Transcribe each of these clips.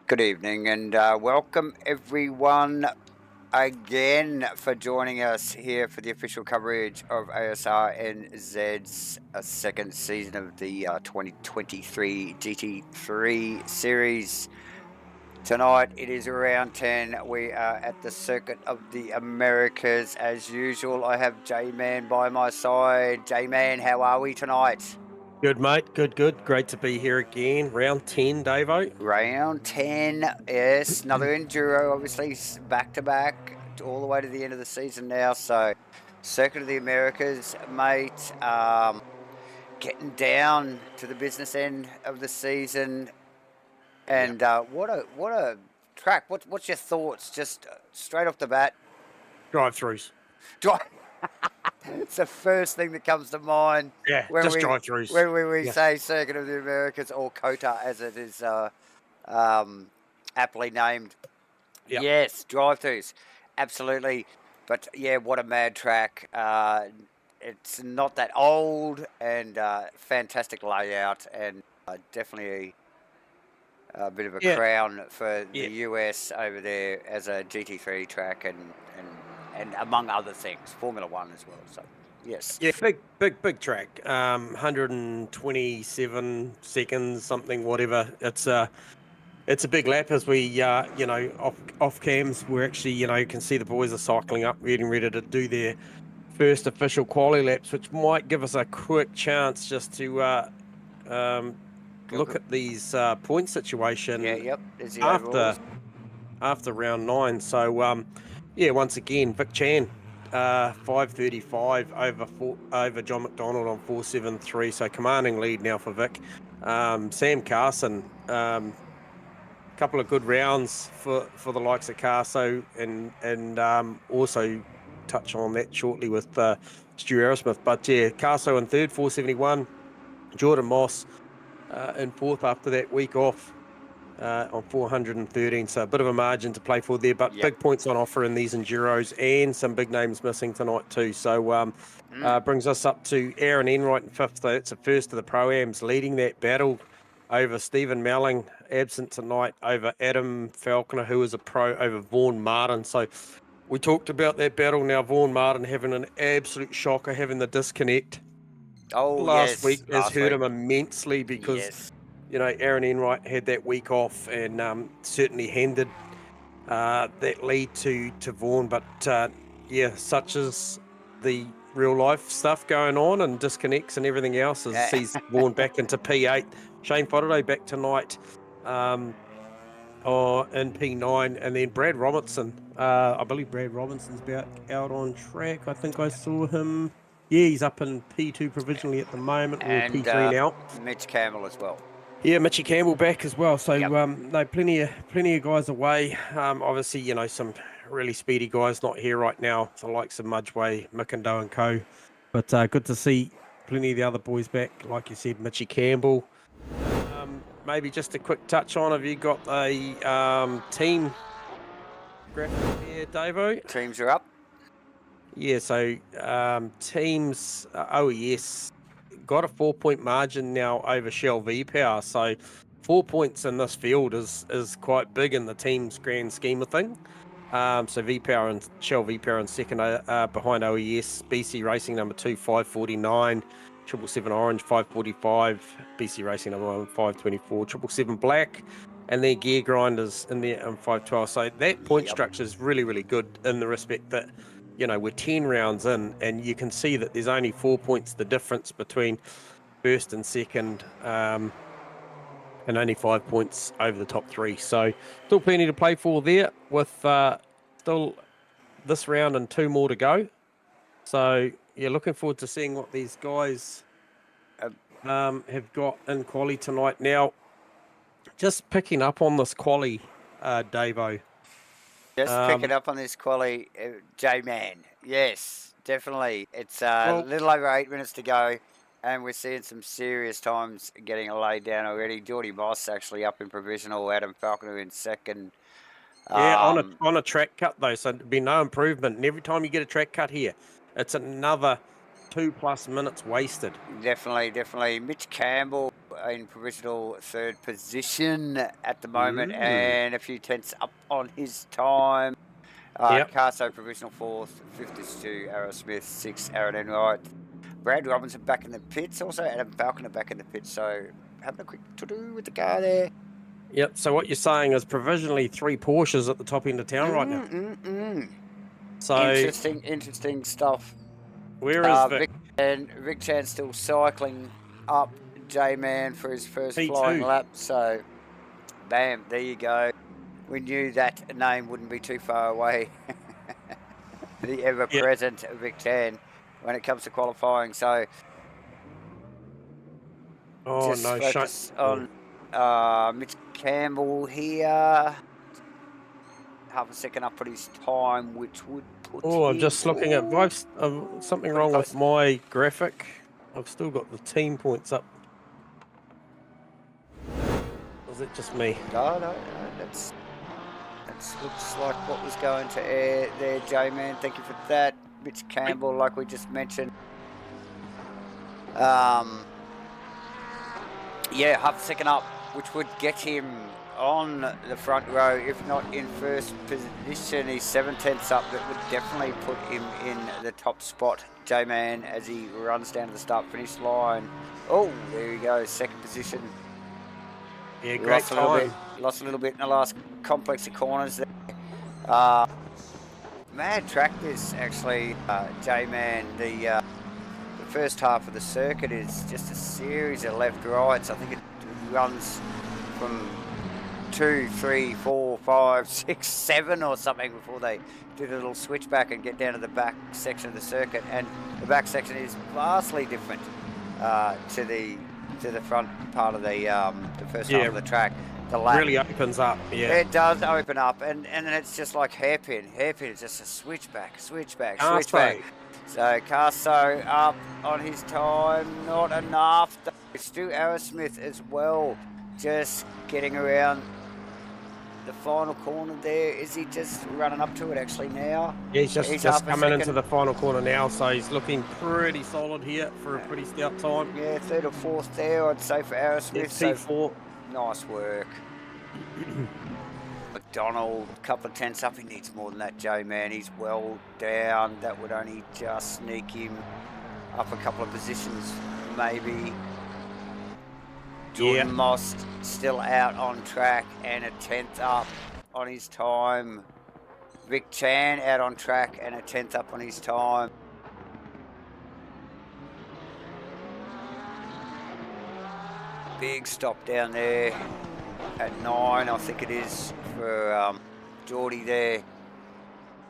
Good evening and welcome everyone again for joining us here for the official coverage of Asrnz's second season of the 2023 GT3 series. Tonight it is round 10. We are at the Circuit of the Americas as usual. I have J-Man by my side. J-Man, how are we tonight? Good, mate. Good. Great to be here again. Round 10, Davo. Round 10, yes. Another Enduro, obviously, back-to-back, all the way to the end of the season now. So, Circuit of the Americas, mate. Getting down to the business end of the season. And what a track. What's your thoughts, just straight off the bat? Drive-throughs. It's the first thing that comes to mind. Yeah, when just we, drive-throughs. When we say Circuit of the Americas, or COTA as it is aptly named. Yep. Yes, drive-throughs, absolutely. But yeah, what a mad track. It's not that old, and fantastic layout, and definitely a bit of a crown for the US over there as a GT3 track, and among other things, Formula One as well. So yes, yeah, big track. 127 seconds, something, whatever. It's a big lap. As we off cams, we're actually, you can see the boys are cycling up, getting ready to do their first official quali laps, which might give us a quick chance just to look at these point situation. After round 9. So once again, Vic Chan, 5:35 over John McDonald on 4:73. So commanding lead now for Vic. Sam Carson, couple of good rounds for the likes of Carso, and also touch on that shortly with Stu Aerosmith. But yeah, Carso in third, 4:71. Jordan Moss in fourth after that week off on 413. So a bit of a margin to play for there, but big points on offer in these Enduros, and some big names missing tonight too. So brings us up to Aaron Enright in fifth. That's the first of the Pro-Ams leading that battle over Stephen Melling, absent tonight, over Adam Falconer, who is a pro, over Vaughan Martin. So we talked about that battle. Now Vaughan Martin having an absolute shocker, having the disconnect last week has hurt him immensely, because Aaron Enright had that week off, and certainly handed that lead to Vaughan. But such as the real life stuff going on, and disconnects and everything else, as sees Vaughan back into P8. Shane Faraday back tonight in P9, and then Brad Robinson. I believe Brad Robinson's out on track. I think I saw him. Yeah, he's up in P2 provisionally at the moment, or P3 now. Mitch Campbell as well. Yeah, Mitchy Campbell back as well. So no, plenty of guys away. Obviously, some really speedy guys not here right now, the likes of Mudgeway, Mickendo and co. But good to see plenty of the other boys back, like you said, Mitchy Campbell. Maybe just a quick touch on, have you got a team graphic there, Davo? Teams are up. Yeah, so teams, OES got a 4-point margin now over Shell V-Power. So 4 points in this field is quite big in the team's grand scheme of thing. So V-Power and Shell V-Power in second behind OES. BC Racing number 2, 549. 777 Orange, 545. BC Racing number 1, 524. 777 Black. And their Gear Grinders in there on 512. So that point structure is really, really good, in the respect that, we're 10 rounds in, and you can see that there's only 4 points the difference between first and second, and only 5 points over the top three. So still plenty to play for there, with still this round and 2 more to go. So looking forward to seeing what these guys have got in quali tonight. Now, just picking up on this quali, Davo. Picking up on this quali, J-Man. Yes, definitely. It's a little over 8 minutes to go, and we're seeing some serious times getting laid down already. Geordie Moss actually up in provisional, Adam Falconer in second. On a track cut though, so there'd be no improvement. And every time you get a track cut here, it's another 2+ minutes wasted. Definitely. Mitch Campbell in provisional third position at the moment, and a few tenths up on his time. Yep. Carso provisional fourth, fifth is Stu, Arrow Smith, sixth, Aaron Enright. Brad Robinson back in the pits, also Adam Falconer back in the pits, so having a quick to-do with the car there. Yep, so what you're saying is provisionally 3 Porsches at the top end of town right now. So Interesting stuff. where is Vic? Vic Chan still cycling up J-Man for his first P2. flying lap, so bam, there you go. We knew that name wouldn't be too far away. The ever-present Vic Chan when it comes to qualifying, so just focus on Mitch Campbell here. Half a second up on his time, which would put I'm just looking at something wrong with my graphic. I've still got the team points up. Is it just me? No, that's looks like what was going to air there, J-Man. Thank you for that. Mitch Campbell, like we just mentioned. Yeah, half a second up, which would get him on the front row, if not in first position. He's 7 tenths up. That would definitely put him in the top spot, J-Man, as he runs down to the start-finish line. Oh, there he goes, second position. Yeah, great time. Lost a little bit in the last complex of corners there. Mad track this, actually, J-Man. The first half of the circuit is just a series of left-rights. I think it runs from 2, 3, 4, 5, 6, 7 or something before they do the little switchback and get down to the back section of the circuit. And the back section is vastly different to the front part of the first half of the track. The lap really opens up. Yeah, it does open up, and then it's just like hairpin. It's just a switchback. So Carso up on his time, not enough. Stu Arrowsmith as well, just getting around the final corner there. Is he just running up to it actually now? Yeah, he's just coming into the final corner now, so he's looking pretty solid here for a pretty stout time. Yeah, third or fourth there, I'd say, for Arrowsmith. P4. Nice work. McDonald, a couple of tenths up. He needs more than that, J-Man. He's well down. That would only just sneak him up a couple of positions, maybe. Jordan Moss still out on track and a 10th up on his time. Vic Chan out on track and a 10th up on his time. Big stop down there at 9, I think it is, for Geordie there.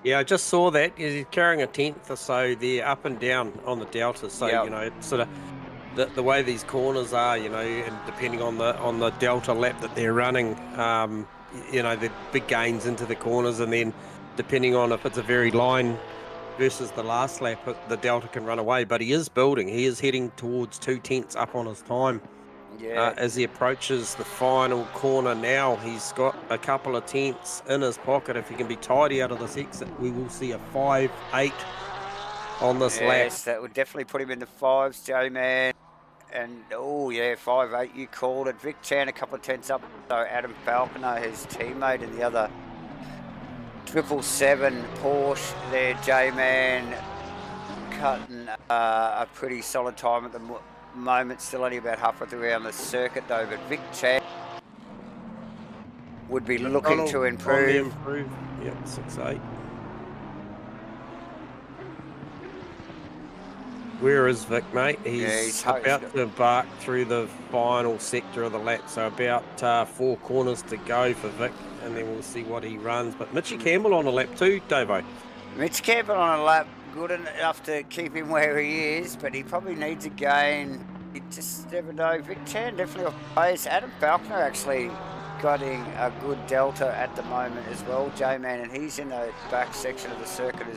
Yeah, I just saw that. He's carrying a 10th or so there, up and down on the delta. So you know, it's sort of the way these corners are, you know, and depending on the delta lap that they're running, you know, the big gains into the corners, and then depending on if it's a very line versus the last lap, the delta can run away. But he is building. He is heading towards 2 tenths up on his time. Yeah. As he approaches the final corner now, he's got a couple of tenths in his pocket. If he can be tidy out of this exit, we will see a 5.8 on this lap. Yes, that would definitely put him in the 5s, J-Man. And, oh, yeah, 5.8, you called it. Vic Chan a couple of tenths up. So Adam Falconer, his teammate in the other 777 Porsche there, J-Man, cutting a pretty solid time at the moment. Still only about halfway through around the circuit, though. But Vic Chan would be looking to improve. Yep, 6.8. Where is Vic, mate? He's about to embark through the final sector of the lap, so about 4 corners to go for Vic, and then we'll see what he runs. But Mitchy Campbell on a lap too, Davo. Mitch Campbell on a lap, good enough to keep him where he is, but he probably needs a gain. You just never know. Vic Chan definitely off pace. Adam Falconer actually getting a good delta at the moment as well, J-Man, and he's in the back section of the circuit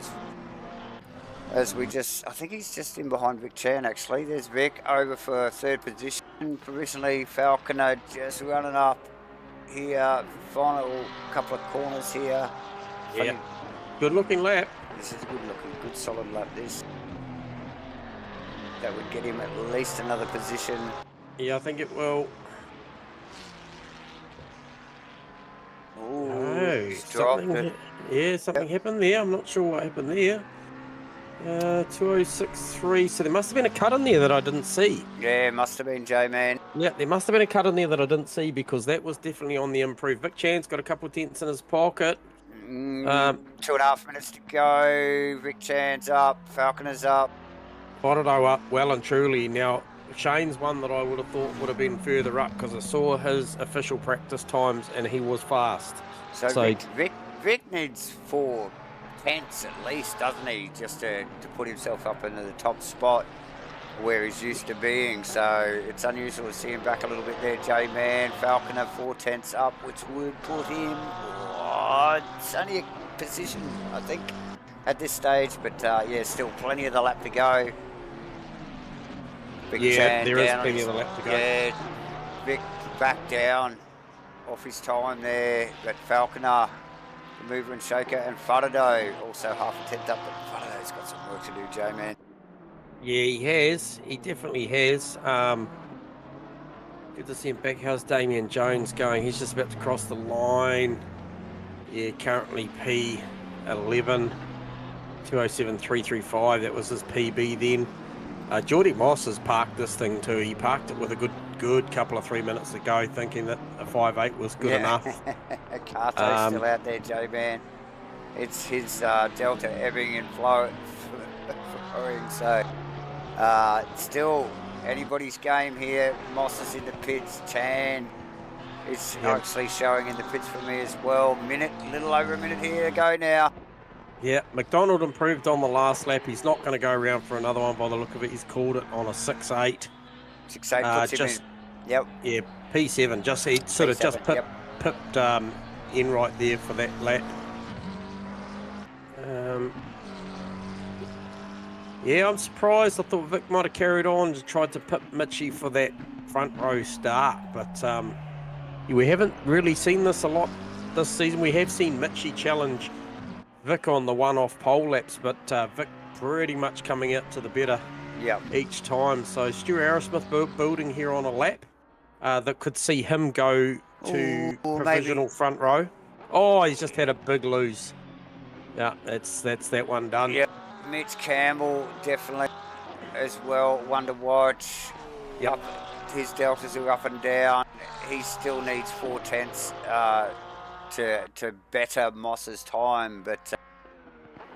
as we just, I think he's just in behind Vic Chan actually. There's Vic over for 3rd position. Provisionally Falconer just running up here. Final couple of corners here. Yeah, good looking lap. This is a good looking, good solid lap this. That would get him at least another position. Yeah, I think it will. Ooh, Oh, he's dropped something. it. Yeah, something happened there. I'm not sure what happened there. 2063. So there must have been a cut in there that I didn't see. Yeah, must have been J-Man. Yeah, there must have been a cut in there that I didn't see because that was definitely on the improve. Vic Chan's got a couple of dents in his pocket. 2.5 minutes to go. Vic Chan's up. Falconer's up. Corrido up well and truly. Now, Shane's one that I would have thought would have been further up because I saw his official practice times and he was fast. So Vic needs 4 tenths at least, doesn't he? Just to put himself up into the top spot where he's used to being. So it's unusual to see him back a little bit there. J-Man, Falconer 4 tenths up, which would put him... Oh, it's only a position, I think, at this stage. But yeah, still plenty of the lap to go. Vic Chan there is down plenty of the lap to go. Yeah, Vic back down off his time there. But Falconer, the mover and shaker, and Fudado also half a tenth up. But Fudado's got some work to do, J-Man. Yeah, he has. He definitely has. Good to see him back. How's Damien Jones going? He's just about to cross the line. Yeah, currently P11, 207.335. That was his PB then. Geordie Moss has parked this thing too. He parked it with a good couple of 3 minutes to go, thinking that a 5.8 was good enough. Carto's still out there, J-Man. It's his Delta ebbing and flowing, so still anybody's game here. Moss is in the pits. Chan is actually showing in the pits for me as well. Little over a minute here to go now. Yeah, McDonald improved on the last lap. He's not going to go around for another one by the look of it. He's called it on a 6.8. 6.8 puts him in. Yep. Yeah, P7. He sort of just pipped in right there for that lap. Yeah, I'm surprised. I thought Vic might have carried on and tried to pip Mitchie for that front row start, but we haven't really seen this a lot this season. We have seen Mitchie challenge Vic on the one-off pole laps, but Vic pretty much coming out to the better each time. So Stuart Arrowsmith building here on a lap that could see him go to provisional front row. Oh, he's just had a big lose. Yeah, that's that one done. Yep. Mitch Campbell definitely as well. One to watch. Yep. His deltas are up and down. He still needs 4 tenths to better Moss's time, but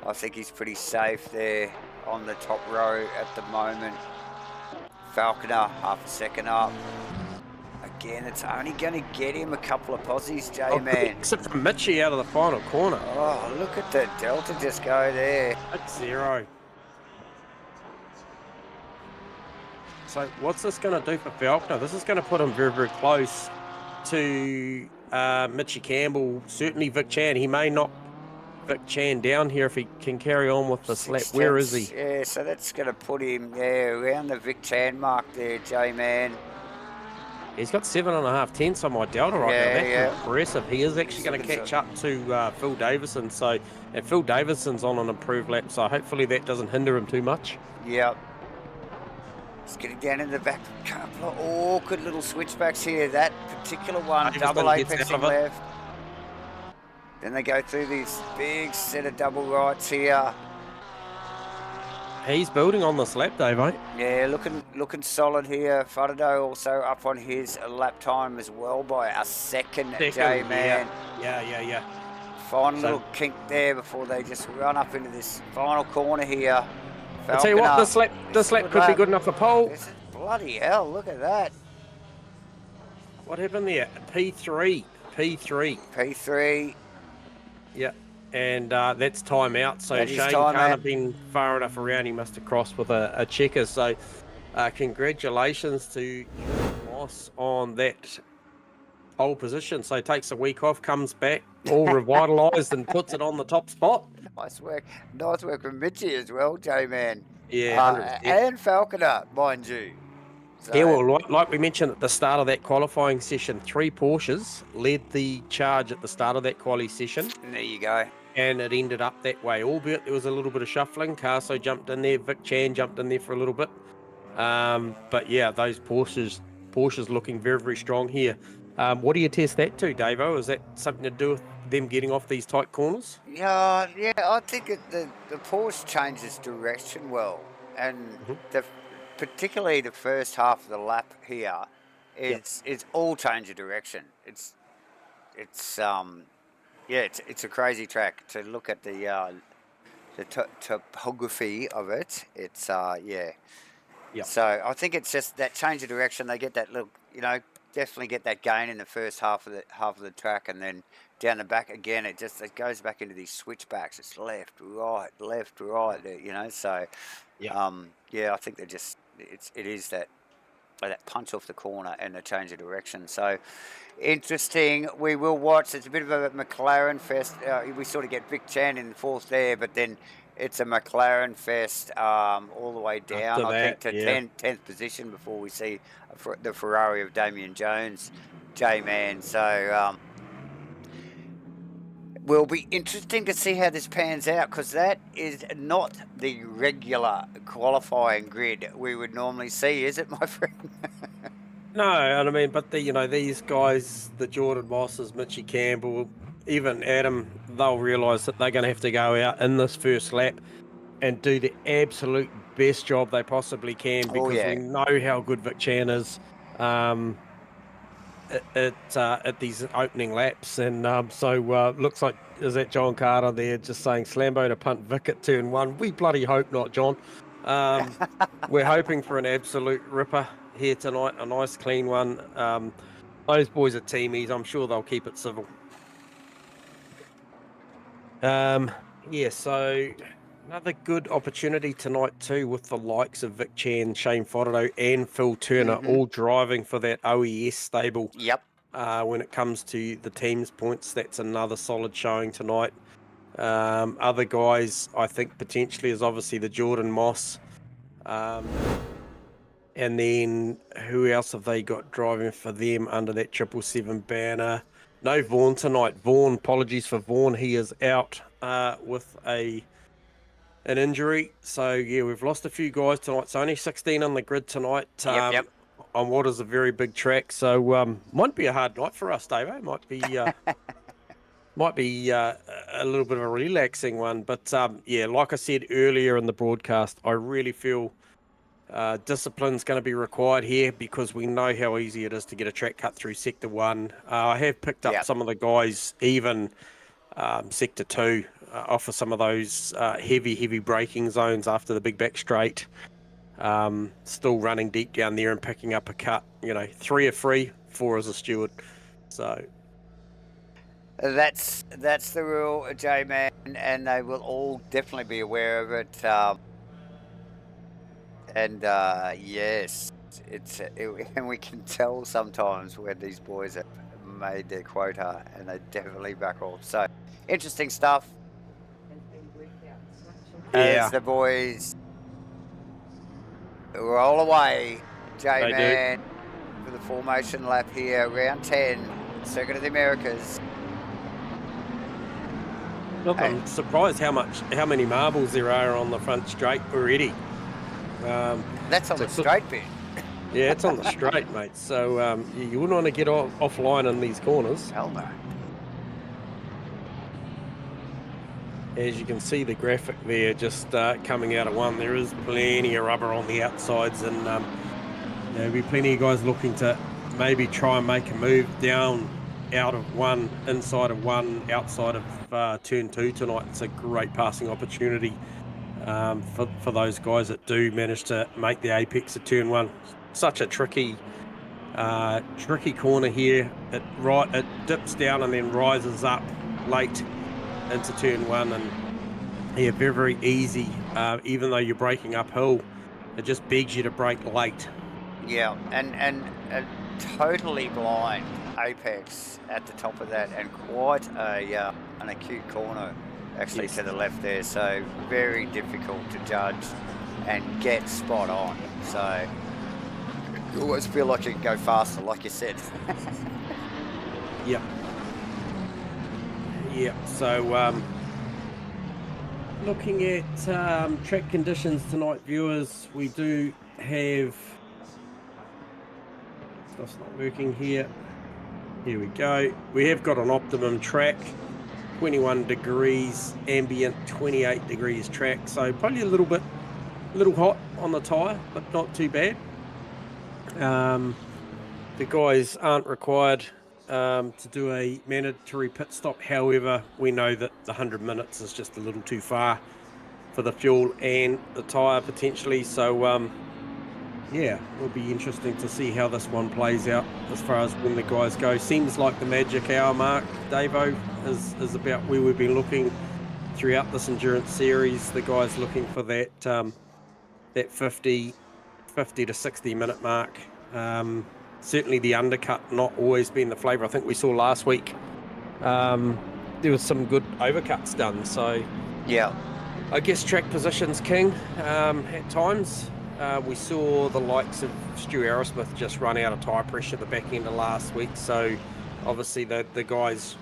I think he's pretty safe there on the top row at the moment. Falconer half a second up. Again, it's only going to get him a couple of posies, J-Man. Except for Mitchie out of the final corner. Oh, look at the delta just go there. That's 0. So what's this going to do for Falconer? This is going to put him very, very close to Mitchie Campbell. Certainly Vic Chan. He may knock Vic Chan down here if he can carry on with this lap. Where is he? Yeah, so that's going to put him around the Vic Chan mark there, J-Man. He's got 7.5 tenths on my Delta right now. That's impressive. He is actually going to catch up to Phil Davison. And Phil Davison's on an improved lap, so hopefully that doesn't hinder him too much. Yep. He's getting down in the back. A couple of awkward little switchbacks here. That particular one, double apexing left. Then they go through this big set of double rights here. He's building on this lap, Dave, mate. Yeah, looking solid here. Fudado also up on his lap time as well by a second, J-Man. Yeah. Final little kink there before they just run up into this final corner here. I'll tell you what, this lap could be good enough for pole. Bloody hell, look at that. What happened there? P3. Yeah. And that's time out, so Shane can't have been far enough around. He must have crossed with a checker. So congratulations to Moss on that pole position. So takes a week off, comes back all revitalised and puts it on the top spot. Nice work from Mitchie as well, J-Man. Yeah, and Falconer, mind you. So, yeah, well, like we mentioned at the start of that qualifying session, 3 Porsches led the charge at the start of that quali session. There you go. And it ended up that way, albeit there was a little bit of shuffling. Carso jumped in there, Vic Chan jumped in there for a little bit. But yeah, those Porsches Porsche's looking very, very strong here. What do you test that to, Davo? Is that something to do with them getting off these tight corners? Yeah, I think the Porsche changes direction well, and particularly the first half of the lap here, Yep. it's all change of direction. It's it's a crazy track to look at the topography of it. It's Yep. So I think it's just that change of direction. They get that little, definitely get that gain in the first half of the track, and then down the back again, it goes back into these switchbacks. It's left, right, So, Yep. I think it is that punch off the corner and the change of direction. So interesting. We will watch. It's a bit of a McLaren fest. We sort of get Vic Chan in fourth there, but then it's a McLaren fest all the way down, After I think, that, to yeah. 10th position before we see the Ferrari of Damien Jones, J-Man. So will be interesting to see how this pans out, because that is not the regular qualifying grid we would normally see, is it, my friend? No, and I mean, but these guys, the Jordan Mosses, Mitchie Campbell, even Adam, they'll realise that they're going to have to go out in this first lap and do the absolute best job they possibly can, because we know how good Vic Chan is at these opening laps. And so looks like, is that John Carter there just saying Slambo to punt Vic at turn 1? We bloody hope not, John. We're hoping for an absolute ripper here tonight, a nice clean one. Those boys are teamies. I'm sure they'll keep it civil. So another good opportunity tonight too, with the likes of Vic Chan, Shane Fodderdo and Phil Turner all driving for that OES stable. Yep. When it comes to the team's points, that's another solid showing tonight. Other guys, I think potentially is obviously the Jordan Moss. And then who else have they got driving for them under that 777 banner? No Vaughan tonight. Vaughan, apologies for Vaughan. He is out with an injury. So, yeah, we've lost a few guys tonight. It's only 16 on the grid tonight on what is a very big track. So, might be a hard night for us, Dave. Might be a little bit of a relaxing one. But, like I said earlier in the broadcast, I really feel discipline's going to be required here, because we know how easy it is to get a track cut through Sector 1. I have picked up some of the guys, even Sector 2, off of some of those heavy braking zones after the big back straight. Still running deep down there and picking up a cut. 3 are free, 4 as a steward. So that's the rule, J-Man, and they will all definitely be aware of it. Yes, and we can tell sometimes when these boys have made their quota, and they definitely back off. So interesting stuff. As the boys roll away, J-Man for the formation lap here, round 10, Circuit of the Americas. Look, I'm surprised how many marbles there are on the front straight already. That's on the straight bit. Yeah, it's on the straight, mate. So you wouldn't want to get offline in these corners. Hell no. As you can see, the graphic there just coming out of one, there is plenty of rubber on the outsides, and there'll be plenty of guys looking to maybe try and make a move down out of one, inside of one, outside of turn 2 tonight. It's a great passing opportunity for those guys that do manage to make the apex of turn 1. Such a tricky corner here. It dips down and then rises up late into turn 1, and very, very easy. Even though you're braking uphill, it just begs you to brake late. Yeah, and a totally blind apex at the top of that, and quite an acute corner actually to the left there, so very difficult to judge and get spot on. So you always feel like you can go faster, like you said. Yep. So looking at track conditions tonight, viewers, we do have Stuff's not working here. Here we go. We have got an optimum track. 21 degrees ambient, 28 degrees track. So probably a little hot on the tyre, but not too bad. The guys aren't required to do a mandatory pit stop. However, we know that the 100 minutes is just a little too far for the fuel and the tyre potentially. So, yeah, it'll be interesting to see how this one plays out as far as when the guys go. Seems like the magic hour mark, Davo, is about where we've been looking throughout this endurance series. The guys looking for that that 50 to 60 minute mark. Certainly the undercut not always been the flavour. I think we saw last week there was some good overcuts done. So yeah, I guess track position's king at times. We saw the likes of Stu Aerosmith just run out of tyre pressure at the back end of last week. So obviously the guys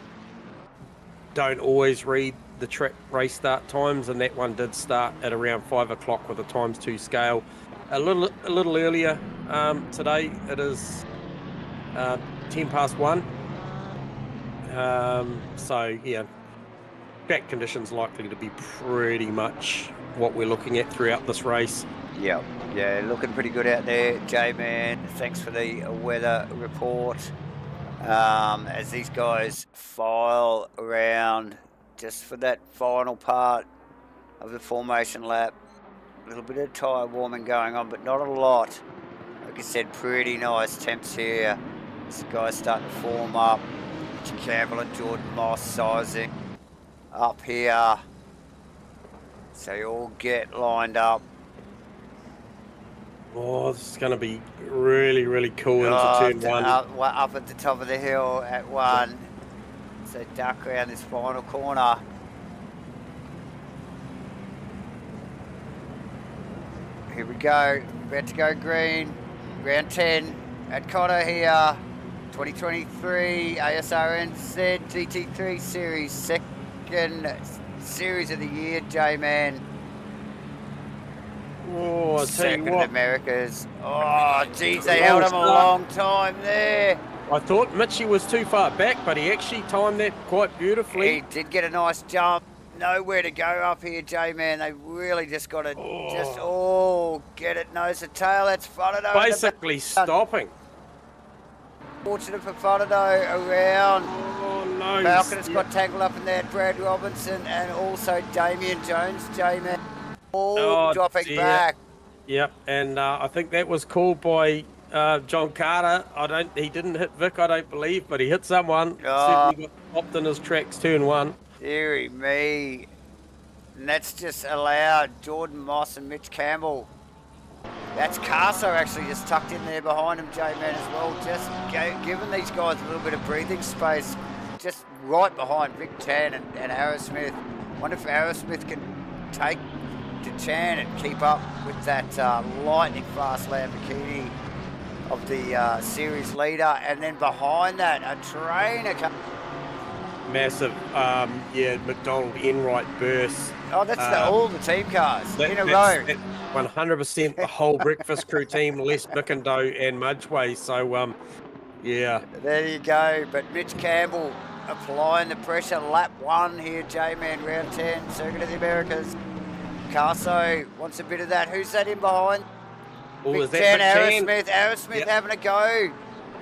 don't always read the track race start times, and that one did start at around 5 o'clock with a ×2 scale. A little earlier today. It is 1:10 so yeah, track conditions likely to be pretty much what we're looking at throughout this race. Yeah, looking pretty good out there, J-Man. Thanks for the weather report. As these guys file around just for that final part of the formation lap. A little bit of tyre warming going on, but not a lot. Like I said, pretty nice temps here. This guy's starting to form up. Campbell and Jordan Moss sizing up here. So you all get lined up. Oh, this is going to be really, really cool into turn one. Up at the top of the hill at one. So duck around this final corner. Here we go. About to go green. Round 10 at Cotto here. 2023 Asrnz GT3 series. Second series of the year, J-Man. Oh, I tell you what. Second Americas. Oh, geez, they held him a long time there. I thought Mitchie was too far back, but he actually timed that quite beautifully. He did get a nice jump. Nowhere to go up here, J-Man. They really just got to get it nose to tail. That's Frodo. Basically stopping. Fortunate for Frodo around. Oh, no. Falcon has got tangled up in there. Brad Robinson and also Damien Jones, J-Man. All dropping back. Yep, and I think that was called by John Carter. He didn't hit Vic, I don't believe, but he hit someone. Certainly got popped in his tracks, turn one. Deary me. And that's just allowed Jordan Moss and Mitch Campbell. That's Carso actually just tucked in there behind him, J-Man, as well. Just giving these guys a little bit of breathing space. Just right behind Vic Chan and Aerosmith. Wonder if Aerosmith can take to Chan and keep up with that lightning fast Lamborghini of the series leader. And then behind that, a trainer comes. Massive, McDonald Enright burst. Oh, that's all the team cars in a row. 100% the whole breakfast crew team, Les Bickendo and Mudgeway. So, yeah. There you go. But Mitch Campbell applying the pressure. Lap 1 here, J-Man, round 10, Circuit of the Americas. Carso wants a bit of that. Who's that in behind? Big Chan, Aerosmith having a go.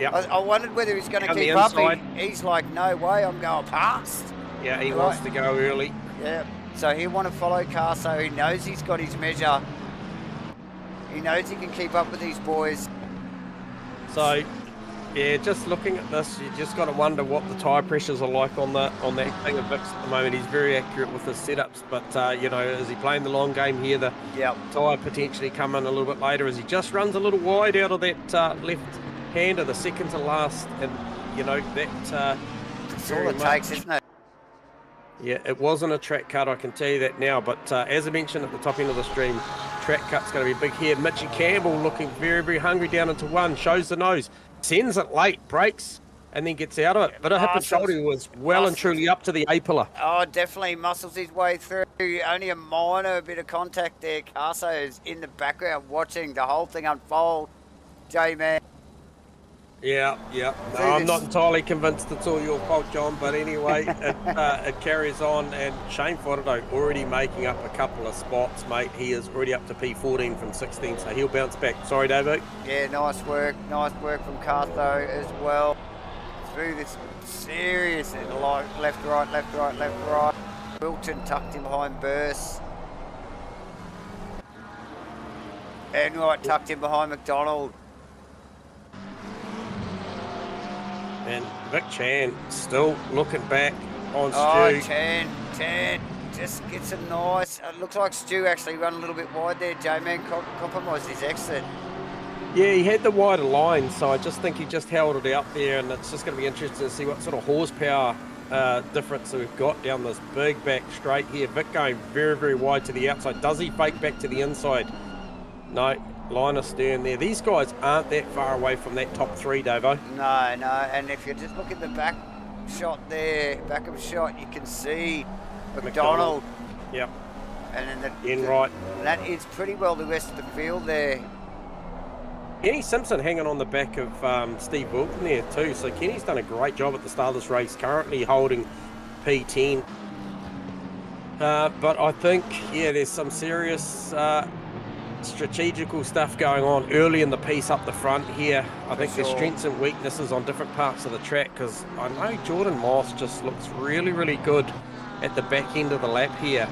Yep. I wondered whether he's going to keep up. He's like, no way, I'm going past. Yeah, he wants to go early. Yeah, so he'll want to follow Carso. He knows he's got his measure. He knows he can keep up with these boys. So, yeah, just looking at this, you just got to wonder what the tyre pressures are like on that thing of Vic's at the moment. He's very accurate with his setups, but is he playing the long game here? The tyre potentially come in a little bit later as he just runs a little wide out of that left hander, the second to last, and that's all it takes, isn't it? Yeah, it wasn't a track cut, I can tell you that now, but as I mentioned at the top end of the stream, track cut's going to be big here. Mitchie Campbell looking very, very hungry down into one, shows the nose, sends it late, brakes, and then gets out of it. But a hip and shoulder was well and truly up to the A-pillar. Oh, definitely muscles his way through. Only a minor bit of contact there. Carso is in the background watching the whole thing unfold. J-Man. Yeah, yeah. No, See I'm not this- entirely convinced it's all your fault, John. But anyway, it carries on, and Shane Fodderdo already making up a couple of spots, mate. He is already up to P14 from 16, so he'll bounce back. Sorry, David. Yeah, nice work from Cartho as well. Through this serious left, right. Wilton tucked in behind Burst. Enright tucked in behind McDonald. And Vic Chan still looking back on Oh, Stu. Chan just gets a nice. It looks like Stu actually run a little bit wide there. J-Man compromised his exit. Yeah, he had the wider line, so I just think he just held it out there, and it's just going to be interesting to see what sort of horsepower difference we've got down this big back straight here. Vic going very, very wide to the outside. Does he fake back to the inside? No, line of stern there. These guys aren't that far away from that top three, Davo. No, and if you just look at the back shot there, back of shot, you can see McDonald. Yep. And then Enright. That is pretty well the rest of the field there. Kenny Simpson hanging on the back of Steve Wilton there too. So Kenny's done a great job at the start of this race, currently holding P10. But I think, yeah, there's some serious strategical stuff going on early in the piece up the front here. I think there's strengths and weaknesses on different parts of the track, because I know Jordan Moss just looks really, really good at the back end of the lap here.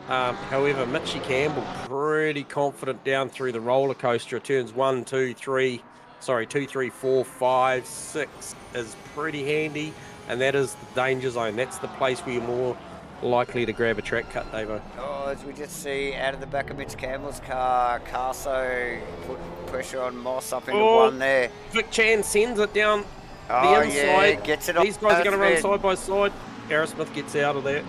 However, Mitchie Campbell pretty confident down through the roller coaster. Turns 1, 2, 3, 4, 5, 6 is pretty handy, and that is the danger zone. That's the place where you're more likely to grab a track cut, Davo. Oh, as we just see out of the back of Mitch Campbell's car, Carso put pressure on Moss up into one there. Vic Chan sends it down the inside. Yeah, gets it. These guys are going to run side by side. Aerosmith gets out of there.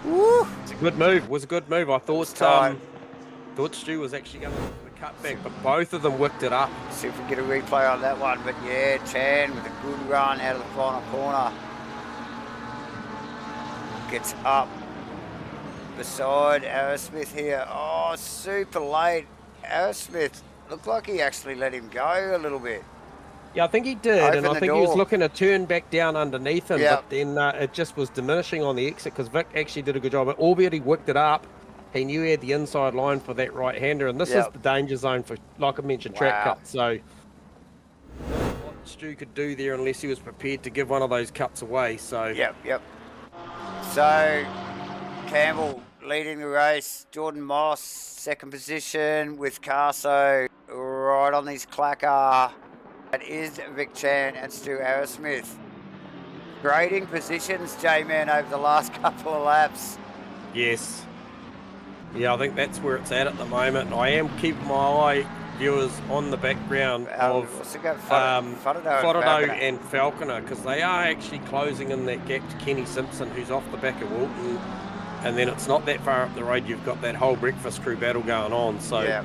Woo. It's a good move. Was a good move. I thought Stu was actually going to the cutback, but both of them whipped it up. See if we get a replay on that one. But yeah, Chan with a good run out of the final corner. Gets up beside Aerosmith here. Oh, super late. Aerosmith looked like he actually let him go a little bit. Yeah, I think he did, and I think he was looking to turn back down underneath him, but then it just was diminishing on the exit, because Vic actually did a good job. But albeit he whipped it up, he knew he had the inside line for that right-hander, and this is the danger zone for, like I mentioned, track cuts. So what Stu could do there, unless he was prepared to give one of those cuts away. So Yep. So Campbell leading the race. Jordan Moss second position with Carso right on his clacker. That is Vic Chan and Stu Aerosmith. Grading positions, J-Man, over the last couple of laps. Yes. Yeah, I think that's where it's at the moment. I am keeping my eye, viewers, on the background of Fodderdo and Falconer, because they are actually closing in that gap to Kenny Simpson, who's off the back of Wilton. And then it's not that far up the road. You've got that whole breakfast crew battle going on. So yeah.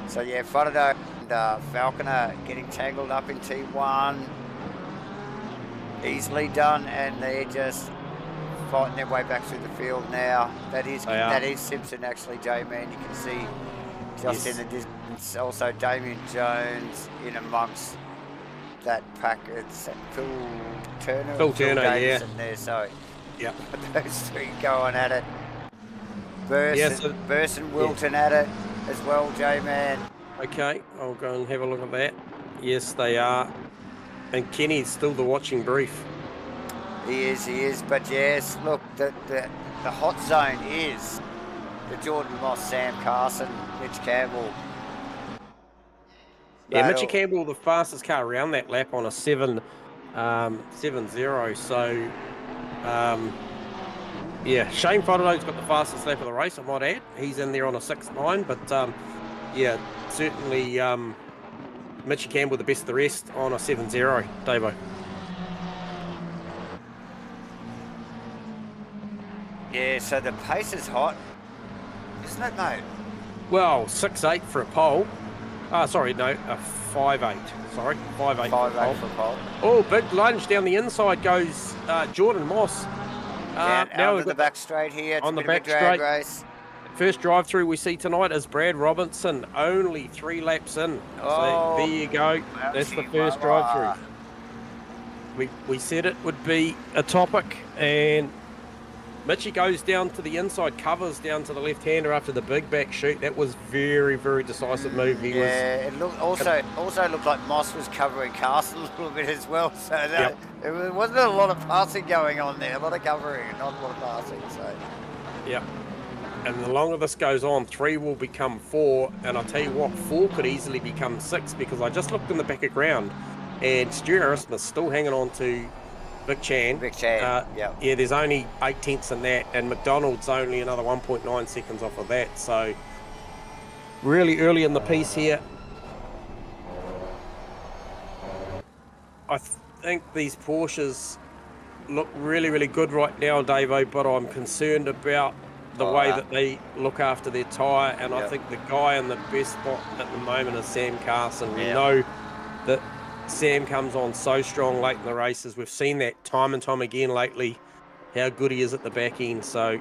So yeah, Fodderdo and Falconer getting tangled up in T1. Easily done, and they're just fighting their way back through the field now. That is Simpson actually, J-Man. You can see just in the distance. Also Damien Jones in amongst that pack. It's Phil Turner, yeah. There, so yeah, those three going at it. Burst and Wilton at it as well, J-Man. Okay, I'll go and have a look at that. Yes, they are. And Kenny's still the watching brief. He is. But yes, look, the hot zone is the Jordan Moss, Sam Carson, Mitch Campbell. Yeah, Mitchie Campbell, the fastest car around that lap on a 7.0. So, yeah, Shane Fodderdo's got the fastest lap of the race, I might add. He's in there on a 6.9, but yeah, certainly Mitchie Campbell the best of the rest on a 7.0, Davo. Yeah, so the pace is hot, isn't it, mate? Well, 6.8 for a pole. Sorry, no, a 5.8. Sorry, 5.8 for a pole. Oh, big lunge down the inside goes Jordan Moss. Down to the back straight here. It's on a the bit back of a drag straight race. first drive-through we see tonight is Brad Robinson, only 3 laps in. So there you go. That's the first drive-through. We said it would be a topic, and Mitchie goes down to the inside, covers down to the left-hander after the big back shoot. That was very, very decisive move. It looked also looked like Moss was covering Carson a little bit as well. So that, it wasn't a lot of passing going on there. A lot of covering and not a lot of passing. So yeah. And the longer this goes on, 3 will become 4. And I'll tell you what, 4 could easily become 6, because I just looked in the back of ground and Stuart Erasmus still hanging on to Vic Chan. Yeah, there's only 8 tenths in that, and McDonald's only another 1.9 seconds off of that. So really early in the piece here. I think these Porsches look really, really good right now, Davo, but I'm concerned about the way that they look after their tyre, and I think the guy in the best spot at the moment is Sam Carson. We know that Sam comes on so strong late in the races. We've seen that time and time again lately, how good he is at the back end. So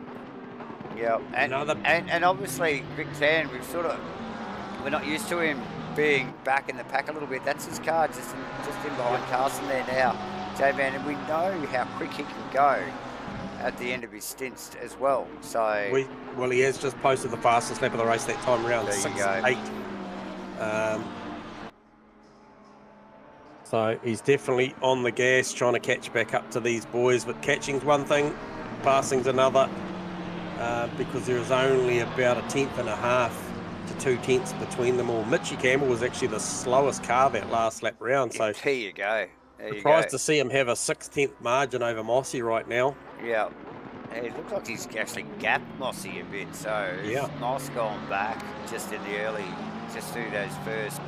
and obviously Vic Tan, we're not used to him being back in the pack a little bit. That's his car, just in behind Carson there now, J-Man, and we know how quick he can go at the end of his stints as well. So he has just posted the fastest lap of the race that time around, 6:08. So he's definitely on the gas, trying to catch back up to these boys. But catching's one thing, passing's another, because there is only about 1.5 tenths to 2 tenths between them all. Mitchie Campbell was actually the slowest car that last lap round. So there you go. Surprised to see him have a 6-tenth margin over Mossy right now. Yeah. It looks like he's actually gapped Mossy a bit, so Moss gone back just in the early, just through those first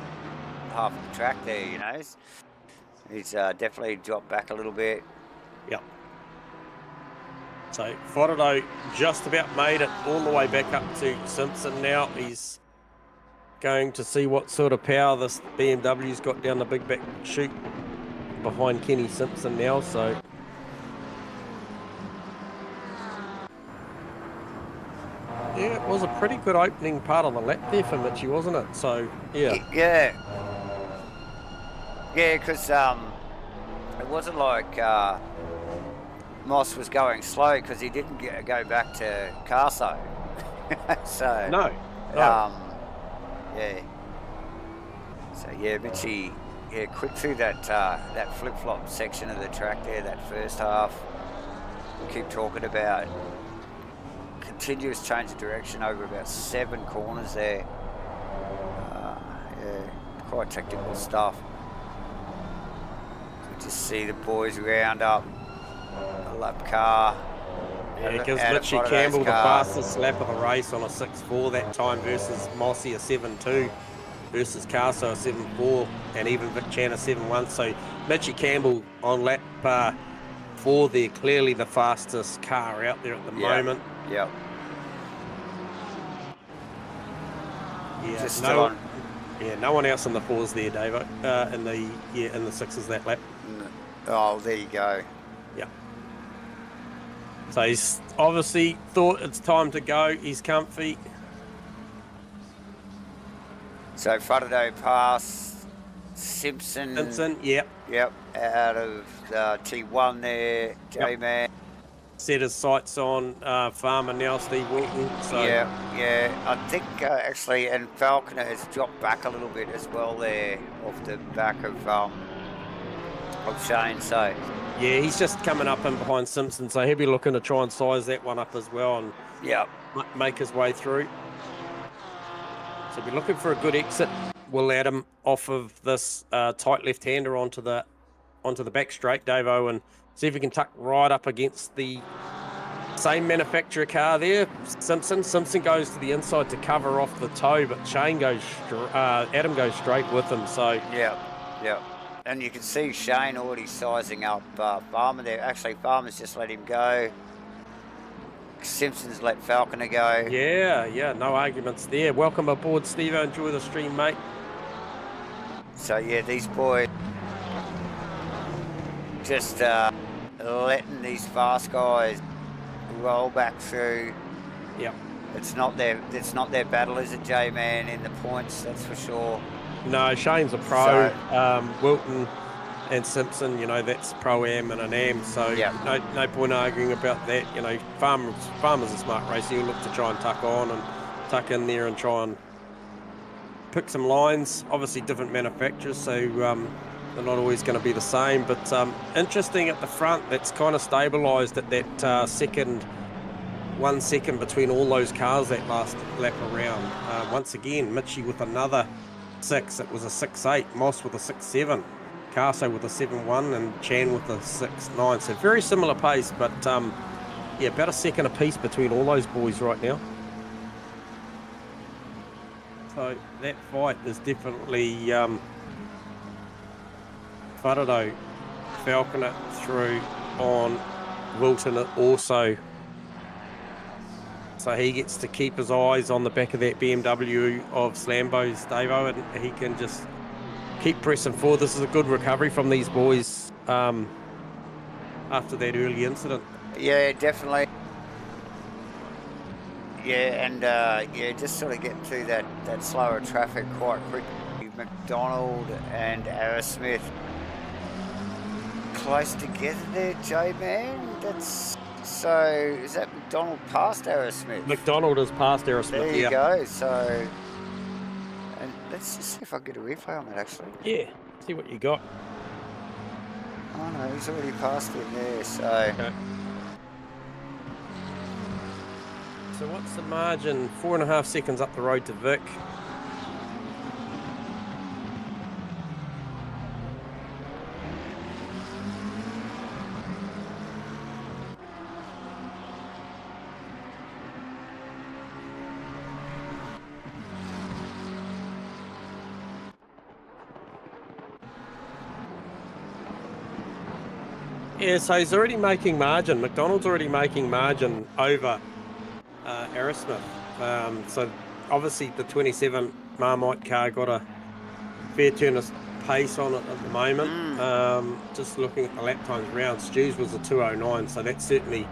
half of the track there, you know. He's definitely dropped back a little bit. Yep. So Fodado just about made it all the way back up to Simpson now. He's going to see what sort of power this BMW's got down the big back chute behind Kenny Simpson now. So yeah, it was a pretty good opening part of the lap there for Mitchie, wasn't it? So yeah, because it wasn't like Moss was going slow, because he didn't go back to Carso. So no. So Mitchie, quick through that flip-flop section of the track there, that first half. We keep talking about continuous change of direction over about 7 corners there. Quite technical stuff. We just see the boys round up a lap car. It gives Mitchie Campbell the fastest lap of the race on a 6.4 that time, versus Mossy a 7.2, versus Carso a 7.4, and even Vic Chan a 7.1. So Mitchie Campbell on lap 4 there, clearly the fastest car out there at the moment. Yeah. No one else in the 4s there, Davo. In the 6s that lap. Oh, there you go. Yeah. So he's obviously thought it's time to go. He's comfy. So Fodado pass Simpson. Yep. Out of T1 there, J-Man. Set his sights on Farmer now, Steve Wilton. So I think actually, and Falconer has dropped back a little bit as well there off the back of Shane. So yeah, he's just coming up in behind Simpson, so he'll be looking to try and size that one up as well and make his way through. So be looking for a good exit. Will Adam off of this tight left-hander onto the back straight, Davo, and see if we can tuck right up against the same manufacturer car there. Simpson goes to the inside to cover off the toe, but Adam goes straight with him. So and you can see Shane already sizing up Farmer there. Actually, Farmer's just let him go. Simpson's let Falconer go. Yeah, no arguments there. Welcome aboard, Steve. Enjoy the stream, mate. So these boys just letting these fast guys roll back through. Yep. It's not their battle, is it, J-Man, in the points, that's for sure. No, Shane's a pro. Wilton and Simpson, you know, that's pro-am and an am, so Yep. no point arguing about that. You know, Farmer's a smart racer. He'll look to try and tuck on and tuck in there and try and pick some lines. Obviously, different manufacturers, so they're not always going to be the same. But interesting at the front, that's kind of stabilised at that second 1 second between all those cars that last lap around. Once again, Mitchie with another 6. It was a 6.8. Moss with a 6.7. Carso with a 7.1 and Chan with a 6.9. So very similar pace, but yeah, about a second apiece between all those boys right now. So that fight is definitely Wharado falcon it through on Wilton also. So he gets to keep his eyes on the back of that BMW of Slambo's, Davo, and he can just keep pressing forward. This is a good recovery from these boys after that early incident. Yeah, definitely. Yeah, and yeah, just sort of getting through that slower traffic quite quickly. McDonald and Smith close together there, J-Man. That's so. Is that McDonald past Smith? McDonald is past Smith. There you go. So, and let's just see if I can get a replay on that actually. Yeah, see what you got. Oh no, he's already passed him there. So. Okay. So what's the margin? 4.5 seconds up the road to Vic. Yeah, so he's already making margin. McDonald's already making margin over Aerosmith. So obviously the 27 Marmite car got a fair turn of pace on it at the moment. Just looking at the lap times round, Stu's was a 2:09, so that's certainly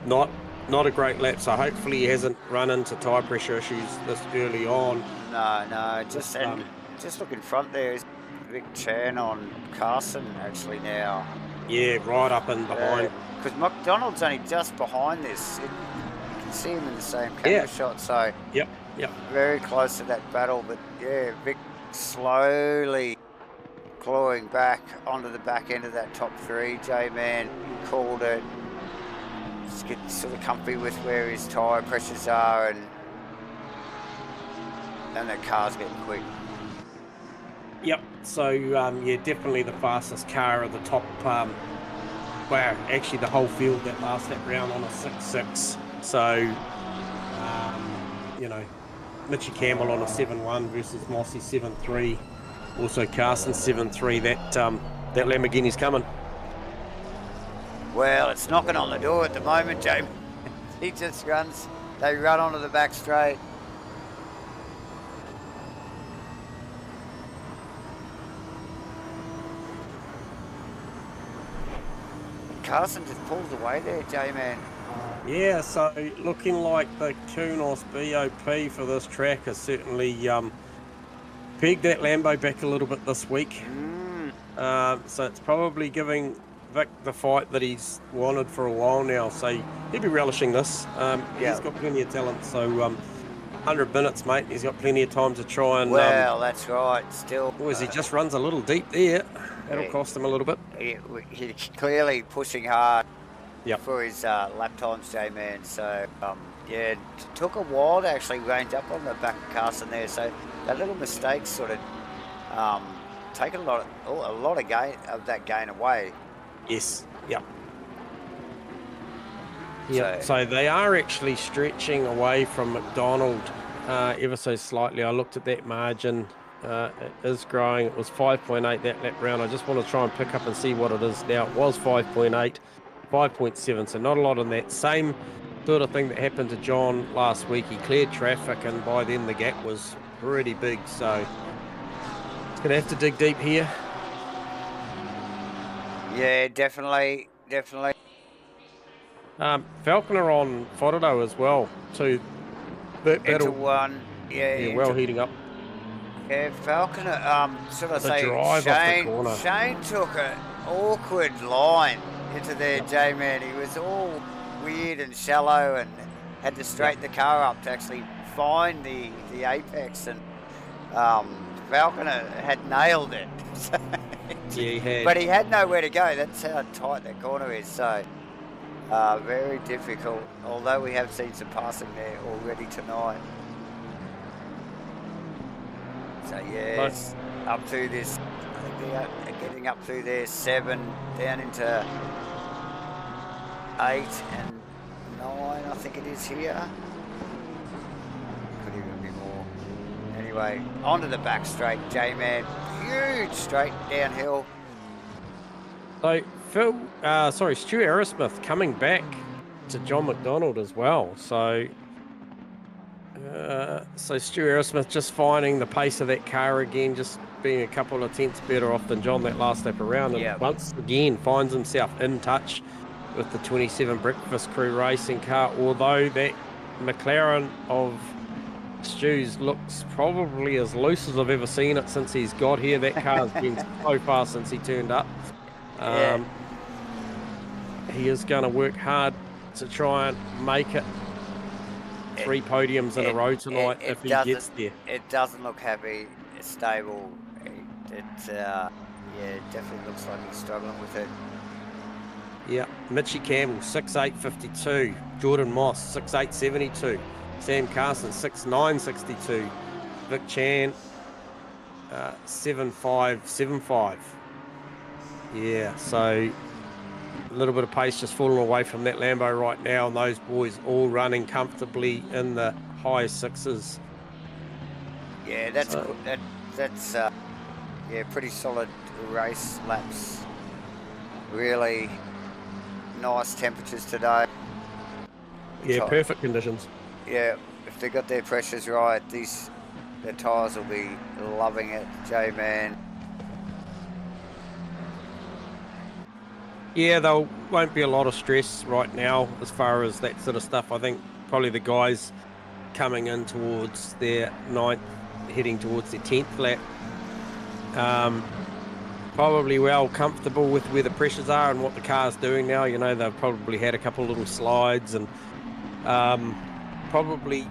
not a great lap. So hopefully he hasn't run into tyre pressure issues this early on. No, just look in front there is Vic Chan on Carson actually now. Yeah, right up and behind. Because McDonald's only just behind this. You can see him in the same camera shot, so yep, very close to that battle. But yeah, Vic slowly clawing back onto the back end of that top 3. J-Man called it. Just get sort of comfy with where his tyre pressures are, and that car's getting quick. Yep, so yeah, definitely the fastest car of the top, well, actually the whole field that last that round on a 6.6. So, you know, Mitchie Campbell on a 7.1 versus Mossy 7.3. Also Carson 7.3. That Lamborghini's coming. Well, it's knocking on the door at the moment, James. He just runs. They run onto the back straight. Carson just pulls away there, J-Man. Yeah, so looking like the Kunos BOP for this track has certainly pegged that Lambo back a little bit this week. So it's probably giving Vic the fight that he's wanted for a while now. So he'll be relishing this. He's got plenty of talent. So 100 minutes, mate. He's got plenty of time to try and... Well, that's right. Still... he just runs a little deep there. That'll cost him a little bit. He's clearly pushing hard Yep. for his lap times, J-Man. So, yeah, it took a while to actually range up on the back of Carson there. So that little mistake sort of taken a lot of that gain away. Yes. Yep. Yeah. So they are actually stretching away from McDonald ever so slightly. I looked at that margin. It is growing. It was 5.8 that lap round. I just want to try and pick up and see what it is now. It was 5.8, 5.7, so not a lot on that. Same sort of thing that happened to John last week. He cleared traffic, and by then the gap was pretty big, so it's going to have to dig deep here. Yeah, definitely. Falconer on Wharado as well, too. That into battle, one. yeah, well heating up. Yeah, Falcon. Should I The say drive off the corner. Shane took an awkward line into there, Yep. J-Man. He was all weird and shallow, and had to straighten the car up to actually find the apex. And Falcon had nailed it. Yeah, he had. But he had nowhere to go. That's how tight that corner is. So very difficult. Although we have seen some passing there already tonight. So yes, up through this, I think they're getting up through there 7, down into 8 and 9, I think it is here. Could even be more. Anyway, onto the back straight, J-Man, huge straight downhill. So Stuart Aerosmith coming back to John McDonald as well. So Stuart Aerosmith just finding the pace of that car again, just being a couple of tenths better off than John that last lap around, and once again finds himself in touch with the 27 Breakfast Crew racing car. Although that McLaren of Stu's looks probably as loose as I've ever seen it since he's got here. That car's been so fast since he turned up. He is going to work hard to try and make it 3 podiums in a row tonight if he gets there. It doesn't look happy, stable. It definitely looks like he's struggling with it. Yeah, Mitchie Campbell 6.8.52, Jordan Moss 6.8.72, Sam Carson 6.9.62, Vic Chan 7.5.75. Yeah, so a little bit of pace just falling away from that Lambo right now, and those boys all running comfortably in the high 6s. Yeah, that's pretty solid race laps. Really nice temperatures today. Yeah, perfect conditions. Yeah, if they got their pressures right, the tyres will be loving it, J-Man. Yeah, there won't be a lot of stress right now as far as that sort of stuff. I think probably the guys coming in towards their 9th, heading towards their 10th lap, probably well comfortable with where the pressures are and what the car's doing now. You know, they've probably had a couple little slides, and probably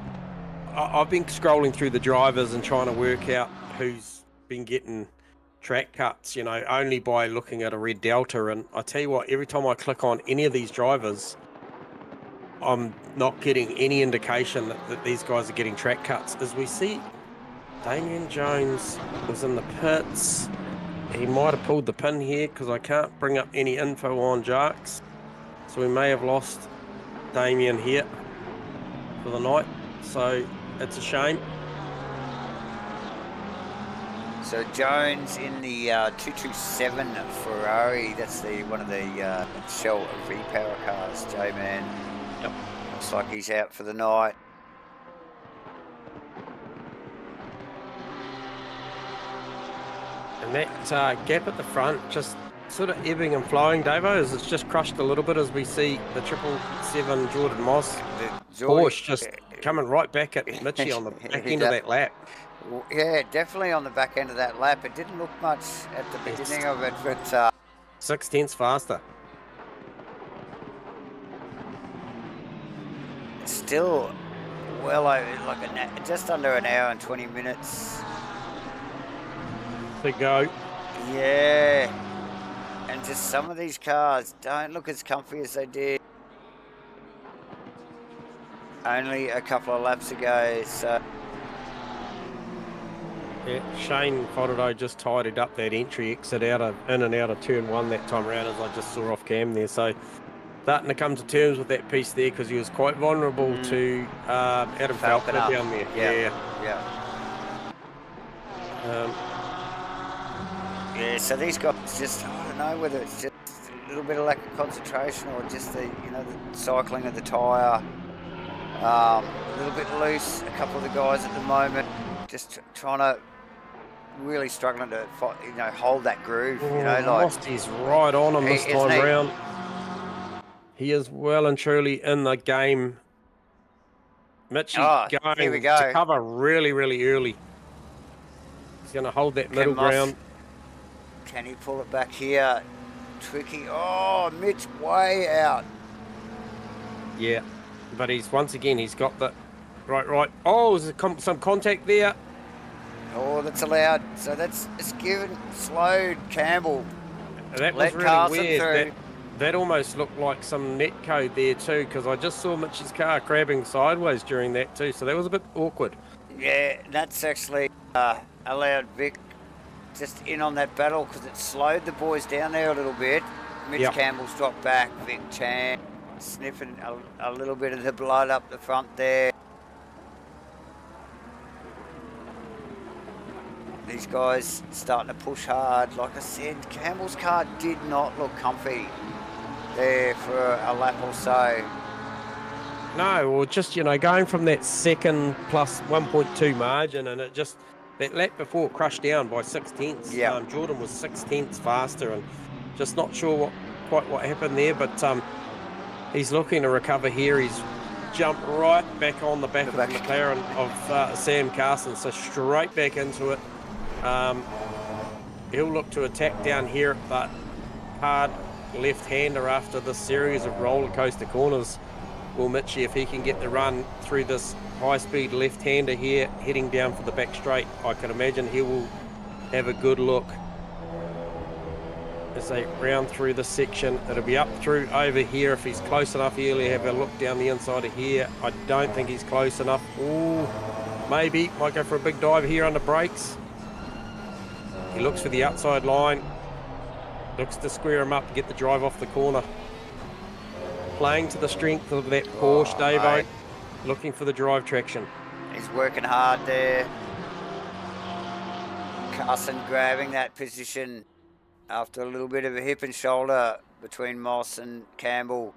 I've been scrolling through the drivers and trying to work out who's been getting track cuts, you know, only by looking at a red delta. And I tell you what, every time I click on any of these drivers, I'm not getting any indication that these guys are getting track cuts. As we see, Damien Jones was in the pits. He might have pulled the pin here because I can't bring up any info on Jarks. So we may have lost Damien here for the night. So it's a shame. So Jones in the 227 Ferrari. That's one of the Shell repower cars, J-Man. Yep. Looks like he's out for the night. And that gap at the front just sort of ebbing and flowing, Davo, as it's just crushed a little bit as we see the 777 Jordan Moss Porsche just coming right back at Mitchie on the back end of that lap. Yeah, definitely on the back end of that lap. It didn't look much at the beginning of it, but 6 tenths faster. Still well over, like just under an hour and 20 minutes to go. Yeah, and just some of these cars don't look as comfy as they did only a couple of laps ago. So yeah, Shane Fodderdo just tidied up that entry exit in and out of turn 1 that time around, as I just saw off cam there. So starting to come to terms with that piece there, because he was quite vulnerable to Adam Falconer down there. Yeah, so these guys just, I don't know whether it's just a little bit of lack of concentration or just the cycling of the tyre. A little bit loose, a couple of the guys at the moment just trying to, really struggling to hold that groove. Lost his right on him this time round. He is well and truly in the game Mitchie here we going to go. cover really, really early. He's going to hold that middle ground. Can he pull it back here? Tricky. Oh, Mitch way out. Yeah, but once again, he's got the right. Oh, there's some contact there. Oh, that's allowed. So it's slowed Campbell. That was really weird. That almost looked like some net code there too, because I just saw Mitch's car crabbing sideways during that too, so that was a bit awkward. Yeah, that's actually allowed Vic just in on that battle because it slowed the boys down there a little bit. Mitch Campbell's dropped back. Vic Chan sniffing a little bit of the blood up the front there. These guys starting to push hard. Like I said, Campbell's car did not look comfy there for a lap or so. No, or just, going from that second plus 1.2 margin, and it just, that lap before it crushed down by 6 tenths. Yeah. Jordan was 6 tenths faster, and just not sure quite what happened there, but he's looking to recover here. He's jumped right back on the back of the McLaren of Sam Carson, so straight back into it. He'll look to attack down here at that hard left-hander after this series of roller coaster corners. Will Mitchie, if he can get the run through this high-speed left-hander here, heading down for the back straight, I can imagine he will have a good look as they round through this section. It'll be up through over here. If he's close enough, he'll have a look down the inside of here. I don't think he's close enough. Ooh, maybe might go for a big dive here under brakes. He looks for the outside line, looks to square him up to get the drive off the corner. Playing to the strength of that Porsche, Davo, looking for the drive traction. He's working hard there. Carson grabbing that position after a little bit of a hip and shoulder between Moss and Campbell.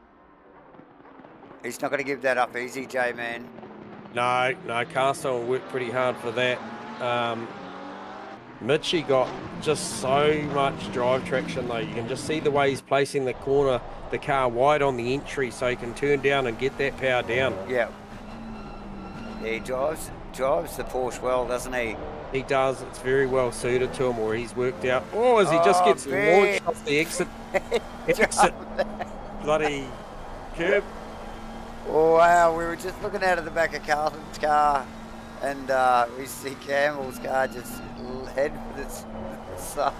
He's not going to give that up easy, J-Man. No, Carson will work pretty hard for that. Mitchie got just so much drive traction though. You can just see the way he's placing the car wide on the entry so he can turn down and get that power down. Yeah. He drives the Porsche well, doesn't he? He does. It's very well suited to him, or he's worked out. Oh, as he just gets launched off the exit bloody curb. Oh, wow, we were just looking out of the back of Carlton's car and we see Campbell's car just head for the sun.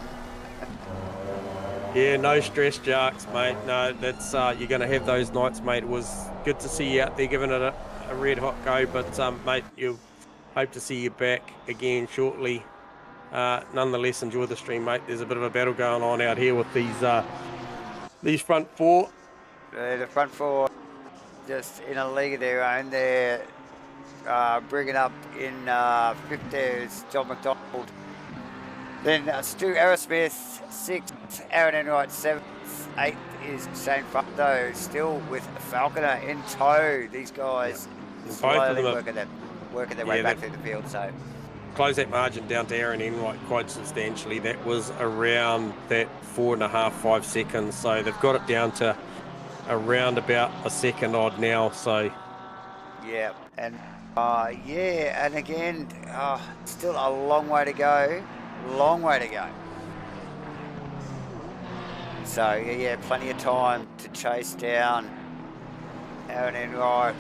Yeah, no stress, Jarks, mate. No, that's you're going to have those nights, mate. It was good to see you out there giving it a red hot go, but mate, you hope to see you back again shortly. Nonetheless, enjoy the stream, mate. There's a bit of a battle going on out here with these front four. The front four just in a league of their own. They're bringing up in fifth there is John McDonald. Then Stu Aerosmith, 6th, Aaron Enright, 7th, 8th is Shane Fundo, still with Falconer in tow. These guys slowly working their way back through the field. So close that margin down to Aaron Enright quite substantially. That was around that 4.5, 5 seconds. So they've got it down to around about a second odd now. So yeah, and and again, still a long way to go. Long way to go. So yeah, plenty of time to chase down Aaron Enright.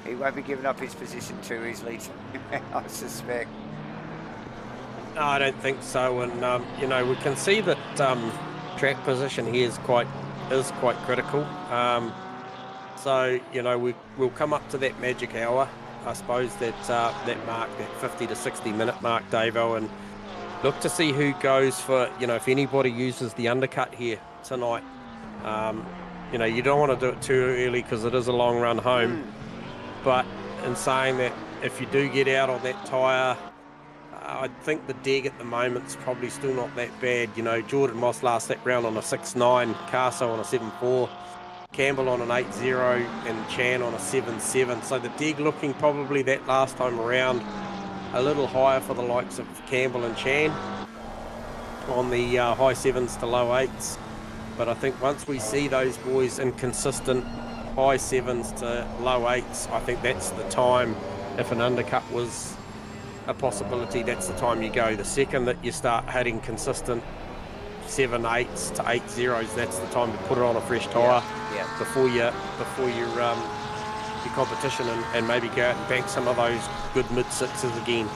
He won't be giving up his position too easily, I suspect. No, I don't think so. And we can see that track position here is quite critical. So we'll come up to that magic hour, I suppose, that mark, that 50 to 60 minute mark, Davo, and look to see who goes for, if anybody uses the undercut here tonight. You don't want to do it too early because it is a long run home. But in saying that, if you do get out on that tyre, I think the deg at the moment's probably still not that bad. Jordan Moss last that round on a 6.9, Carso on a 7.4, Campbell on an 8.0, and Chan on a 7.7. So the deg looking probably that last time around a little higher for the likes of Campbell and Chan on the high 7s to low 8s. But I think once we see those boys in consistent high 7s to low 8s. I think that's the time, if an undercut was a possibility, that's the time you go. The second that you start hitting consistent 7/8s to 8/0s, that's the time to put it on a fresh tyre before your competition, and maybe go out and bank some of those good mid-6s again.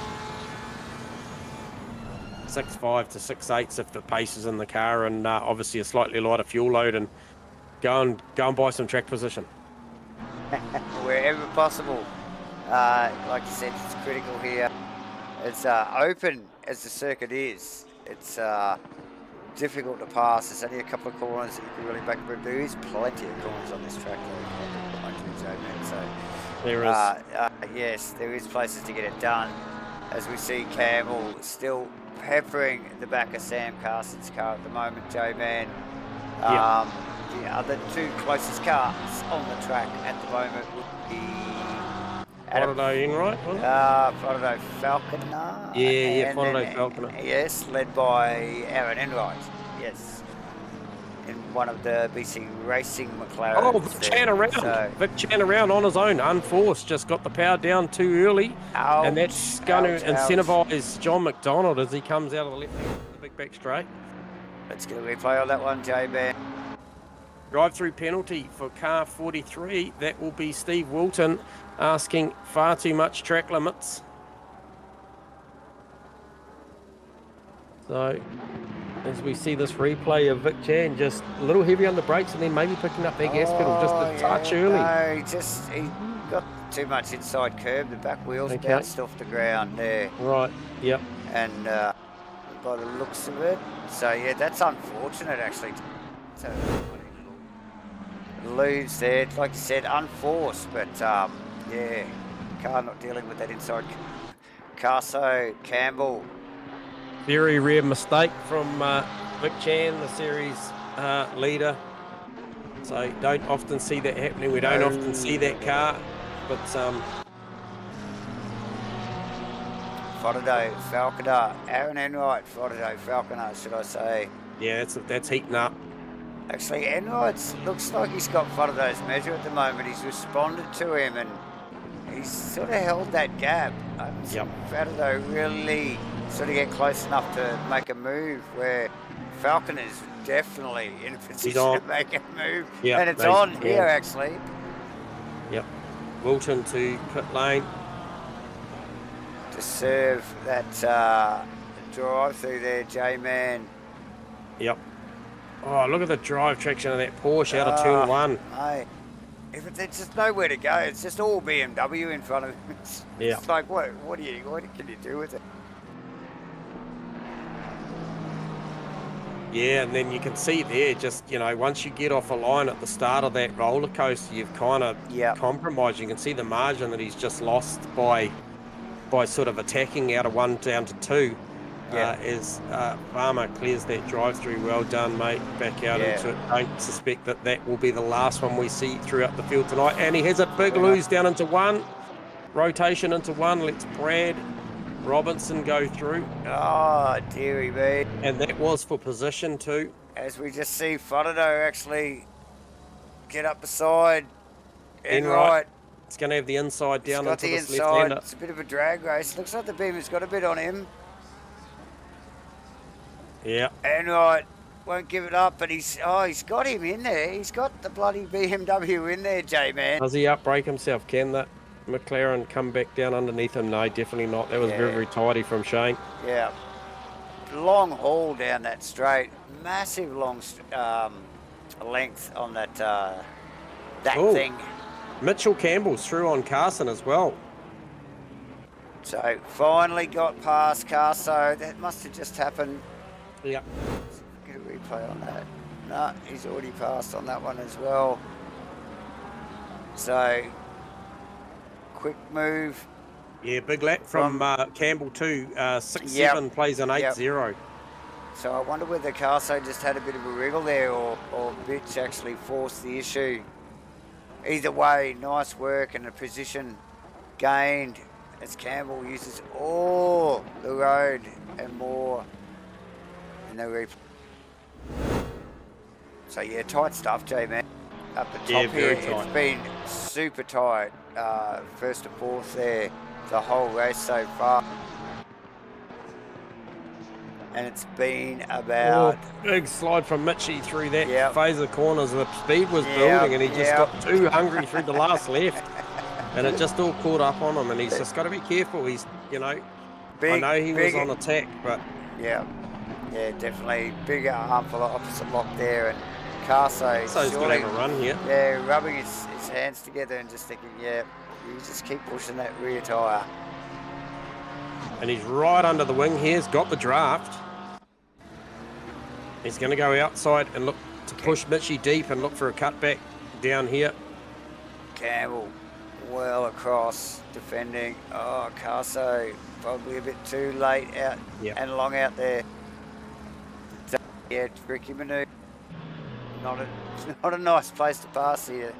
6.5 to 6.8s if the pace is in the car, and obviously a slightly lighter fuel load, and go and buy some track position wherever possible. Like you said, it's critical here. It's open as the circuit is. It's difficult to pass. There's only a couple of corners that you can really back up. There is plenty of corners on this track, so there is. yes, there is places to get it done. As we see Campbell still peppering the back of Sam Carson's car at the moment, J-Man. The other two closest cars on the track at the moment would be Faraday Enright, Faraday Falconer. Yeah, Faraday Falconer. Yes, led by Aaron Enright. Yes. In one of the BC Racing McLaren. Oh, Vic Chan around. Vic Chan around on his own, unforced. Just got the power down too early. And that's going to incentivise John McDonald as he comes out of the left hand of the big back straight. Let's get a replay on that one, J-Man. Drive-through penalty for car 43. That will be Steve Wilton asking far too much track limits. So, as we see this replay of Vic Chan, just a little heavy on the brakes and then maybe picking up that gas pedal just a touch early. No, he got too much inside curb. The back wheels bounced off the ground there. Right, yep. And by the looks of it, so yeah, that's unfortunate actually. So, lose there, like you said, unforced, but yeah, car not dealing with that inside. Carso Campbell. Very rare mistake from Vic Chan, the series leader. So don't often see that happening. We don't often see that car, but Faraday Falconer, Aaron Enright, Faraday Falconer, should I say? Yeah, that's heating up. Actually, Enright looks like he's got Faraday's measure at the moment. He's responded to him and he's sort of held that gap. Faraday really sort of get close enough to make a move, where Falcon is definitely in a position to make a move. And it's on here, actually. Yep. Wilton to pit lane. To serve that drive through there, J-Man. Yep. Oh, look at the drive traction of that Porsche out of turn 1. Mate, there's just nowhere to go. It's just all BMW in front of him. It's like, what can you do with it? Yeah, and then you can see there, just, once you get off a line at the start of that roller coaster, you've kind of compromised. You can see the margin that he's just lost by sort of attacking out of 1 down to 2. As Farmer clears that drive-through. Well done, mate. Back out into it. Don't suspect that will be the last one we see throughout the field tonight. And he has a big lose down into 1. Rotation into 1. Let's Brad Robinson go through. Oh, dearie me. And that was for position 2. As we just see Faraday actually get up beside Enright. It's going to have the inside down into the this left-hander. It's a bit of a drag race. Looks like the beam has got a bit on him. Yeah. Enright won't give it up, but he's got him in there. He's got the bloody BMW in there, J-Man. Does he outbrake himself? Can that McLaren come back down underneath him? No, definitely not. That was very, very tidy from Shane. Yeah. Long haul down that straight. Massive long length on that thing. Mitchell Campbell's through on Carson as well. So finally got past Carso. That must have just happened. Yeah. Get a replay on that. No, he's already passed on that one as well. So quick move. Yeah, big lap from Campbell too. 6-7 plays an 8-0. So I wonder whether Carso just had a bit of a wriggle there, or Bitch actually forced the issue. Either way, nice work and a position gained as Campbell uses all the road and more in the replay. So yeah, tight stuff, J-Man. up the top Yeah, here. very tight. It's been super tight, first to fourth there, the whole race so far. And it's been about... big slide from Mitchie through that Yep. phase of corners. The speed was Yep, building, and he just yep. got too hungry through the last left. And it just all caught up on him, and he's just got to be careful. He's, you know, I know he was on attack, but... Yeah, definitely. Big armful of opposite lock there, and Carso So he's going to have a run here. Yeah, rubbing his hands together and just thinking, yeah, you just keep pushing that rear tyre. And he's right under the wing here. He's got the draft. He's going to go outside and look to push Mitchie deep and look for a cutback down here. Campbell well across, defending. Oh, Carso probably a bit too late out and long out there. Yeah, tricky manoeuvre. Not a nice place to pass here.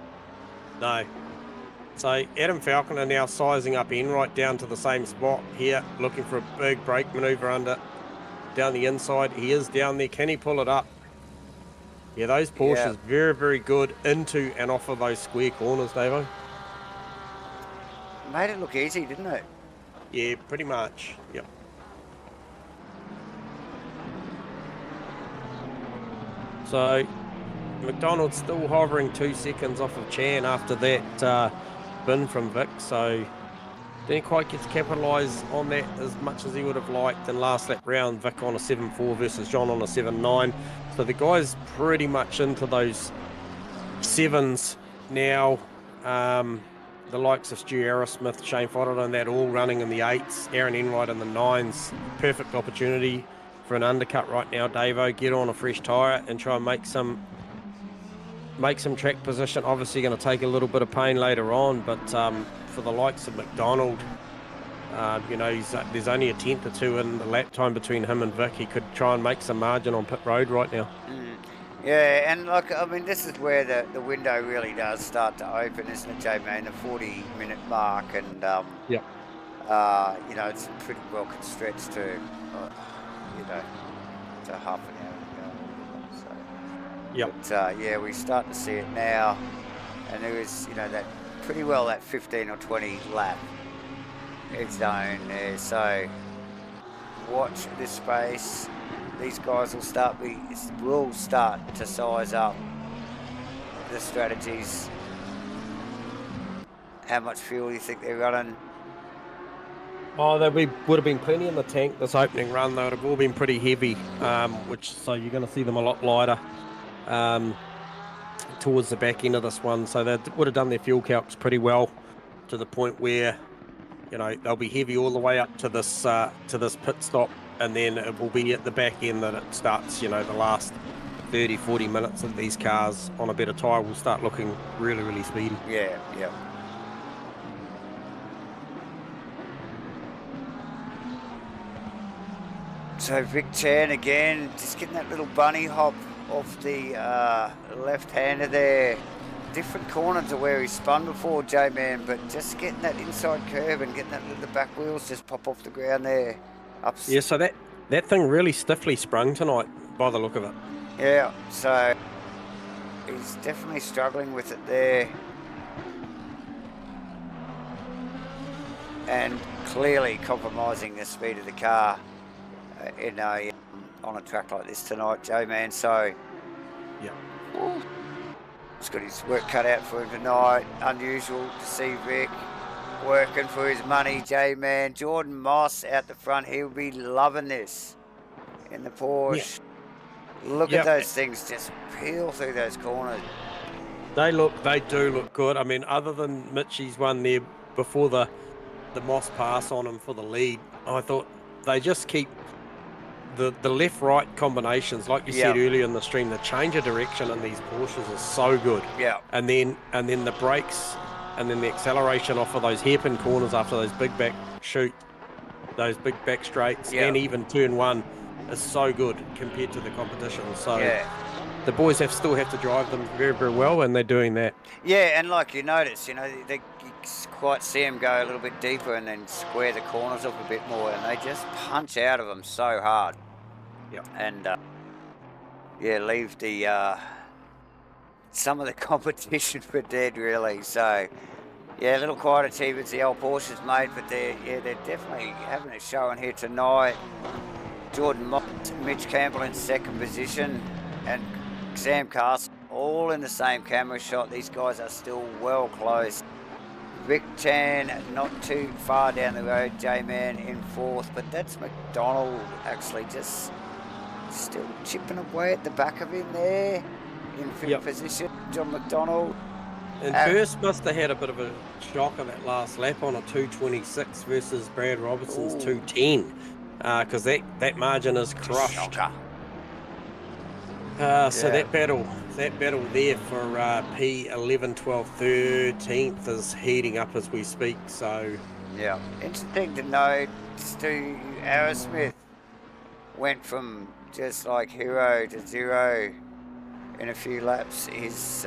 No. So Adam Falconer now sizing up in right down to the same spot here, looking for a big brake manoeuvre under down the inside. He is down there. Can he pull it up? Yeah, those Porsches very, very good into and off of those square corners, Davo. Made it look easy, didn't it? Yeah, pretty much. Yep. So McDonald's still hovering 2 seconds off of Chan after that bin from Vic, so didn't quite get to capitalise on that as much as he would have liked. In last lap round, Vic on a 7.4 versus John on a 7.9. So the guys pretty much into those 7s now. The likes of Stu Aerosmith, Shane Fodder and that all running in the 8s, Aaron Enright in the 9s. Perfect opportunity for an undercut right now, Davo. Get on a fresh tyre and try and make some track position. Obviously going to take a little bit of pain later on, but for the likes of McDonald, you know, there's only a tenth or two in the lap time between him and Vic. He could try and make some margin on pit road right now. Yeah, and like, I mean, this is where the window really does start to open, isn't it, J-Man? The 40-minute mark, and you know, it's pretty well stretched to, you know, to half an hour ago. So, but yeah, we start to see it now, and there is, you know, that pretty well that 15 or 20 lap zone there. So watch this space. These guys will start to size up the strategies. How much fuel do you think they're running? Oh, there would have been plenty in the tank this opening run. They would have all been pretty heavy, so you're going to see them a lot lighter towards the back end of this one. So they would have done their fuel calcs pretty well to the point where, you know, they'll be heavy all the way up to this pit stop. And then it will be at the back end that it starts, you know, the last 30, 40 minutes of these cars on a better tyre will start looking really, really speedy. Yeah. So Vic Chan again, just getting that little bunny hop off the left-hander there. Different corner to where he spun before, J-Man, but just getting that inside curve and getting the back wheels just pop off the ground there. Yeah, so that thing really stiffly sprung tonight by the look of it. Yeah, so he's definitely struggling with it there. And clearly compromising the speed of the car on a track like this tonight, J-Man. So yeah, he's got his work cut out for him tonight. Unusual to see Vic working for his money, J-Man. Jordan Moss out the front. He'll be loving this in the Porsche. Yeah. Look at those things just peel through those corners. They do look good. I mean, other than Mitchie's one there before the Moss pass on him for the lead, I thought they just keep the left-right combinations, like you said earlier in the stream. The change of direction in these Porsches is so good. Yeah. And then the brakes. And then the acceleration off of those hairpin corners after those big back those big back straights, and even turn one is so good compared to the competition. So the boys still have to drive them very, very well, and they're doing that. Yeah, and like you notice, you know, you quite see them go a little bit deeper and then square the corners up a bit more, and they just punch out of them so hard. Yeah. And leave the some of the competition for dead, really. So, yeah, a little quiet achievements the old Porsches made, but they're definitely having a show in here tonight. Jordan Moss, Mitch Campbell in second position, and Sam Castle all in the same camera shot. These guys are still well close. Vic Chan not too far down the road, J-Man in fourth, but that's McDonald actually just still chipping away at the back of him there in fifth position, John McDonald. And first must have had a bit of a shock of that last lap on a 2:26 versus Brad Robertson's 2:10, because that margin is crushed. So that battle there for P11, 12, 13th is heating up as we speak. So yeah, interesting to note, Stu Arrowsmith went from just like hero to zero in a few laps. His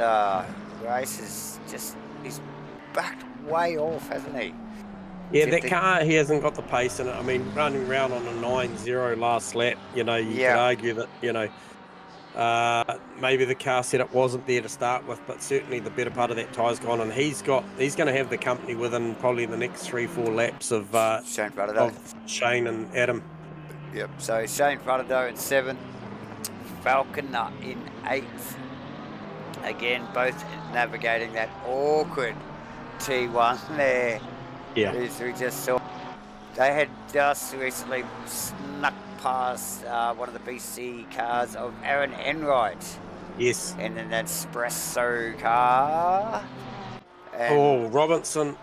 race is just, he's backed way off, hasn't he? Yeah, that car, he hasn't got the pace in it. I mean, running around on a 9.0 last lap, you know, you could argue that, you know, maybe the car setup wasn't there to start with, but certainly the better part of that tire's gone, and he's going to have the company within probably the next 3-4 laps of Shane and Adam. Yep, so Shane Fratado in seventh, Falconer in eighth. Again, both navigating that awkward T1 there. Yeah. As we just saw. They had just recently snuck past one of the BC cars of Aaron Enright. Yes. And then that espresso car. And Robinson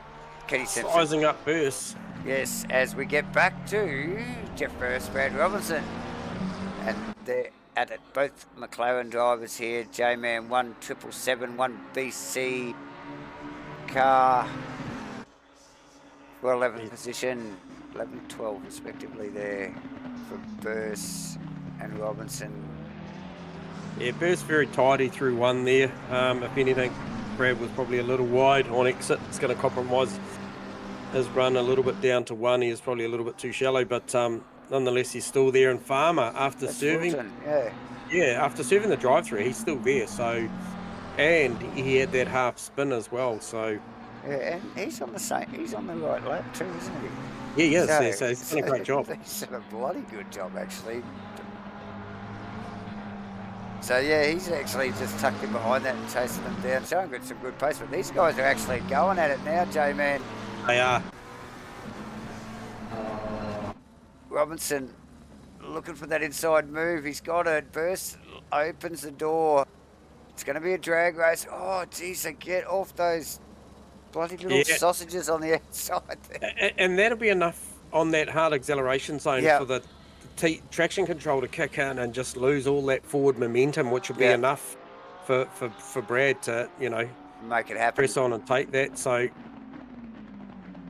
Kenny Simpson sizing up bursts. Yes, as we get back to Jeff Burst, Brad Robinson. And they're at it. Both McLaren drivers here. J-Man 1777, one BC car for 11th position. 11, 12 respectively there for Burst and Robinson. Yeah, Burst very tidy through one there. If anything, Brad was probably a little wide on exit. It's going to compromise his run a little bit down to one. He is probably a little bit too shallow, but nonetheless, he's still there. And Farmer, after serving, after serving the drive-through, he's still there. So, and he had that half spin as well. So, yeah, and he's on the same. He's on the right lap too, isn't he? Yeah, he is. So he's done a great job. He's done a bloody good job, actually. So yeah, he's actually just tucked in behind that and chasing them down, showing some good pace. But these guys are actually going at it now, J-Man. They are. Robinson looking for that inside move. He's got it. Burst opens the door. It's going to be a drag race. Oh, geez, they get off those bloody little sausages on the outside there. And that'll be enough on that hard acceleration zone for the traction control to kick in and just lose all that forward momentum, which will be enough for Brad to, you know, make it happen. Press on and take that. So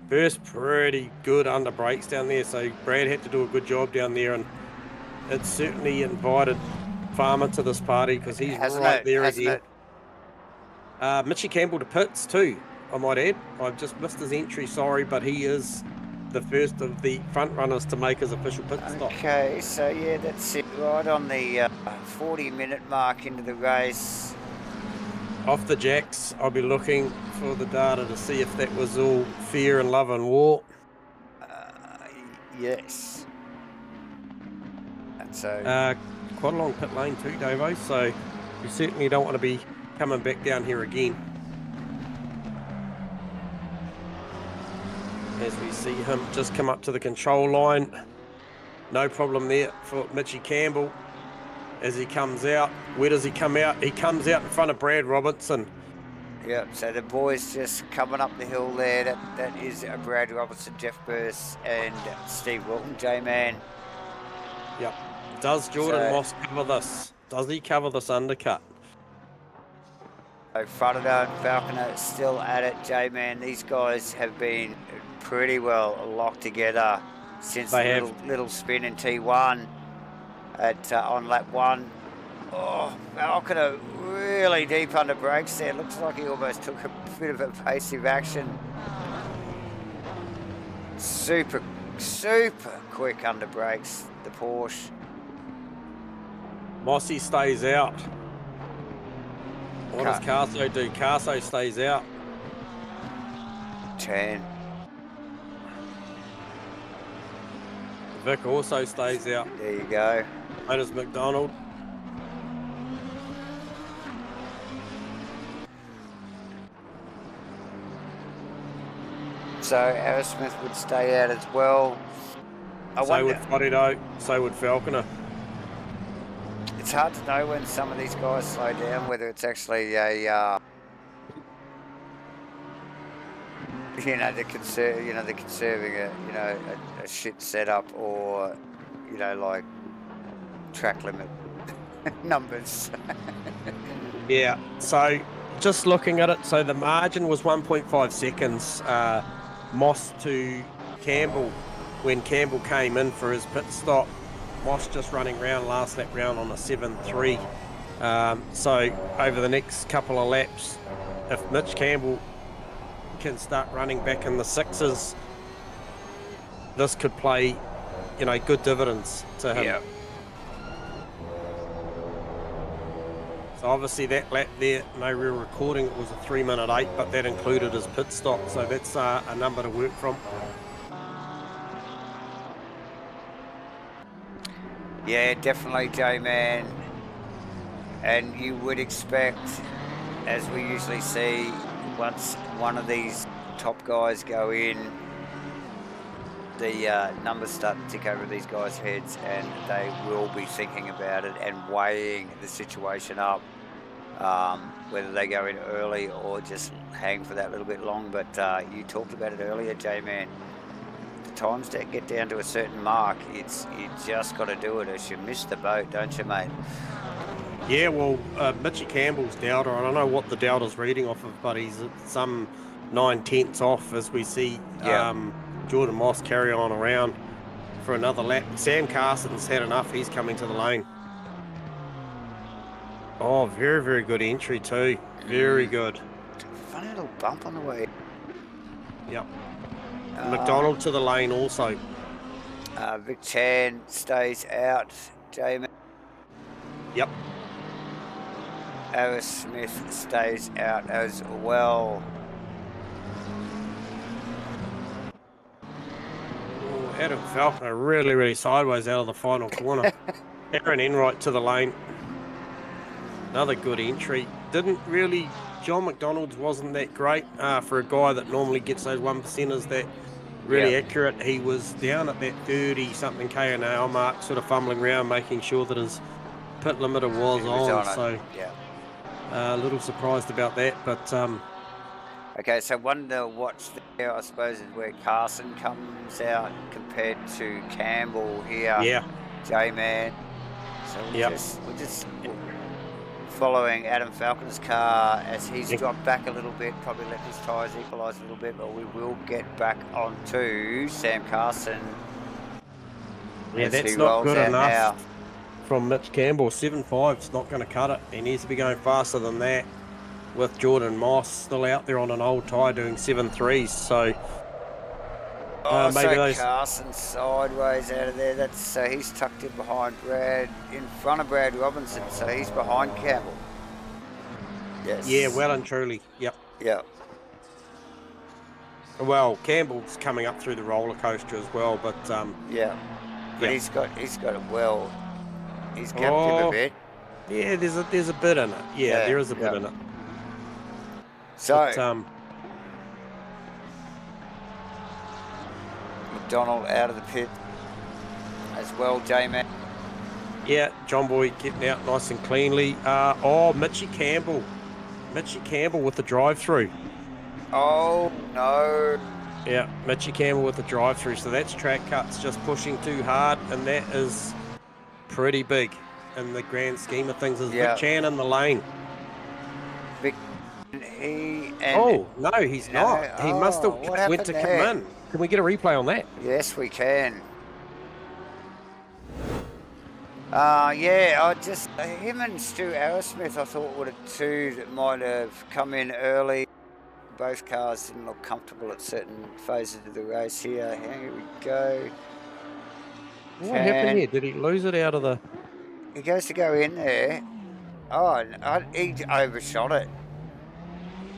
Burst pretty good under brakes down there. So Brad had to do a good job down there, and it certainly invited Farmer to this party because he's right there again. Mitchie Campbell to pits too, I might add. I've just missed his entry, sorry, but he is the first of the front runners to make his official pit stop. Okay, so yeah, that's it. Right on the 40-minute mark into the race. Off the jacks, I'll be looking for the data to see if that was all fear and love and war. Yes. And so quite a long pit lane too, Davo, so you certainly don't want to be coming back down here again. As we see him just come up to the control line. No problem there for Mitchie Campbell as he comes out. Where does he come out? He comes out in front of Brad Robertson. Yeah, so the boys just coming up the hill there. That is Brad Robertson, Jeff Burst, and Steve Wilton, J-Man. Yep. Does Jordan Moss cover this? Does he cover this undercut? So Fratado and Falconer still at it, J-Man. These guys have been pretty well locked together since the little spin in T1 at on lap 1. Oh, Falconer really deep under brakes there. Looks like he almost took a bit of evasive action. Super quick under brakes, the Porsche. Mossy stays out. What does Carso do? Carso stays out. 10. Vic also stays out. There you go. So does McDonald. So Asrnz would stay out as well. So would Florido. So would Falconer. It's hard to know when some of these guys slow down, whether it's actually a they're conserving a shit setup, or like track limit numbers. Yeah. So just looking at it, so the margin was 1.5 seconds. Moss to Campbell when Campbell came in for his pit stop. Moss just running round last lap round on a 7.3. So over the next couple of laps, if Mitch Campbell can start running back in the sixes, this could play, good dividends to him. Yeah. So obviously that lap there, no real recording, it was a 3:08, but that included his pit stop, so that's a number to work from. Yeah, definitely, J-Man. And you would expect, as we usually see, once one of these top guys go in, the numbers start to tick over these guys' heads, and they will be thinking about it and weighing the situation up, whether they go in early or just hang for that little bit long. But you talked about it earlier, J-Man. The times that get down to a certain mark, you just got to do it, or you miss the boat, don't you, mate? Yeah, well, Mitchy Campbell's Delta, I don't know what the Delta's reading off of, but he's some 9/10 off as we see Jordan Moss carry on around for another lap. Sam Carson's had enough, he's coming to the lane. Oh, very, very good entry too. Very good. Funny little bump on the way. Yep. McDonald to the lane also. Vic Chan stays out, J-Man. Yep. Aaron Smith stays out as well. Oh, Adam Falconer really, really sideways out of the final corner. Aaron Enright to the lane. Another good entry. John McDonald's wasn't that great for a guy that normally gets those 1%ers that really accurate. He was down at that 30-something k/h mark, sort of fumbling around, making sure that his pit limiter was on. So a little surprised about that, but okay, so one to watch there, I suppose, is where Carson comes out compared to Campbell here. Yeah. J-Man. So we're just following Adam Falconer's car as he's dropped back a little bit, probably let his tyres equalise a little bit, but we will get back onto Sam Carson. Yeah, that's not good enough from Mitch Campbell. 7.5's not going to cut it. He needs to be going faster than that, with Jordan Moss still out there on an old tyre doing 7.3s. So maybe those... Carson sideways out of there. So he's tucked in behind in front of Brad Robinson. So he's behind Campbell. Yes. Yeah, well and truly. Yep. Yep. Well, Campbell's coming up through the roller coaster as well, but but he's got it well. He's kept him a bit. Yeah, there's a bit in it. Yeah, there is a bit in it. So but, McDonald out of the pit as well, J-Man. Yeah, John Boy getting out nice and cleanly. Mitchy Campbell with the drive-through. Oh, no. Yeah, Mitchy Campbell with the drive-through. So that's track cuts just pushing too hard, and that is pretty big in the grand scheme of things. Is Vic Chan in the lane? Vic, no, he's not. He must have went to come in. Can we get a replay on that? Yes, we can. Him and Stu Arrowsmith, I thought, were the two that might have come in early. Both cars didn't look comfortable at certain phases of the race here. Here we go. What happened here? Did he lose it out of the... He goes to go in there. Oh, he overshot it.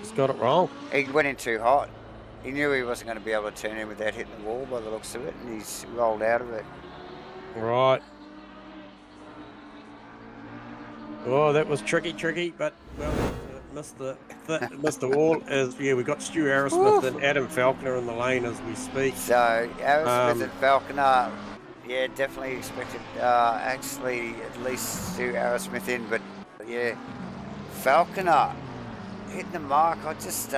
He's got it wrong. He went in too hot. He knew he wasn't going to be able to turn in without hitting the wall by the looks of it, and he's rolled out of it. Right. Oh, that was tricky, but well, missed the wall. As yeah, we got Stu Arrowsmith and Adam Falconer in the lane as we speak. So Arrowsmith and Falconer, yeah, definitely expected. Actually, at least Stu Arrowsmith in, but yeah, Falconer hitting the mark. I just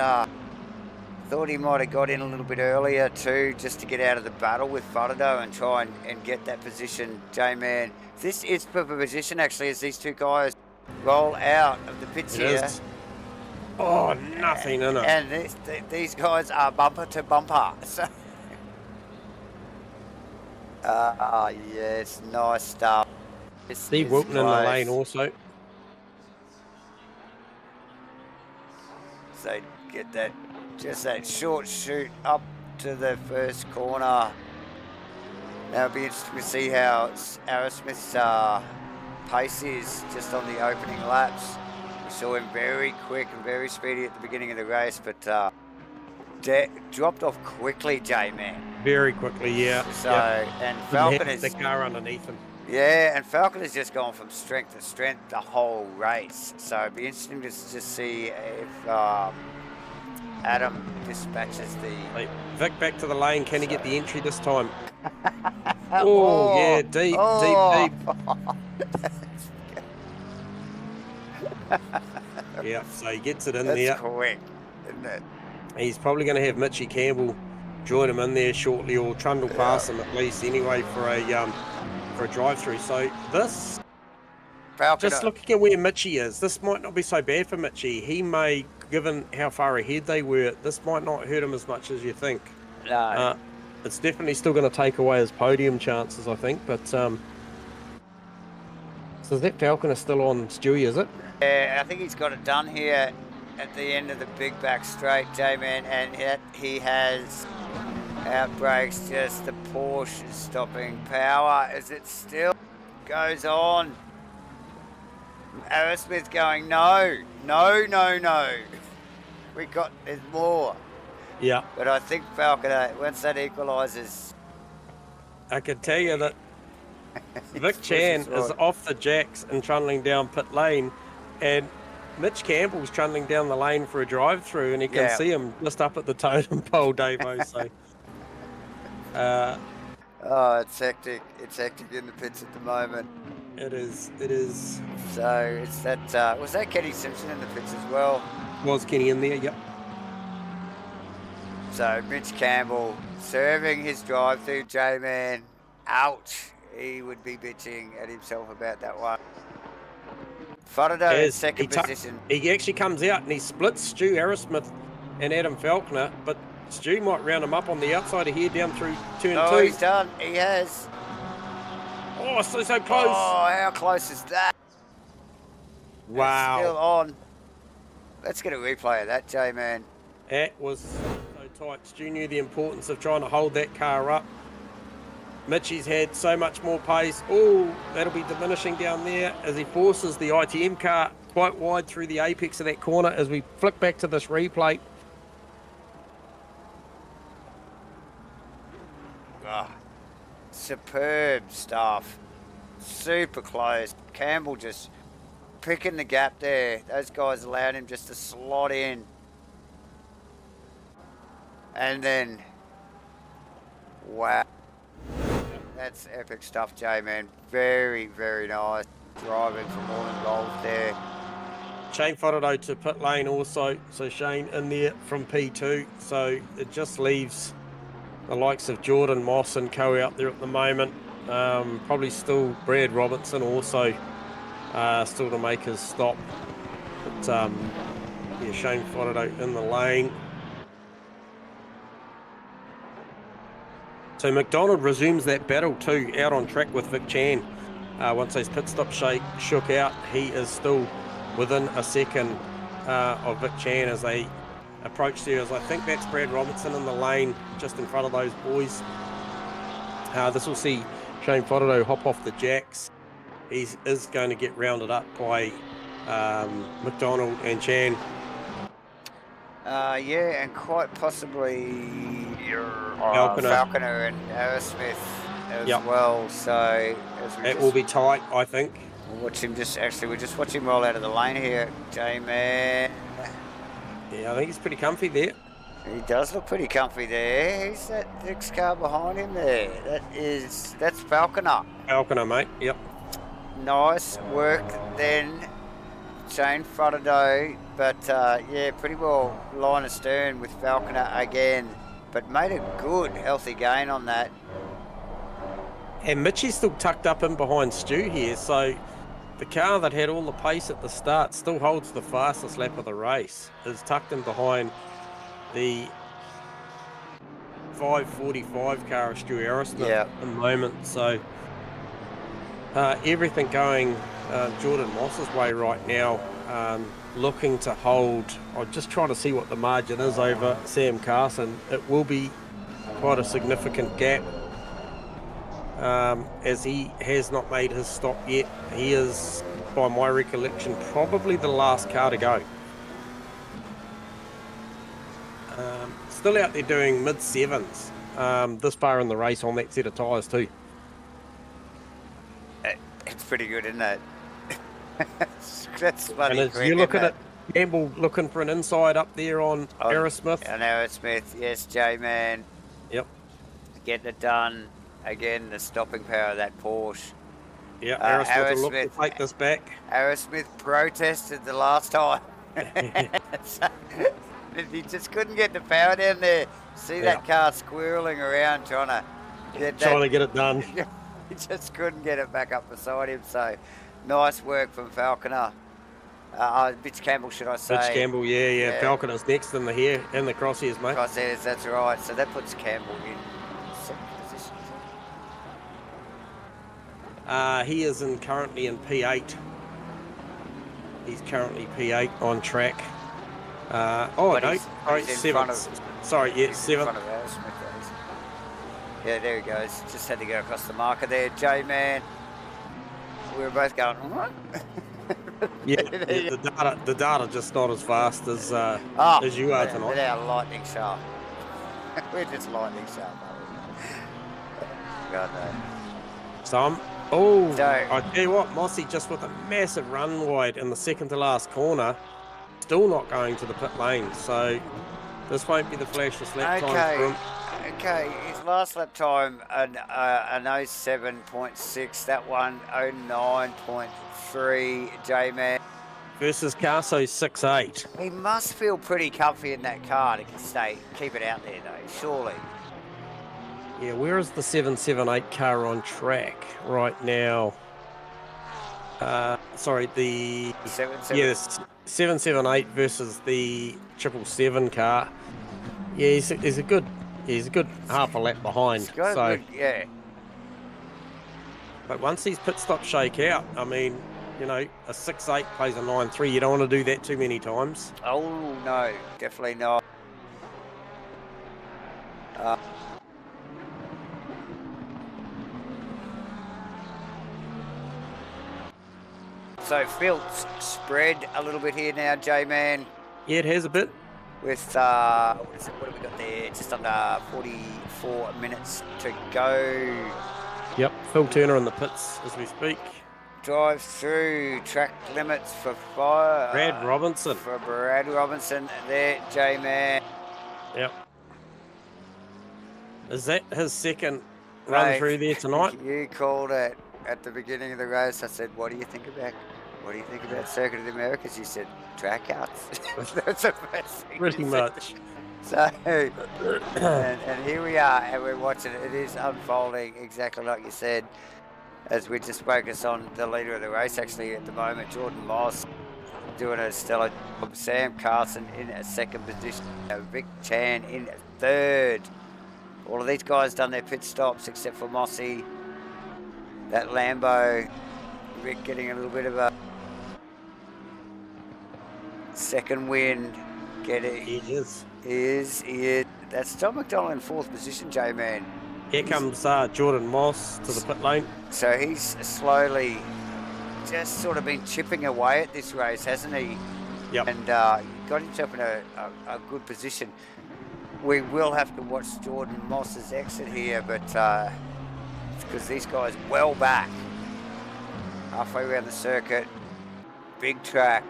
thought he might have got in a little bit earlier too, just to get out of the battle with Furtado and try and get that position. J-Man, this is perfect position actually as these two guys roll out of the pits here. Oh, nothing in it. And these guys are bumper to bumper. So, yes, nice stuff. Steve Wilton in the lane also. So get that. Just that short shoot up to the first corner. Now it'll be interesting to see how Arrowsmith's pace is just on the opening laps. We saw him very quick and very speedy at the beginning of the race, but dropped off quickly, J-Man. Very quickly, yeah. So, and Falcon is... the car underneath him. Yeah, and Falcon has just gone from strength to strength the whole race. So it'll be interesting to just see if... Adam dispatches the... Hey, Vic back to the lane. Can he get the entry this time? Oh, yeah, deep. Yeah, so he gets it in there. That's quick, isn't it? He's probably going to have Mitchie Campbell join him in there shortly, or trundle past him at least anyway for a drive-through. So this... Falconer. Just looking at where Mitchie is, this might not be so bad for Mitchie. He may, given how far ahead they were, this might not hurt him as much as you think. No. It's definitely still going to take away his podium chances, I think. But so is that Falconer still on Stewie, is it? Yeah, I think he's got it done here at the end of the big back straight, J-Man, and he has outbrakes. Just the Porsche is stopping power as it still goes on. Arrowsmith going, no. There's more. Yeah. But I think Falconer, once that equalises... I can tell you that Vic Chan is off the jacks and trundling down pit lane, and Mitch Campbell's trundling down the lane for a drive-through, and you can see him just up at the totem pole, Davo. So, oh, it's hectic. It's hectic in the pits at the moment. It is. So it's that. Was that Kenny Simpson in the pits as well? Was Kenny in there? Yep. So Mitch Campbell serving his drive-through, J-Man. Ouch. He would be bitching at himself about that one. Furtado in second position. He actually comes out and he splits Stu Arrowsmith and Adam Falconer, but Stu might round him up on the outside of here down through turn 2. Oh, he's done. He has. Oh, so close. Oh, how close is that? Wow. It's still on. Let's get a replay of that, J-Man. That was so tight. Stu knew the importance of trying to hold that car up. Mitchie's had so much more pace. Oh, that'll be diminishing down there as he forces the ITM car quite wide through the apex of that corner as we flick back to this replay. Oh, superb stuff. Super close. Campbell just picking the gap there. Those guys allowed him just to slot in. And then, wow. That's epic stuff, J-Man. Very, very nice driving from all involved there. Shane Furtado to pit lane also. So Shane in there from P2. So it just leaves the likes of Jordan Moss and co out there at the moment. Probably still Brad Robinson also still to make his stop. But yeah, Shane Furtado in the lane. So McDonald resumes that battle too, out on track with Vic Chan. Once those pit stops shook out, he is still within a second of Vic Chan as they approach there. As I think that's Brad Robinson in the lane, just in front of those boys. This will see Shane Furtado hop off the jacks. He is going to get rounded up by McDonald and Chan. Yeah, and quite possibly Falconer and Aerosmith as well. So as It will be tight, I think. We'll watch him we'll just watch him roll out of the lane here, J-Man. Yeah, I think he's pretty comfy there. He does look pretty comfy there. Who's that next car behind him there? That's Falconer. Falconer, mate. Yep. Nice work then, Shane Frodo. But yeah, pretty well line astern with Falconer again. But made a good, healthy gain on that. And Mitchie's still tucked up in behind Stu here, so the car that had all the pace at the start still holds the fastest lap of the race. Is tucked in behind the 5:45 car of Stu Arrowsmith at the moment. So everything going Jordan Moss's way right now, looking to hold. I'll just try to see what the margin is over Sam Carson. It will be quite a significant gap, as he has not made his stop yet. He is, by my recollection, probably the last car to go. Still out there doing mid-sevens this far in the race on that set of tyres too. It's pretty good, isn't it? That's funny. And as you look at it, Campbell looking for an inside up there on Aerosmith. On Aerosmith, yes, J-Man. Yep. Getting it done. Again, the stopping power of that Porsche. Yeah, Aerosmith will look to take this back. Aerosmith protested the last time. He just couldn't get the power down there. See that car squirreling around trying to get it done. He just couldn't get it back up beside him. So nice work from Falconer. Mitch Campbell, should I say? Mitch Campbell, yeah. Falconer's next in the crosshairs, mate. Crosshairs, that's right. So that puts Campbell in second position. He is currently in P8. He's currently P8 on track. Seventh. Sorry, yeah, seventh. Yeah, there he goes. Just had to go across the marker there, J-Man. We were both going, what? The data just not as fast as you are tonight. With our lightning sharp. We're just lightning sharp. God no. I tell you what, Mossy just with a massive run wide in the second to last corner, still not going to the pit lane. So this won't be the flashless lap time for him. Okay, his last lap time an 07.6, that one 09.3, J-Man. Versus Carso's 6.8. He must feel pretty comfy in that car to keep it out there though, surely. Yeah, where is the 778 car on track right now? The 778 versus the 777 car. Yeah, he's a good half a lap behind. But once these pit stops shake out, I mean, a 6.8 plays a 9.3. You don't want to do that too many times. Oh no, definitely not. So Filt's spread a little bit here now, J-Man. Yeah, it has a bit. With, what have we got there? Just under 44 minutes to go. Yep, Phil Turner in the pits as we speak. Drive through track limits for fire. Brad Robinson. For Brad Robinson there, J-Man. Yep. Is that his second run through there tonight? You called it at the beginning of the race. I said, what do you think about Circuit of the Americas? You said, track outs. That's the first thing. Pretty much. So, and here we are, and we're watching it. It is unfolding exactly like you said, as we just focus on the leader of the race actually at the moment, Jordan Moss, doing a stellar job. Sam Carson in a second position. Vic Chan in third. All of these guys done their pit stops except for Mossy. That Lambo, Rick getting a little bit of a second win. He is. He is. That's John McDonald in fourth position, J-Man. Here comes Jordan Moss to the pit lane. So he's slowly just sort of been chipping away at this race, hasn't he? Yep. And got himself in a good position. We will have to watch Jordan Moss's exit here, but it's because these guys well back. Halfway around the circuit, big track.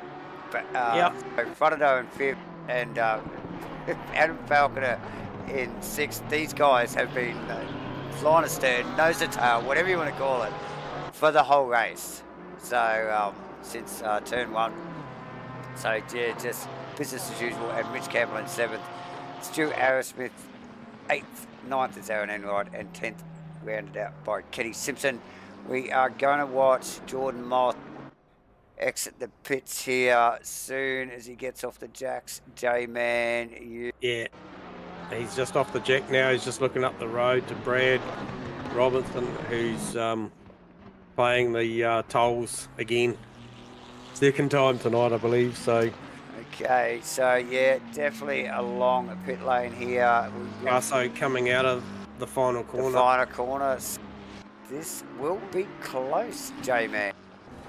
Yep. So Frodo in 5th and Adam Falconer in 6th. These guys have been flying astern, nose to tail, whatever you want to call it, for the whole race. So since turn 1. So yeah, just business as usual. And Mitch Campbell in 7th. Stu Arrowsmith 8th, 9th is Aaron Enright, and 10th rounded out by Kenny Simpson. We are going to watch Jordan Moss exit the pits here soon as he gets off the jacks. J-Man, Yeah, he's just off the jack now. He's just looking up the road to Brad Robinson, who's playing the tolls again. Second time tonight, I believe. So. Okay, so yeah, definitely along a pit lane here. Also coming out of the final corner. The final corner. This will be close, J-Man.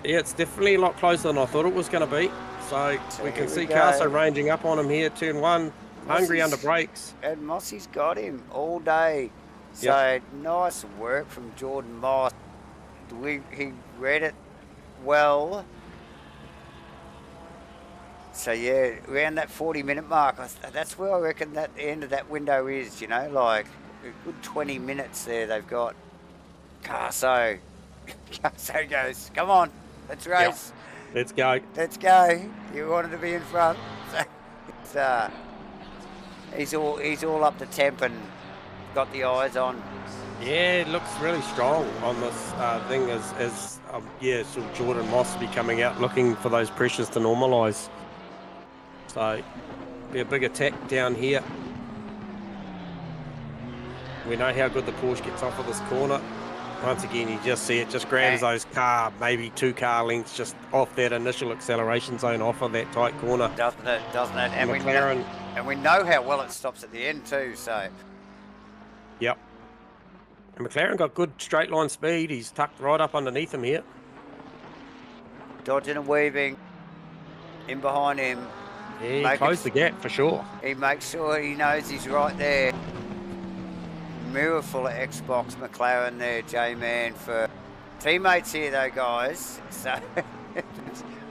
Yeah, it's definitely a lot closer than I thought it was going to be. So we can see Carso ranging up on him here, turn 1, hungry under brakes. And Mossy's got him all day. So nice work from Jordan Moss. He read it well. So yeah, around that 40-minute mark, that's where I reckon that the end of that window is, you know, like a good 20 minutes there they've got. Carso goes, come on, let's race. Yep. Let's go. Let's go. You wanted to be in front. So it's, he's all up to temp and got the eyes on. Yeah, it looks really strong on this thing as so Jordan Moss will be coming out looking for those pressures to normalise. So be a big attack down here. We know how good the Porsche gets off of this corner. Once again, you just see it just grabs those maybe 2 car lengths just off that initial acceleration zone off of that tight corner. Doesn't it? And McLaren, we know how well it stops at the end too, so. Yep. And McLaren got good straight line speed. He's tucked right up underneath him here. Dodging and weaving. In behind him. Yeah, he closed the gap for sure. He makes sure he knows he's right there. Mirror full of Xbox McLaren there, J-Man, for teammates here though, guys. So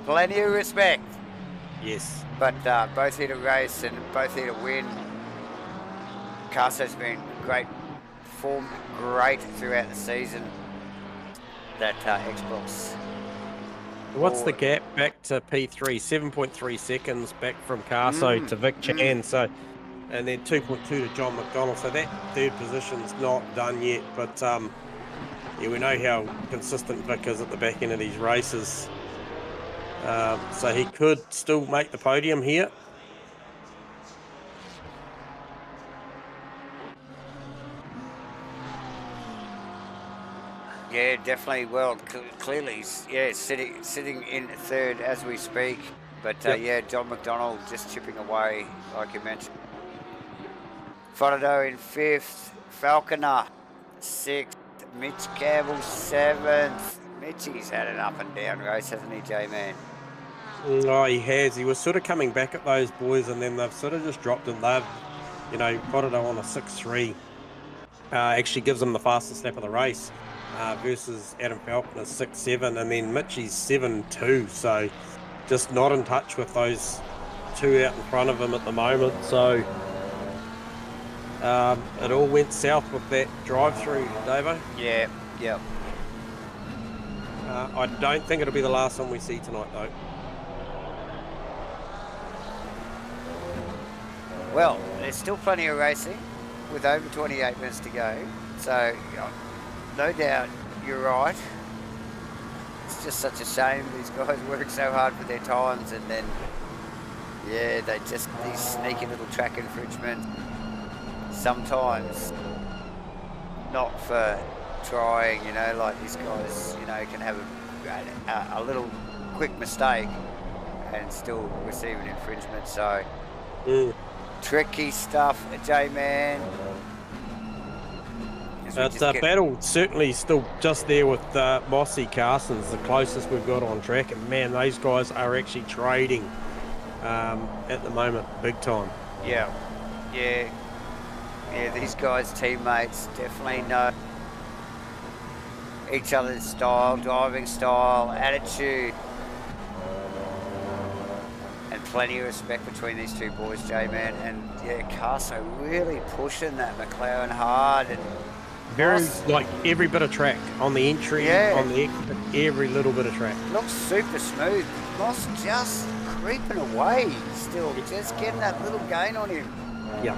plenty of respect. Yes. But both here to race and both here to win. Carso's been great form, great throughout the season. That Xbox. What's the gap back to P3? 7.3 seconds back from Carso to Vic Chan. So. And then 2.2 to John McDonald. So that third position's not done yet. But, yeah, we know how consistent Vic is at the back end of these races. So he could still make the podium here. Yeah, definitely. Well, clearly, yeah, sitting in 3rd as we speak. But, yeah, John McDonald just chipping away, like you mentioned. Frodo in 5th, Falconer 6th, Mitch Campbell 7th. Mitchie's had an up and down race, hasn't he, J-Man? Oh, he has. He was sort of coming back at those boys, and then they've sort of just dropped him. They've, you know, Frodo on a 6.3 actually gives them the fastest lap of the race versus Adam Falconer's 6.7, and then Mitchie's 7.2. So just not in touch with those 2 out in front of him at the moment. So. It all went south with that drive-through, Davo. Yeah. I don't think it'll be the last one we see tonight, though. Well, there's still plenty of racing with over 28 minutes to go. So, no doubt, you're right. It's just such a shame these guys work so hard for their times and then, yeah, they just, these sneaky little track infringements. Sometimes not for trying, you know, like these guys, you know, can have a little quick mistake and still receive an infringement. So tricky stuff, J-Man. The battle certainly still just there with Mossy Carson's the closest we've got on track, and man, those guys are actually trading at the moment, big time. Yeah. These guys, teammates, definitely know each other's style, driving style, attitude, and plenty of respect between these two boys, J-Man. And yeah, Carso really pushing that McLaren hard, and very like every bit of track on the entry, on the exit, every little bit of track. Looks super smooth. Moss just creeping away, still just getting that little gain on him. Yeah.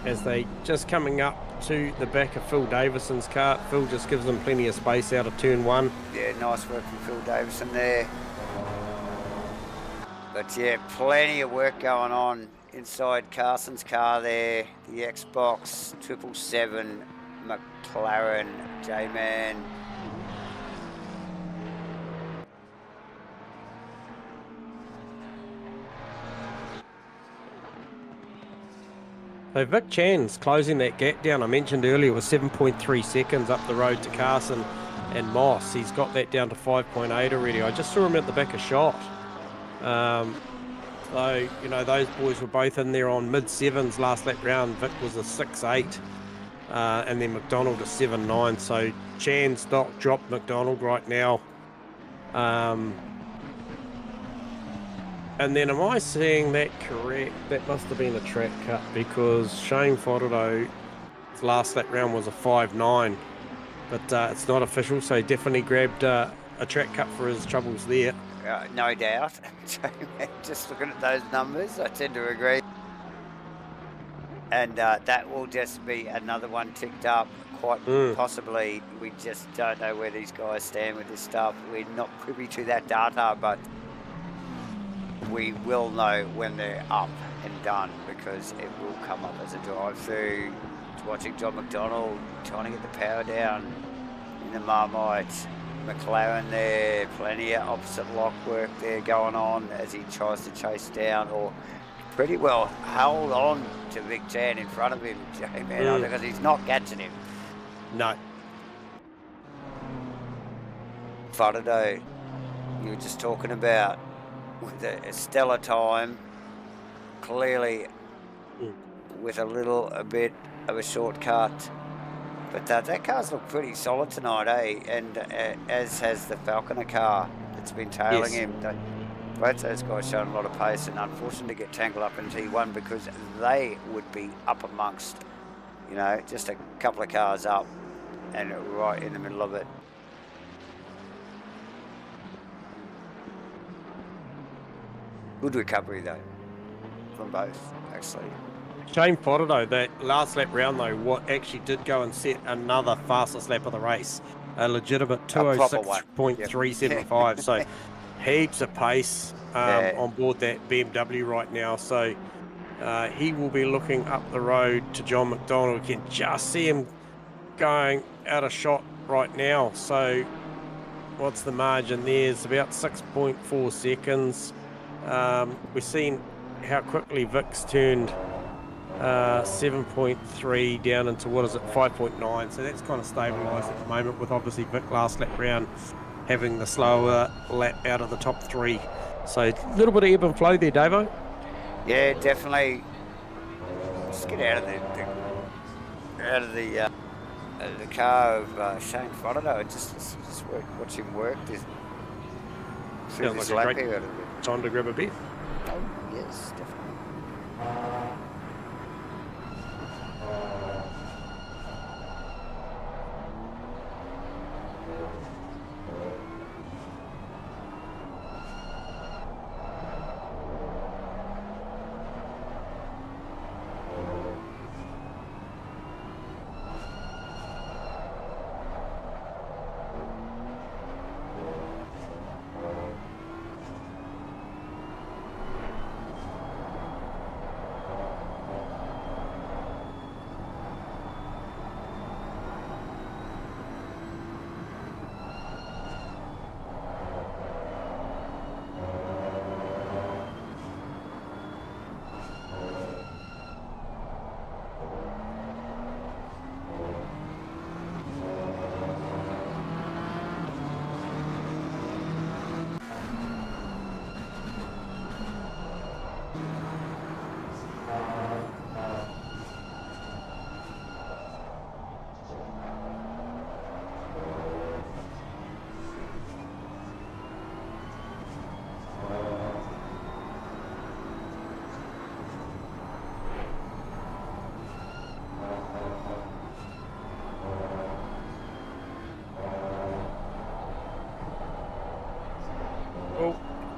As they just coming up to the back of Phil Davison's car. Phil just gives them plenty of space out of turn 1. Yeah, nice work from Phil Davison there. But yeah, plenty of work going on inside Carson's car there. The Xbox 777 McLaren J-Man. So Vic Chan's closing that gap down. I mentioned earlier it was 7.3 seconds up the road to Carson and Moss. He's got that down to 5.8 already. I just saw him at the back of shot. So, you know, those boys were both in there on mid-7s last lap round. Vic was a 6.8 and then McDonald a 7.9. So Chan's dropped McDonald right now. And then am I seeing that correct? That must have been a track cut because Shane Fodderdo's last lap round was a 5.9. But it's not official, so he definitely grabbed a track cut for his troubles there. No doubt. Just looking at those numbers, I tend to agree. And that will just be another one ticked up, quite possibly. We just don't know where these guys stand with this stuff. We're not privy to that data, but we will know when they're up and done because it will come up as a drive-through. Watching John McDonald trying to get the power down in the Marmite. McLaren there, plenty of opposite lock work there going on as he tries to chase down or pretty well hold on to Vic Chan in front of him, J-Man, because he's not catching him. No. Faraday, you were just talking about with a stellar time, clearly with a bit of a shortcut. But that car's looked pretty solid tonight, eh? And as has the Falconer car that's been tailing him. Both those guys showing a lot of pace, and unfortunate to get tangled up in T1 because they would be up amongst, you know, just a couple of cars up and right in the middle of it. Good recovery though, from both, actually. Shane Fodderdo, that last lap round though, what actually did go and set another fastest lap of the race, a legitimate 206.375. So heaps of pace on board that BMW right now. So he will be looking up the road to John McDonald. You can just see him going out of shot right now. So what's the margin there? It's about 6.4 seconds. We've seen how quickly Vic's turned 7.3 down into, 5.9. So that's kind of stabilised at the moment with obviously Vic last lap round having the slower lap out of the top 3. So a little bit of ebb and flow there, Davo. Yeah, definitely. Just get out of the car of Shane Fodderdo and just watch him work this through this lap here. Time to grab a beer. Oh, yes, definitely.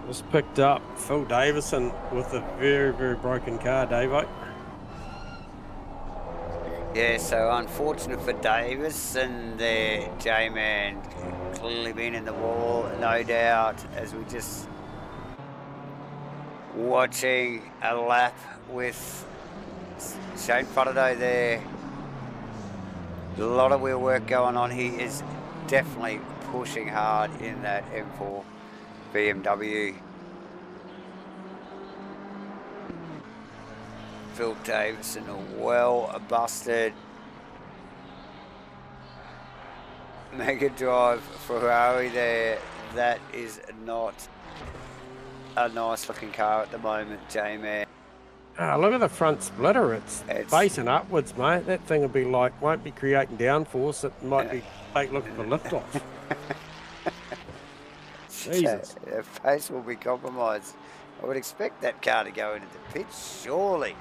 Just picked up Phil Davison with a very, very broken car, Davo. Yeah, so unfortunate for Davison there, J-Man. Clearly been in the wall, no doubt, as we just watching a lap with Shane Faraday there. A lot of wheel work going on. He is definitely pushing hard in that M4 BMW. Phil Davison well busted. Mega Drive Ferrari there. That is not a nice looking car at the moment, J-Man. Look at the front splitter. It's facing upwards, mate. That thing will be like, won't be creating downforce. It might be looking for liftoff. Jesus. The pace will be compromised. I would expect that car to go into the pit, surely.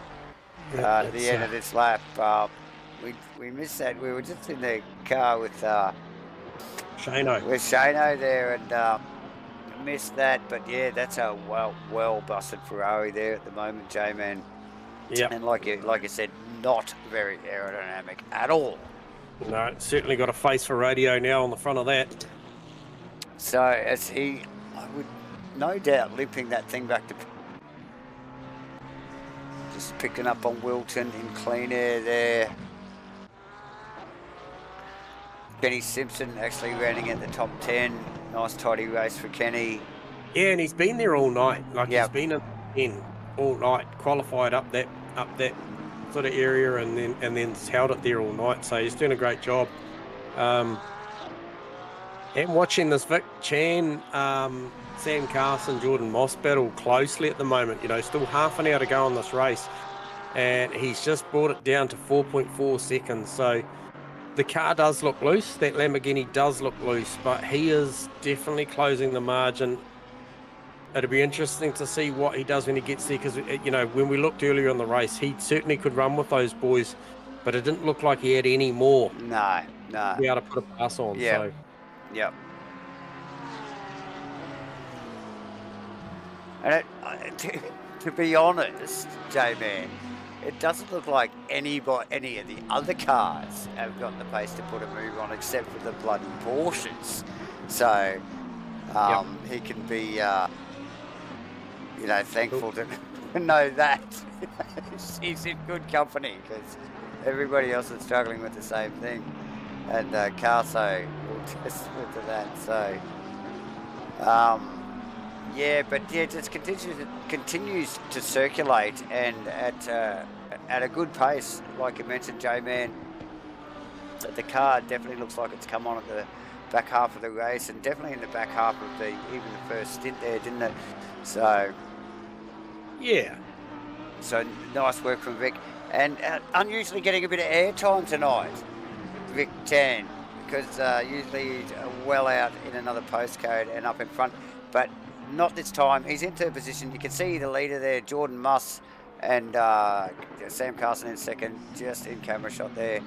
At the end of this lap, we missed that. We were just in the car with Shano there, and missed that. But yeah, that's a well busted Ferrari there at the moment, J-Man. Yeah. And like you said, not very aerodynamic at all. No, it's certainly got a face for radio now on the front of that. So as I would no doubt limping that thing back to. Just picking up on Wilton in clean air there. Kenny Simpson actually running in the top 10. Nice tidy race for Kenny. Yeah, and he's been there all night. He's been in all night, qualified up that sort of area, and then held it there all night. So he's doing a great job. And watching this Vic Chan, Sam Carson, Jordan Moss battle closely at the moment. You know, still half an hour to go on this race, and he's just brought it down to 4.4 seconds. So the car does look loose. That Lamborghini does look loose, but he is definitely closing the margin. It'll be interesting to see what he does when he gets there, because, you know, when we looked earlier in the race, he certainly could run with those boys, but it didn't look like he had any more. No. To be able to put a pass on. Yeah. So. Yep. And to be honest, J-Man, it doesn't look like any of the other cars have got the pace to put a move on, except for the bloody Porsches. So he can be, thankful to know that he's in good company, because everybody else is struggling with the same thing. And Carso will testament to that. So, just continues to circulate, and at a good pace, like you mentioned, J-Man. The car definitely looks like it's come on at the back half of the race, and definitely in the back half of even the first stint there, didn't it? So, yeah. So nice work from Vic, and unusually getting a bit of airtime tonight, Vic Chan, because usually he's well out in another postcode and up in front, but not this time. He's in third position. You can see the leader there, Jordan Muss, and Sam Carson in second, just in camera shot there,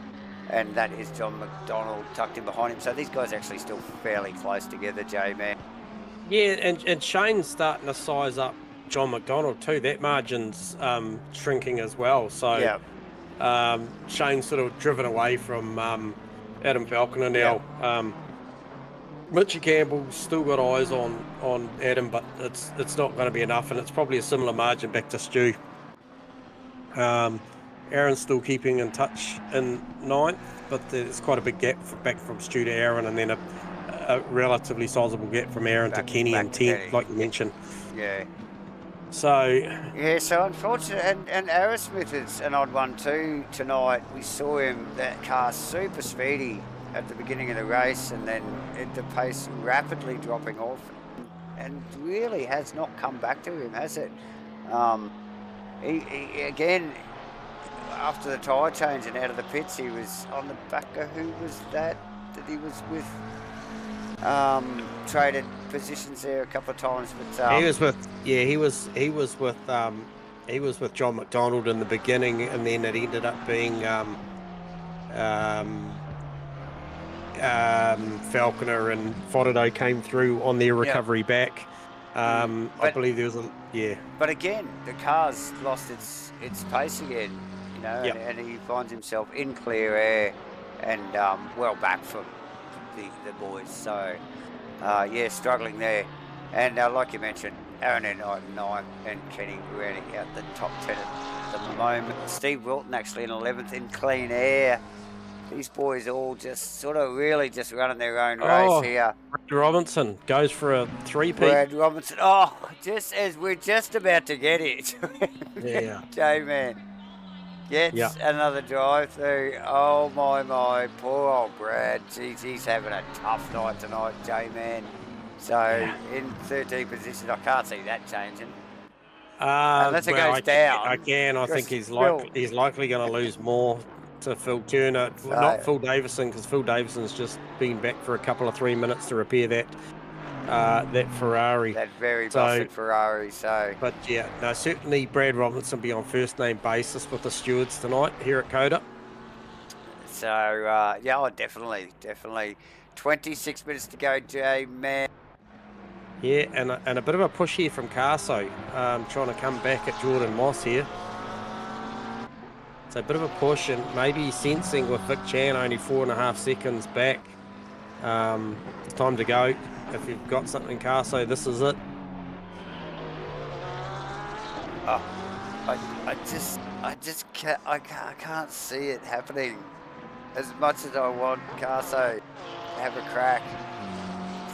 and that is John McDonald tucked in behind him. So these guys are actually still fairly close together, J-Man. Yeah, and Shane's starting to size up John McDonald too. That margin's shrinking as well. So Shane's sort of driven away from Adam Falconer now. Mitchie Campbell's still got eyes on Adam, but it's not going to be enough, and it's probably a similar margin back to Stu. Aaron's still keeping in touch in ninth, but there's quite a big gap back from Stu to Aaron, and then a relatively sizable gap from Aaron to Kenny in 10th, like you mentioned. Yeah. So so unfortunate, and Aerosmith is an odd one too tonight. We saw him, that car super speedy at the beginning of the race, and then the pace rapidly dropping off, and really has not come back to him, has it? He again, after the tyre change and out of the pits, he was on the back of, who was that he was with? Traded positions there a couple of times, but he was with John McDonald in the beginning, and then it ended up being Falconer and Fodado came through on their recovery back. I believe there was a But again, the car's lost its pace again, you know, Yep. and he finds himself in clear air and well back from the boys. So yeah, struggling there. And like you mentioned, Aaron and I, 9 and Kenny rounding out the top 10 at the moment. Steve Wilton actually in 11th in clean air. These boys all just sort of really just running their own race here. Brad Robinson goes for a 3-peat. Brad Robinson, just as we're just about to get it. Yeah. J-Man gets another drive through. Oh my, poor old Brad. Jeez, he's having a tough night tonight, J-Man. So in 13th position, I can't see that changing. Unless it goes down. I think he's likely going to lose more to Phil Turner, not Phil Davison, because Phil Davison's just been back for a couple of 3 minutes to repair that Ferrari. That very busted Ferrari. So, but yeah, no, certainly Brad Robinson be on first name basis with the stewards tonight here at Coda. So yeah, definitely. 26 minutes to go, J-Man. Yeah, and a bit of a push here from Carso, trying to come back at Jordan Moss here. So a bit of a push, and maybe sensing with Vic Chan only 4.5 seconds back. It's time to go. If you've got something, Carso, this is it. I can't see it happening. As much as I want Carso to have a crack,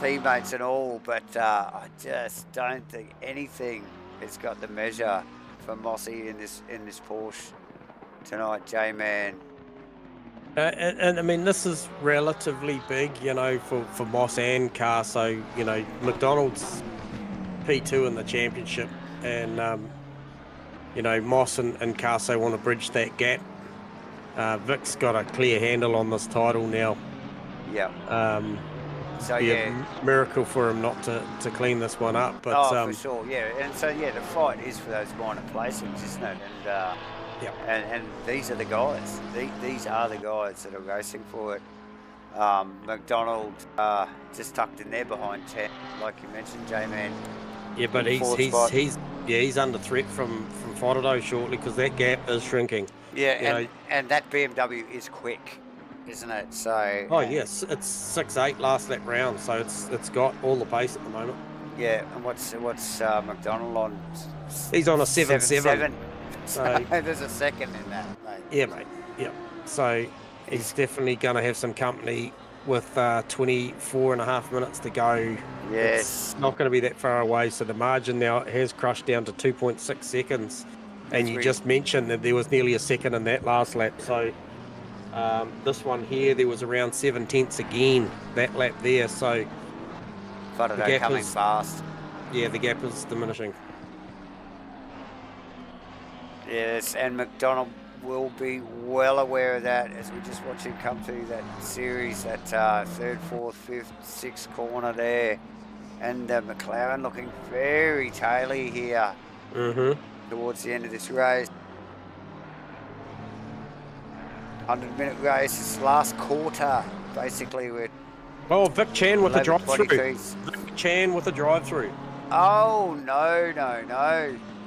teammates and all, but I just don't think anything has got the measure for Mossy in this Porsche tonight, J-Man. And I mean, this is relatively big, you know, for Moss and Carso. You know, McDonald's P2 in the championship, and you know, Moss and Carso want to bridge that gap. Vic's got a clear handle on this title now. Yeah. So be a miracle for him not to clean this one up. But for sure, yeah. And so yeah, the fight is for those minor placings, isn't it? And and these are the guys. These are the guys that are racing for it. McDonald just tucked in there behind 10, like you mentioned, J-Man. Yeah, but he's under threat from Fodado shortly, because that gap is shrinking. Yeah, and that BMW is quick, isn't it? So yes, it's 6.8 last lap round, so it's got all the pace at the moment. Yeah, and what's McDonald on? He's on a 7.7. So there's a second in that, mate. Yeah, mate. Yep. So he's definitely going to have some company with 24.5 minutes to go. Yes. It's not going to be that far away. So the margin now has crushed down to 2.6 seconds. And you just mentioned that there was nearly a second in that last lap. So this one here, there was around 7/10 again, that lap there. So the gap coming fast. Yeah, the gap is diminishing. Yes, and McDonald will be well aware of that as we just watch him come through that series, that third, fourth, fifth, sixth corner there. And McLaren looking very taily here towards the end of this race. 100-minute race, this last quarter, basically. Vic Chan with the drive-through. Vic Chan with the drive-through. Oh, no.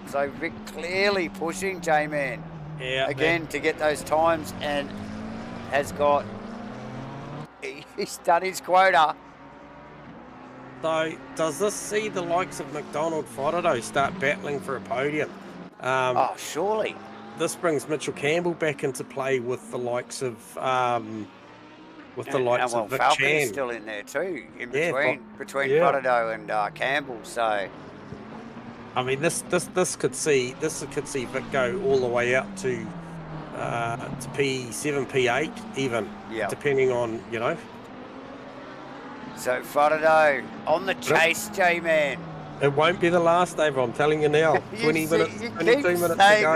So Vic clearly pushing J-Man again to get those times, and he's done his quota. So does this see the likes of McDonald, Fodado start battling for a podium? Surely. This brings Mitchell Campbell back into play with the likes of Vic Falcon Chan. is still in there too, in between Fodado and Campbell. So. I mean, this could see Vic go all the way out to P7, P8 even, depending on, you know. So Fodado on the chase, J-Man. It won't be the last, Dave. I'm telling you now. 22 minutes to go.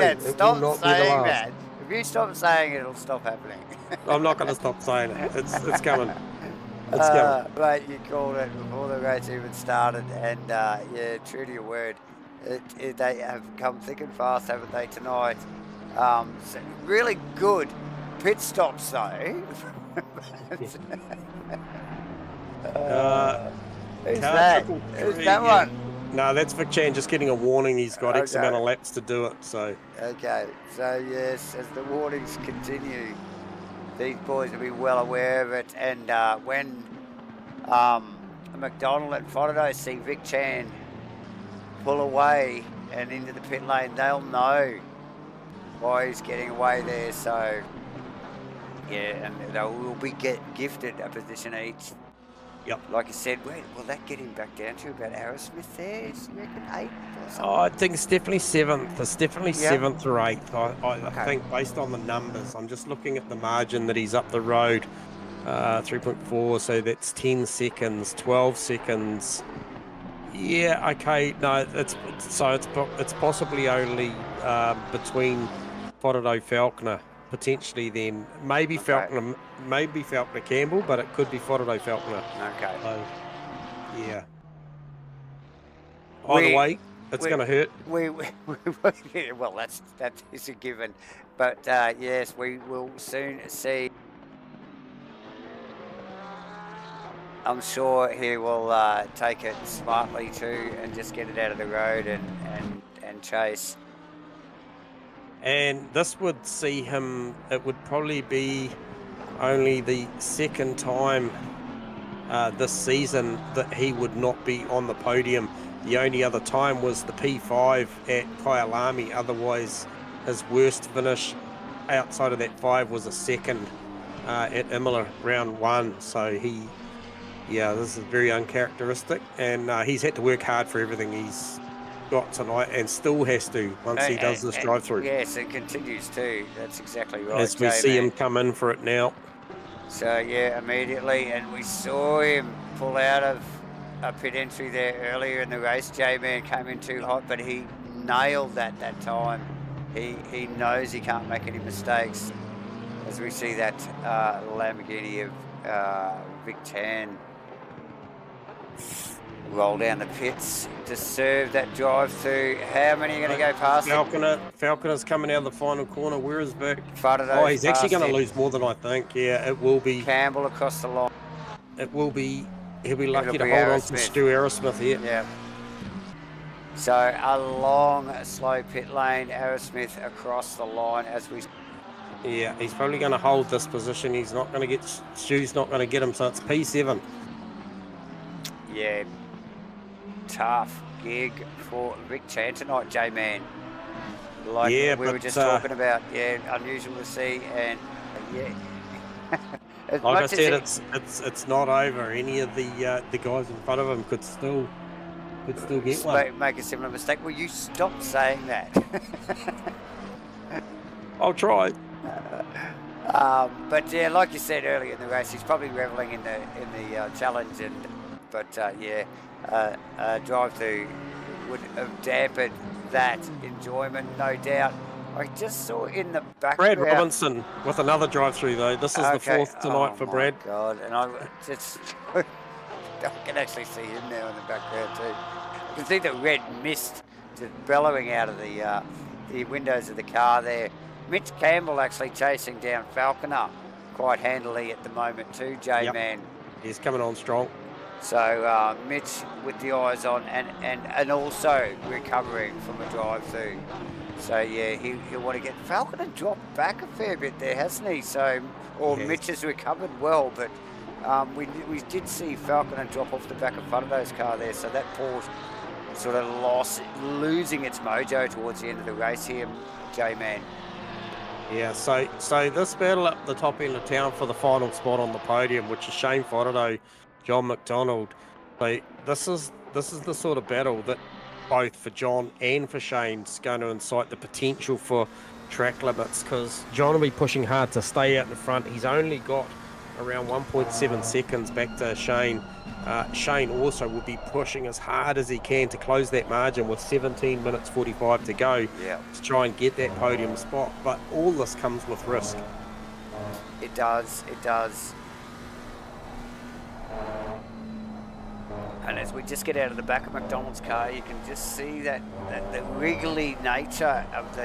That. It will not be the last. That. If you stop saying it, it'll stop happening. I'm not going to stop saying it. It's coming. It's coming. Mate, you called it before the race even started, and true to your word. They have come thick and fast, haven't they, tonight? So really good pit stops, though. Who's that? Who's that one? No, that's Vic Chan just getting a warning. He's got X amount of Okay. laps to do it. So Okay. So yes, as the warnings continue, these boys will be well aware of it. And when McDonald and Fodado see Vic Chan pull away and into the pit lane, they'll know why he's getting away there. So yeah, and they will be gifted a position each. yep. Like I said, will that get him back down to about Aerosmith there? Do you reckon 8th or something? Oh, I think it's definitely 7th. It's definitely Yeah. 7th or 8th. I Okay. think based on the numbers, I'm just looking at the margin that he's up the road. 3.4, so that's 10 seconds, 12 seconds. Yeah, okay. No, it's possibly only between Fodado Falconer potentially. Then maybe Okay. Falconer Campbell, but it could be Fodado Falconer. Okay. So yeah. Either way, it's going to hurt. Well, that is a given, but yes, we will soon see. I'm sure he will take it smartly too, and just get it out of the road and chase. And this would see him. It would probably be only the second time this season that he would not be on the podium. The only other time was the P5 at Kyalami. Otherwise, his worst finish outside of that 5 was a second at Imola round 1. So this is very uncharacteristic, and he's had to work hard for everything he's got tonight, and still has to once he does this drive-through. Yes, it continues too. That's exactly right. As we see him come in for it now. So yeah, immediately, and we saw him pull out of a pit entry there earlier in the race. J-Man came in too hot, but he nailed that time. He knows he can't make any mistakes. As we see that Lamborghini of Vic Chan roll down the pits to serve that drive through. How many are going to go past Falconer's coming out of the final corner. Where is Vic? Fodado? Oh, he's actually going to lose more than I think. Yeah, it will be Campbell across the line. It will be. He'll be lucky to hold on to Stu Aerosmith here. Yeah. So a long, slow pit lane. Aerosmith across the line as we. Yeah, he's probably going to hold this position. He's not going to get Stu's not going to get him. So it's P7. Yeah. Tough gig for Vic Chan tonight, J-Man. Like we were just talking about. Yeah, unusual to see, and yeah. Like I said, it's not over. Any of the guys in front of him could still get one. Make a similar mistake. Will you stop saying that? I'll try. But yeah, like you said earlier in the race, he's probably reveling in the challenge, but drive-through would have dampened that enjoyment, no doubt. I just saw in the background Brad Robinson with another drive-through though. This is the 4th tonight for Brad. Oh my God, and I can actually see him now in the background too. I can see the red mist just bellowing out of the windows of the car there. Mitch Campbell actually chasing down Falconer quite handily at the moment too, J-Man. Yep. He's coming on strong. So Mitch with the eyes on and also recovering from a drive-through. So yeah, he'll want to get Falconer dropped back a fair bit there, hasn't he? So Mitch has recovered well, but we did see Falconer drop off the back of Fodado's car there. So that Porsche sort of losing its mojo towards the end of the race here, J-Man. Yeah, so this battle up the top end of town for the final spot on the podium, which is Shane Fodado, John McDonald. So this is the sort of battle that both for John and for Shane's going to incite the potential for track limits, because John will be pushing hard to stay out in the front. He's only got around 1.7 seconds back to Shane. Shane also will be pushing as hard as he can to close that margin with 17 minutes 45 to go to try and get that podium spot. But all this comes with risk. It does. And as we just get out of the back of McDonald's car, you can just see that the wriggly nature of the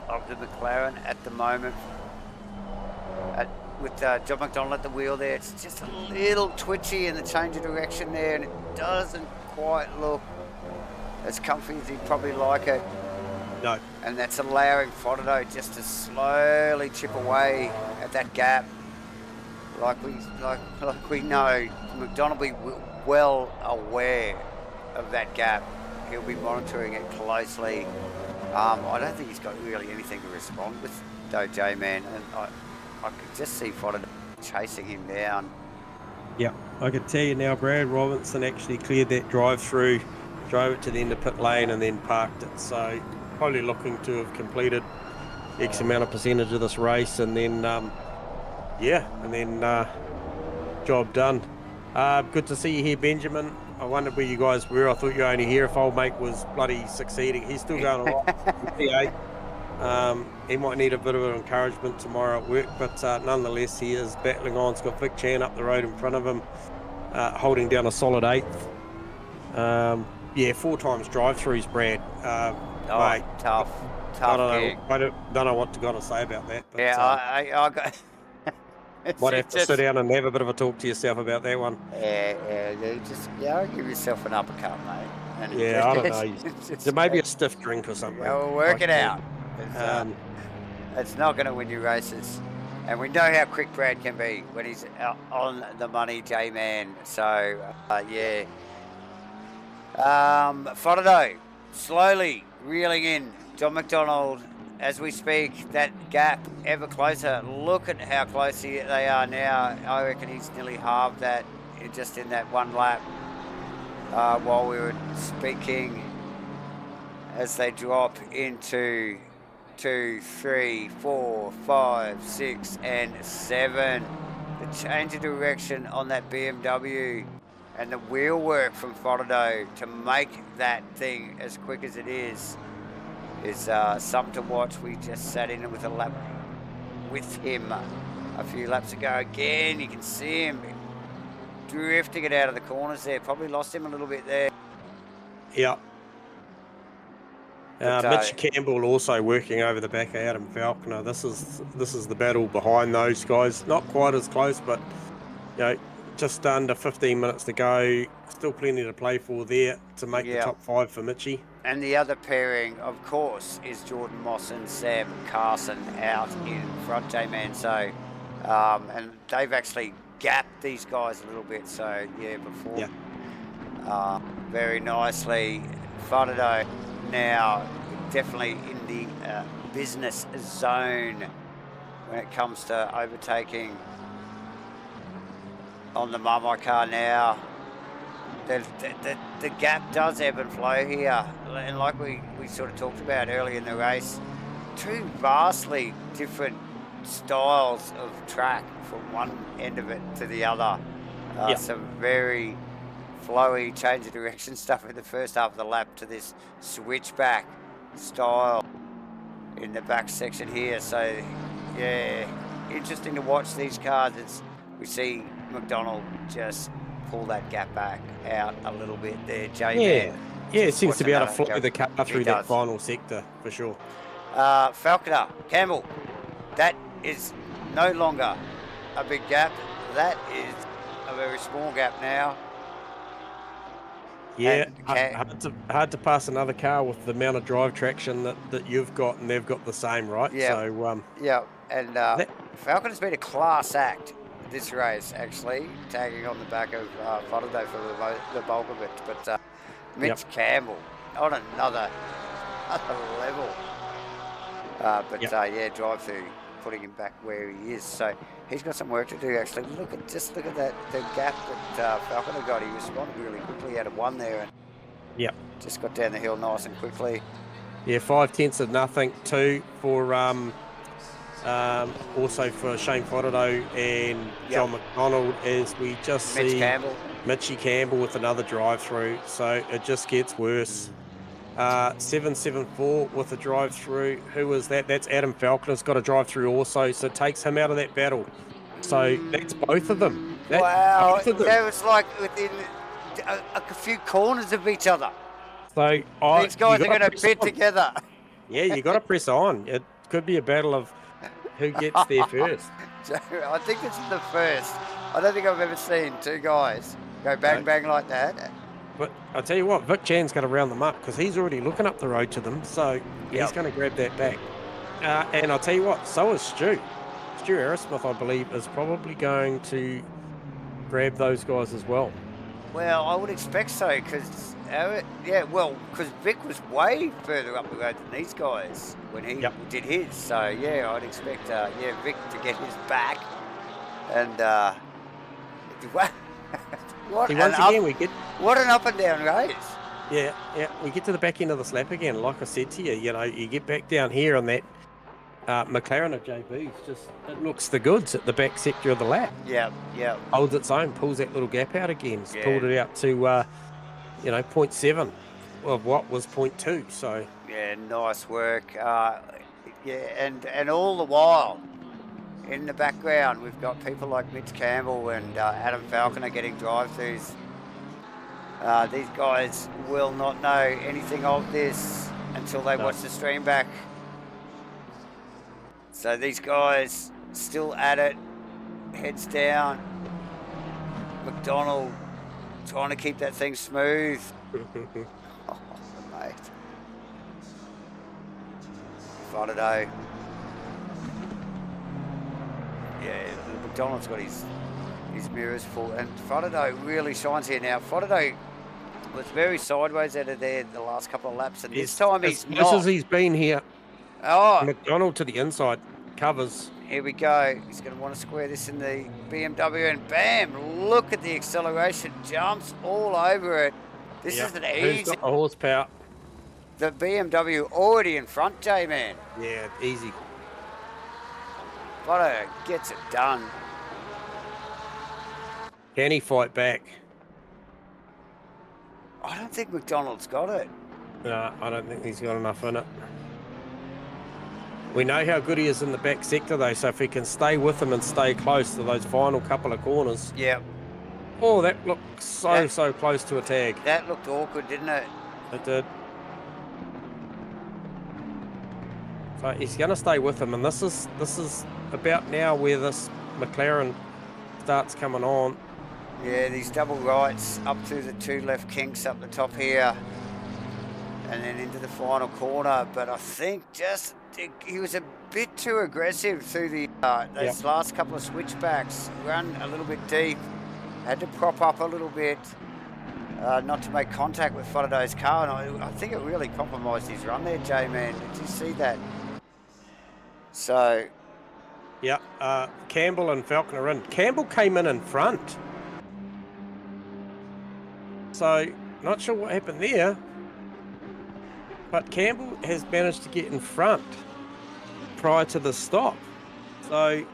McLaren at the moment. With John McDonald at the wheel there, it's just a little twitchy in the change of direction there, and it doesn't quite look as comfy as he'd probably like it. No. And that's allowing Frodo just to slowly chip away at that gap. Like we know, McDonald will be well aware of that gap. He'll be monitoring it closely. I don't think he's got really anything to respond with, though, J-Man. And I could just see Frodo chasing him down. Yeah, I can tell you now, Brad Robinson actually cleared that drive-through, drove it to the end of pit lane and then parked it. So probably looking to have completed X amount of percentage of this race, and then job done. Good to see you here, Benjamin. I wondered where you guys were. I thought you were only here if old mate was bloody succeeding. He's still going all right. He might need a bit of encouragement tomorrow at work, but nonetheless, he is battling on. He's got Vic Chan up the road in front of him, holding down a solid 8th. 4 times drive-throughs, Brad. Mate, tough gig. I don't know what to gotta say about that. But, I got. Might have to sit down and have a bit of a talk to yourself about that one. I'll give yourself an uppercut, mate. And I don't know. There may be a stiff drink or something. We'll work it out. It's not going to win you races. And we know how quick Brad can be when he's on the money, J-Man. So, Frodo slowly reeling in. John McDonald, as we speak, that gap ever closer. Look at how close they are now. I reckon he's nearly halved that just in that one lap while we were speaking, as they drop into 2, 3, 4, 5, 6, and 7. The change of direction on that BMW and the wheel work from Frodo to make that thing as quick as it is something to watch. We just sat in with a lap with him a few laps ago. Again, you can see him drifting it out of the corners there. Probably lost him a little bit there. Yeah. Mitch Campbell also working over the back of Adam Falconer. This is the battle behind those guys. Not quite as close, but just under 15 minutes to go. Still plenty to play for there to make the top 5 for Mitchie. And the other pairing, of course, is Jordan Moss and Sam Carson out in front, J-Man. So, and they've actually gapped these guys a little bit. So, before. Yeah. Very nicely. Frodo now definitely in the business zone when it comes to overtaking on the Marmite car now. The gap does ebb and flow here, and like we sort of talked about earlier in the race, 2 vastly different styles of track from one end of it to the other. Some very flowy change of direction stuff in the first half of the lap to this switchback style in the back section here. So interesting to watch these cars. We see McDonald just pull that gap back out a little bit there, J-Man. It seems to be able to flow the car through that final sector for sure. Falconer, Campbell, that is no longer a big gap. That is a very small gap now. Yeah, hard to pass another car with the amount of drive traction that you've got, and they've got the same, right? Yeah. So, and Falconer's been a class act this race, actually, tagging on the back of Frodo for the bulk of it. But Mitch Campbell on another level. Drive through, putting him back where he is. So he's got some work to do, actually. Look at that, the gap that Falconer got. He responded really quickly out of 1 there, and just got down the hill nice and quickly. Yeah, 5/10 of nothing. 2 for also for Shane Frodo and John McDonald, as we just see Mitchie Campbell with another drive-through. So it just gets worse. 774 with a drive-through. Who was that? That's Adam Falconer's got a drive-through also, so it takes him out of that battle. So that's both of them. That was like within a few corners of each other. So these guys are going to bid together. Yeah, you got to press on. It could be a battle of who gets there first. I think this is the first. I don't think I've ever seen 2 guys go bang like that But I tell you what, Vic Chan's going to round them up because he's already looking up the road to them. So he's going to grab that back. And I'll tell you what, so is Stu. Stu Aerosmith, I believe, is probably going to grab those guys as well. Well, I would expect so because, because Vic was way further up the road than these guys when he did his. So, yeah, I'd expect, Vic to get his back. And, what an up and down race. Yeah, we get to the back end of the slap again. Like I said to you, you get back down here on that McLaren of JB's, it looks the goods at the back sector of the lap. Yeah. Holds its own, pulls that little gap out again. It's pulled it out to, 0.7 of what was 0.2. So yeah, nice work. And all the while, in the background, we've got people like Mitch Campbell and Adam Falconer getting drive-throughs. These guys will not know anything of this until they watch the stream back. So these guys still at it, heads down. McDonald trying to keep that thing smooth. Oh, mate. Faraday. Yeah, McDonald's got his mirrors full, and Faraday really shines here now. Faraday was very sideways out of there the last couple of laps, and this time he's not. Just as he's been here. Oh, McDonald to the inside, covers. Here we go. He's going to want to square this in the BMW, and bam! Look at the acceleration, jumps all over it. This isn't easy. Who's got the horsepower? The BMW already in front, J-Man. Yeah, easy. Faraday gets it done. Can he fight back? I don't think McDonald's got it. No, I don't think he's got enough in it. We know how good he is in the back sector, though, so if he can stay with him and stay close to those final couple of corners. Yeah. Oh, that looked so close to a tag. That looked awkward, didn't it? It did. So he's going to stay with him, and this is about now where this McLaren starts coming on. Yeah, these double rights up through the two left kinks up the top here, and then into the final corner. But I think he was a bit too aggressive through the those last couple of switchbacks. Run a little bit deep, had to prop up a little bit, not to make contact with Faraday's car, and I think it really compromised his run there, J-Man. Did you see that? So, yeah, Campbell and Falconer are in. Campbell came in front. So, not sure what happened there, but Campbell has managed to get in front prior to the stop. So,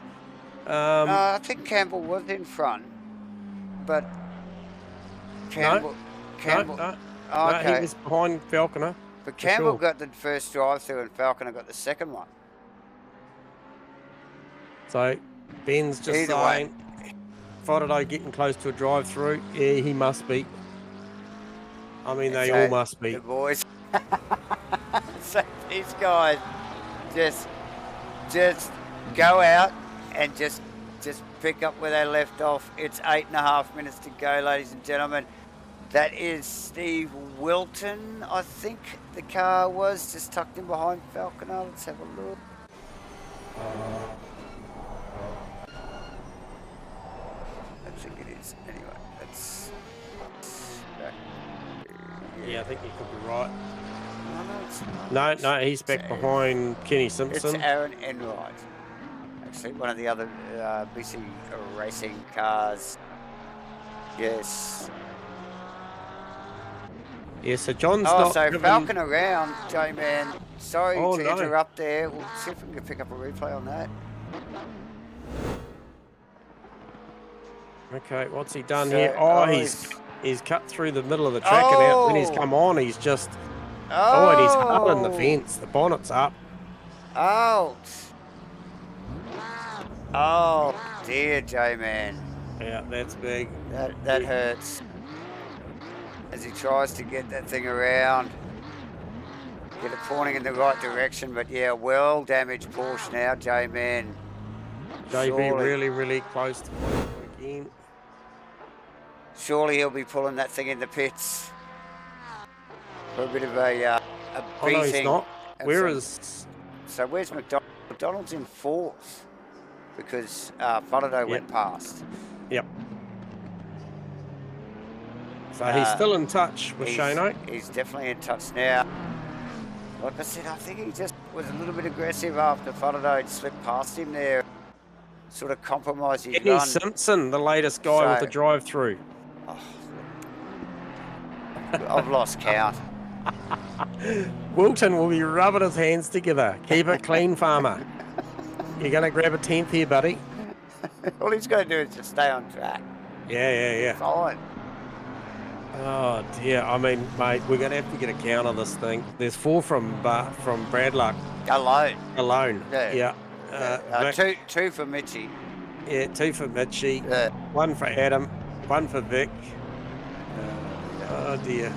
I think Campbell was in front, but Campbell. No, okay. he was behind Falconer. But Campbell got the first drive-through, and Falconer got the second one. So, Ben's just saying, Faraday getting close to a drive-through. Yeah, he must be. I mean, they all must be. The boys. So these guys just go out and just pick up where they left off. It's 8.5 minutes to go, ladies and gentlemen. That is Steve Wilton, I think the car was, just tucked in behind Falconer. Let's have a look. I think it is. Anyway, that's back. Yeah, I think you could be right. No, it's not. No, he's back behind Kenny Simpson. It's Aaron Enright. Actually, one of the other BC racing cars. Yes. Yeah, so John's not... so Falcon around, J-Man. Sorry to no. interrupt there. We'll see if we can pick up a replay on that. Okay, what's he done here? Oh, he's cut through the middle of the track, and out when he's come on, he's just... and he's up in the fence. The bonnet's up. Out. Oh, dear, J-Man. Yeah, that's big. That hurts. As he tries to get that thing around. Get it pointing in the right direction, but yeah, well damaged Porsche now, J-Man. JB really close to again. Surely he'll be pulling that thing in the pits for a bit of a Oh no, he's beating. not. Where So is? where's McDonald? McDonald's in 4th because Faraday went past. Yep. So he's still in touch with Shano. He's definitely in touch now. Like I said, I think he just was a little bit aggressive after Faraday slipped past him there. Sort of compromised his Kenny run. Simpson, the latest guy with the drive-through. Oh, I've lost count. Wilton will be rubbing his hands together. Keep it clean, farmer. You're going to grab a 10th here, buddy. All he's got to do is just stay on track. Yeah. Fine. Oh dear. I mean, mate, we're going to have to get a count on this thing. There's 4 from Bradluck. Alone. Yeah. Two for Mitchie. Yeah, 2 for Mitchie. 1 for Adam. 1 for Vic. Oh dear.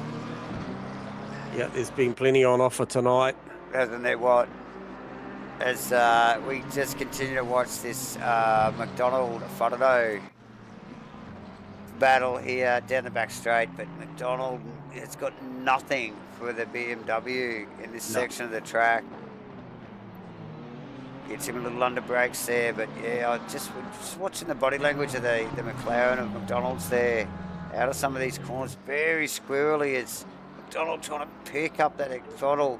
Yeah, there's been plenty on offer tonight. Hasn't there? What? As we just continue to watch this McDonald Faraday battle here down the back straight, but McDonald has got nothing for the BMW in this section of the track. Gets him a little under brakes there, but yeah, just watching the body language of the McLaren of McDonald's there, out of some of these corners, very squirrely. It's McDonald trying to pick up that throttle,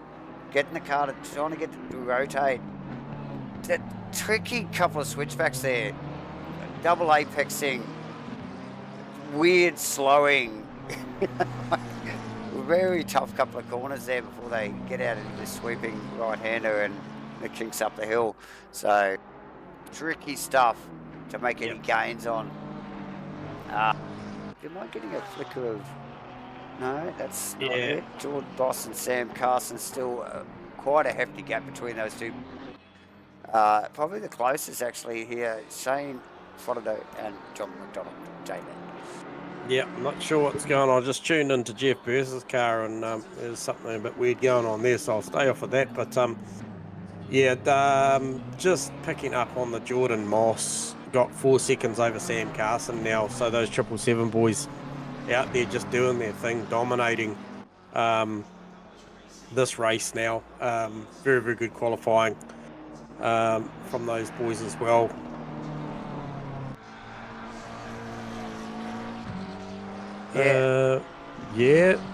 getting the car trying to get it to rotate. That tricky couple of switchbacks there, double apexing, weird slowing. Very tough couple of corners there before they get out into the sweeping right-hander and it kinks up the hill. So tricky stuff to make any gains on. Am I getting a flicker of... No, that's not it. George Boss and Sam Carson, still quite a hefty gap between those two. Probably the closest actually here, Shane Faraday and John McDonald, J-Man. Yeah, I'm not sure what's going on. I just tuned into Jeff Burse's car and there's something a bit weird going on there, so I'll stay off of that. But just picking up on the Jordan Moss, got 4 seconds over Sam Carson now, so those 777 boys out there just doing their thing, dominating this race now. Very, very good qualifying from those boys as well.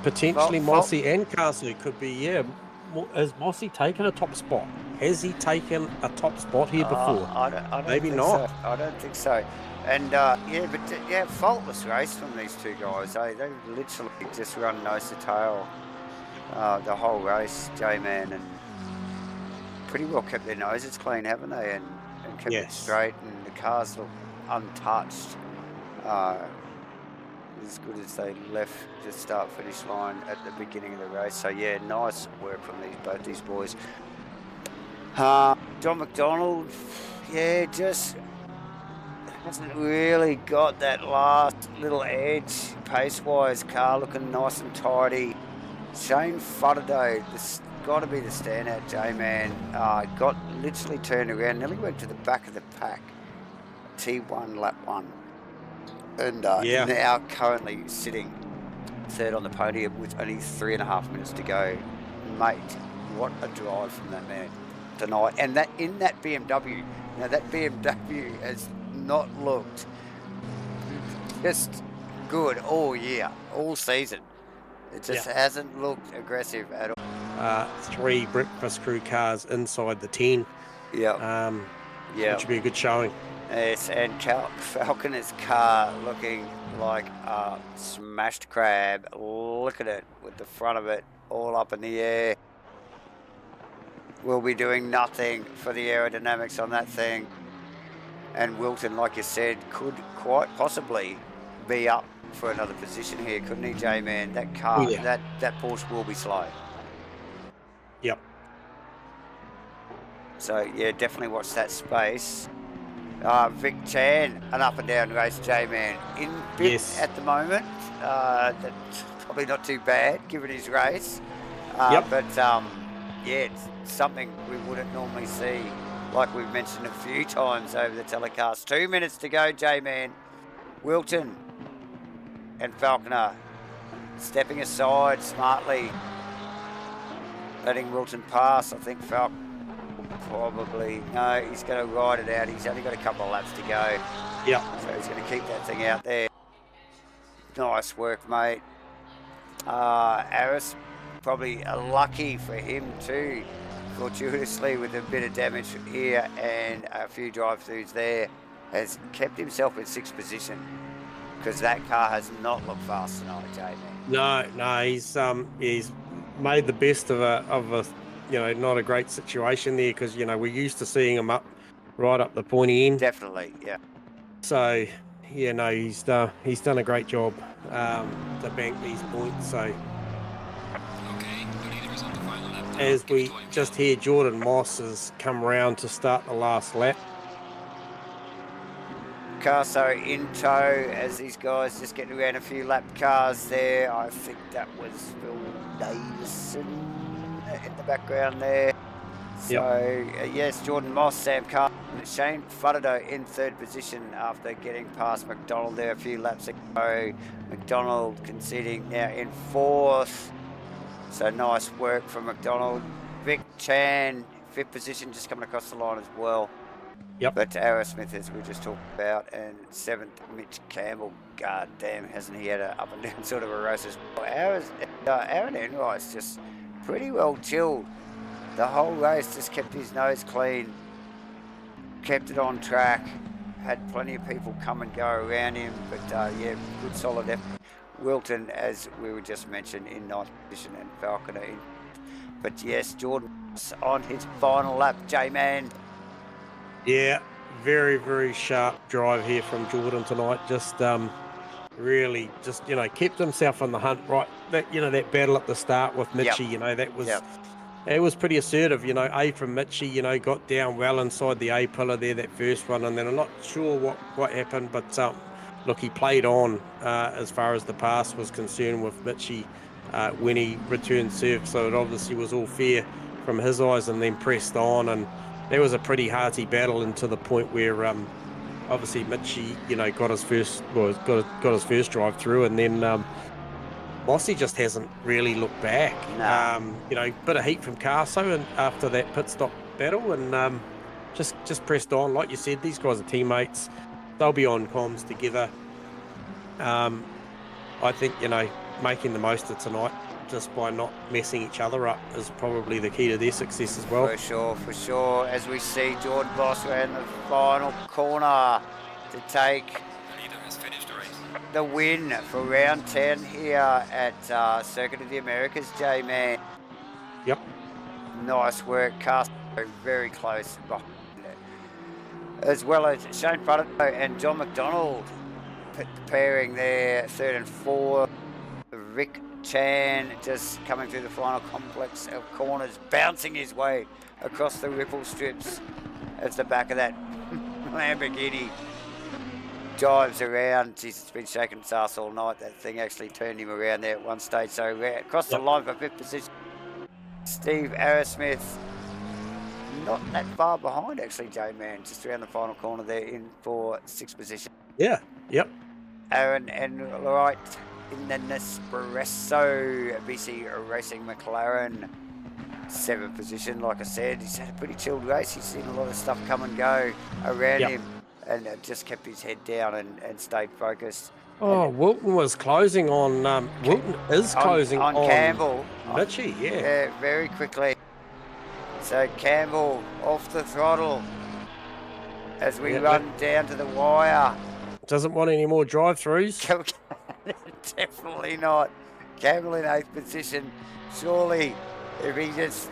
Potentially Mossy and Carson could be, Has Mossy taken a top spot? Has he taken a top spot here before? I don't Maybe think not. So. I don't think so. And faultless race from these two guys. They literally just run nose to tail the whole race, J-Man, and pretty well kept their noses clean, haven't they? And kept it straight, and the cars look untouched. As good as they left the start-finish line at the beginning of the race. So yeah, nice work from both these boys. John McDonald, just hasn't really got that last little edge pace-wise. Car looking nice and tidy. Shane Faraday, this got to be the standout, J-Man. Got literally turned around, nearly went to the back of the pack. T1 lap 1. And now currently sitting 3rd on the podium with only 3.5 minutes to go. Mate, what a drive from that man tonight. And that in that BMW, now that BMW has not looked just good all year, all season. It just hasn't looked aggressive at all. 3 breakfast crew cars inside the 10. Which would be a good showing. Yes, and Falconer's car looking like a smashed crab. Look at it with the front of it all up in the air. We'll be doing nothing for the aerodynamics on that thing. And Wilton, like you said, could quite possibly be up for another position here, couldn't he, J-Man? That car, that Porsche will be slow. Yep. So, yeah, definitely watch that space. Vic Chan, an up and down race, J-Man. In bit at the moment. That's probably not too bad, given his race. But, it's something we wouldn't normally see, like we've mentioned a few times over the telecast. 2 minutes to go, J-Man. Wilton, and Falconer stepping aside smartly, letting Wilton pass. I think Falconer probably, no, he's going to ride it out. He's only got a couple of laps to go. Yeah. So he's going to keep that thing out there. Nice work, mate. Aris, probably lucky for him too, fortuitously, with a bit of damage here and a few drive-throughs there, has kept himself in 6th position, because that car has not looked fast tonight, Jamie. No, he's made the best of a you know, not a great situation there, because you know we're used to seeing him right up the pointy end. Definitely, yeah. So yeah, no, he's done a great job to bank these points. So as we just hear, Jordan Moss has come round to start the last lap. Carso in tow as these guys just getting around a few lap cars there. I think that was Phil Davison in the background there. So, yes, Jordan Moss, Sam Carson, Shane Fuddido in 3rd position after getting past McDonald there a few laps ago. McDonald conceding now in 4th. So, nice work from McDonald. Vic Chan, 5th position, just coming across the line as well. Yep. But Aerosmith, as we just talked about, and 7th, Mitch Campbell. God damn, hasn't he had a up and down sort of a race as well? Aaron Enright's just pretty well chilled. The whole race just kept his nose clean, kept it on track, had plenty of people come and go around him, but yeah, good solid effort. Wilton, as we were just mentioned, in 9th position, and Falconer in. But yes, Jordan on his final lap, J-Man. Yeah, very, very sharp drive here from Jordan tonight. Just really just, you know, kept himself on the hunt, right? That, you know, that battle at the start with Mitchie, you know, that was it was pretty assertive, you know. A from Mitchie, you know, got down well inside the A pillar there, that first one, and then I'm not sure what happened, but look, he played on as far as the pass was concerned with Mitchie when he returned serve, so it obviously was all fair from his eyes, and then pressed on, and that was a pretty hearty battle, into the point where obviously Mitchie, you know, got his first drive through, and then Mossy just hasn't really looked back. No. You know, bit of heat from Carso and after that pit stop battle, and just pressed on. Like you said, these guys are teammates. They'll be on comms together. I think, you know, making the most of tonight just by not messing each other up is probably the key to their success as well. For sure. As we see Jordan Boss around the final corner to take the win for round 10 here at Circuit of the Americas, J-Man. Yep. Nice work, Castro, very close behind it. As well as Shane Fuddido and John McDonald pairing there, 3rd and 4th. Rick Chan just coming through the final complex of corners, bouncing his way across the ripple strips as the back of that Lamborghini dives around. Jeez, it's been shaking its ass all night. That thing actually turned him around there at one stage. So across the line for 5th position, Steve Arrowsmith, not that far behind actually, J-Man, just around the final corner there in for 6th position. Yeah, yep. Aaron Enright in the Nespresso BC Racing McLaren, 7th position. Like I said, he's had a pretty chilled race. He's seen a lot of stuff come and go around him, and just kept his head down and stayed focused. Oh, Wilton was closing on. Wilton is closing on Campbell. Mitchie, yeah, very quickly. So Campbell off the throttle as we run down to the wire. Doesn't want any more drive-throughs. Definitely not. Campbell in 8th position. Surely, if he just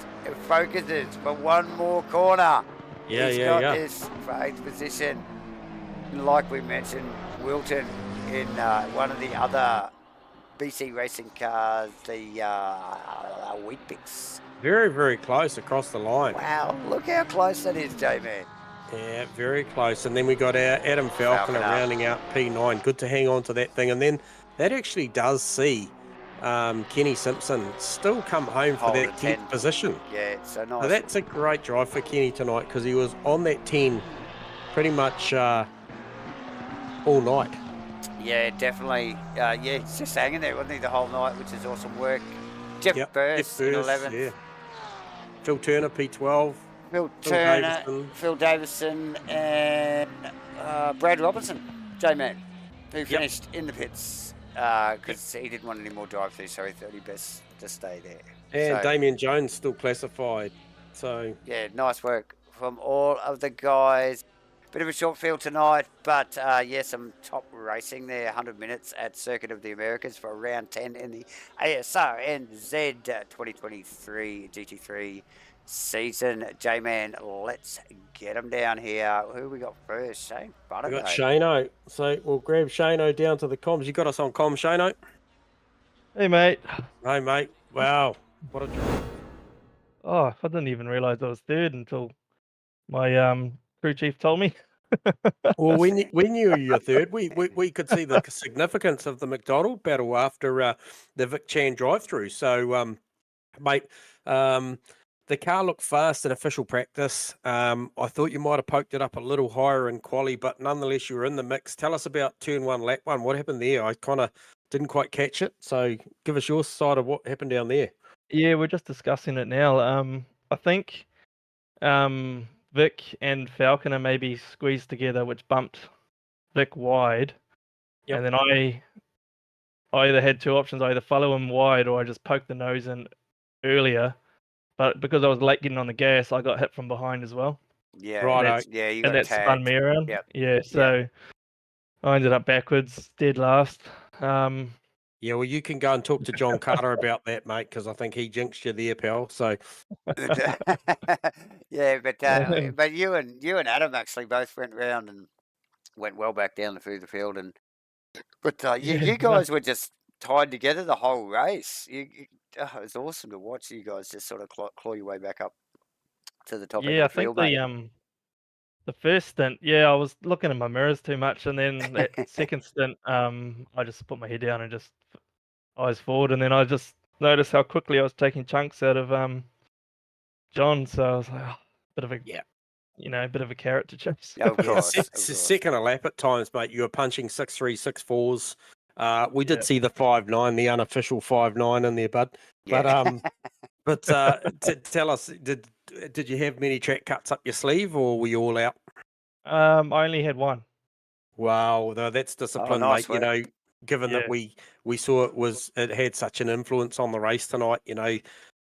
focuses for one more corner, he's got this for 8th position. And like we mentioned, Wilton in one of the other BC racing cars, the Wheat Pix. Very, very close across the line. Wow, look how close that is, J-Man. Yeah, very close. And then we got our Adam Falconer rounding out P9. Good to hang on to that thing. And then that actually does see Kenny Simpson still come home for that 10th position. Yeah, so nice. So that's a great drive for Kenny tonight, because he was on that 10 pretty much all night. Yeah, definitely. Yeah, he's just hanging there, wasn't he, the whole night, which is awesome work. Jeff Yep. Burst in 11th. Yeah. Phil Turner, P12. Phil Phil Turner, Davison. Phil Davison, and Brad Robinson, J-Man, who finished in the pits because he didn't want any more drive-through, so he thought he best to stay there. And So, Damien Jones still classified. So yeah, nice work from all of the guys. Bit of a short field tonight, but yeah, some top racing there. 100 minutes at Circuit of the Americas for round 10 in the Asrnz 2023 GT3 season. J-Man, let's get them down here. Who we got first? Shane we got Butterday. Shano. So we'll grab Shano down to the comms. You got us on comms, Shano? Hey, mate. Hey, mate. Wow. What a drive. Oh, I didn't even realize I was third until my crew chief told me. Well, we knew you were third. We could see the significance of the McDonald battle after the Vic Chan drive-through. So, mate, the car looked fast in official practice. I thought you might have poked it up a little higher in quali, but nonetheless, you were in the mix. Tell us about turn one, lap one. What happened there? I kind of didn't quite catch it. So give us your side of what happened down there. Yeah, we're just discussing it now. I think Vic and Falconer maybe squeezed together, which bumped Vic wide. Yep. And then I either had two options: I either follow him wide or I just poke the nose in earlier. But because I was late getting on the gas, I got hit from behind as well. Yeah, Righto. yeah, you And got that spun tagged. me around. Yep. Yeah, so I ended up backwards, dead last. Yeah, well, you can go and talk to John Carter about that, mate, because I think he jinxed you there, pal. So, Yeah, but you and Adam actually both went round and went well back down through the field, and you guys were just tied together the whole race. It was awesome to watch you guys just sort of claw your way back up to the top end Yeah, I of the think field, mate. the first stint, yeah, I was looking in my mirrors too much, and then that second stint, I just put my head down and just eyes forward, and then I just noticed how quickly I was taking chunks out of John, so I was like, oh, bit of a bit of a carrot to chase. Of course, of course. second a lap at times, mate. You were punching 6.3, 6.4s. We did Yeah. see the 5.9, the unofficial 5.9 in there, bud. Yeah. But tell us, did you have many track cuts up your sleeve, or were you all out? I only had one. Wow, that's discipline, nice mate. work. You know, given that Yeah. we saw it had such an influence on the race tonight. You know,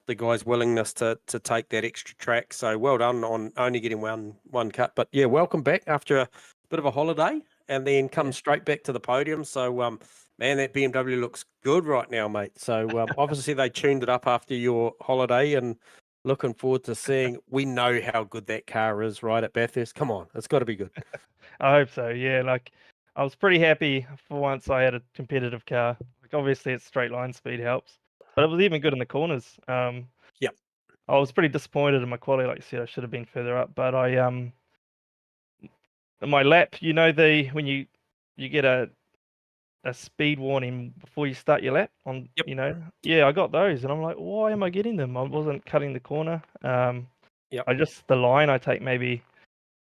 the guy's willingness to take that extra track. So well done on only getting one cut. But yeah, welcome back after a bit of a holiday, and then come straight back to the podium. So man, that BMW looks good right now, mate. So obviously they tuned it up after your holiday, and looking forward to seeing. We know how good that car is, right, at Bathurst. Come on, it's got to be good. I hope so. Yeah, like I was pretty happy for once I had a competitive car. Like obviously, it's straight line speed helps, but it was even good in the corners. Yep. I was pretty disappointed in my quality. Like you said, I should have been further up. But my lap, when you get a speed warning before you start your lap on, Yep. I got those, and I'm like, why am I getting them? I wasn't cutting the corner. Yep. The line I take maybe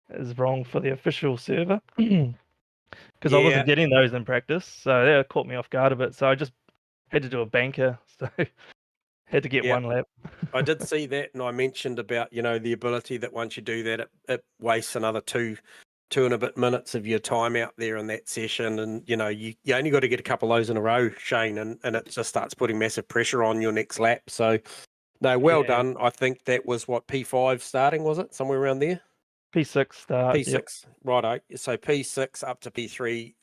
is wrong for the official server. Because I wasn't getting those in practice, so that caught me off guard a bit. So I just had to do a banker, so had to get one lap. I did see that, and I mentioned about the ability that once you do that, it wastes another two and a bit minutes of your time out there in that session, and you only got to get a couple of those in a row, Shane, and it just starts putting massive pressure on your next lap. So no, well done. I think that was what, P5 starting, was it, somewhere around there? P6 start. P6, yep. Righto. So P6 up to P3.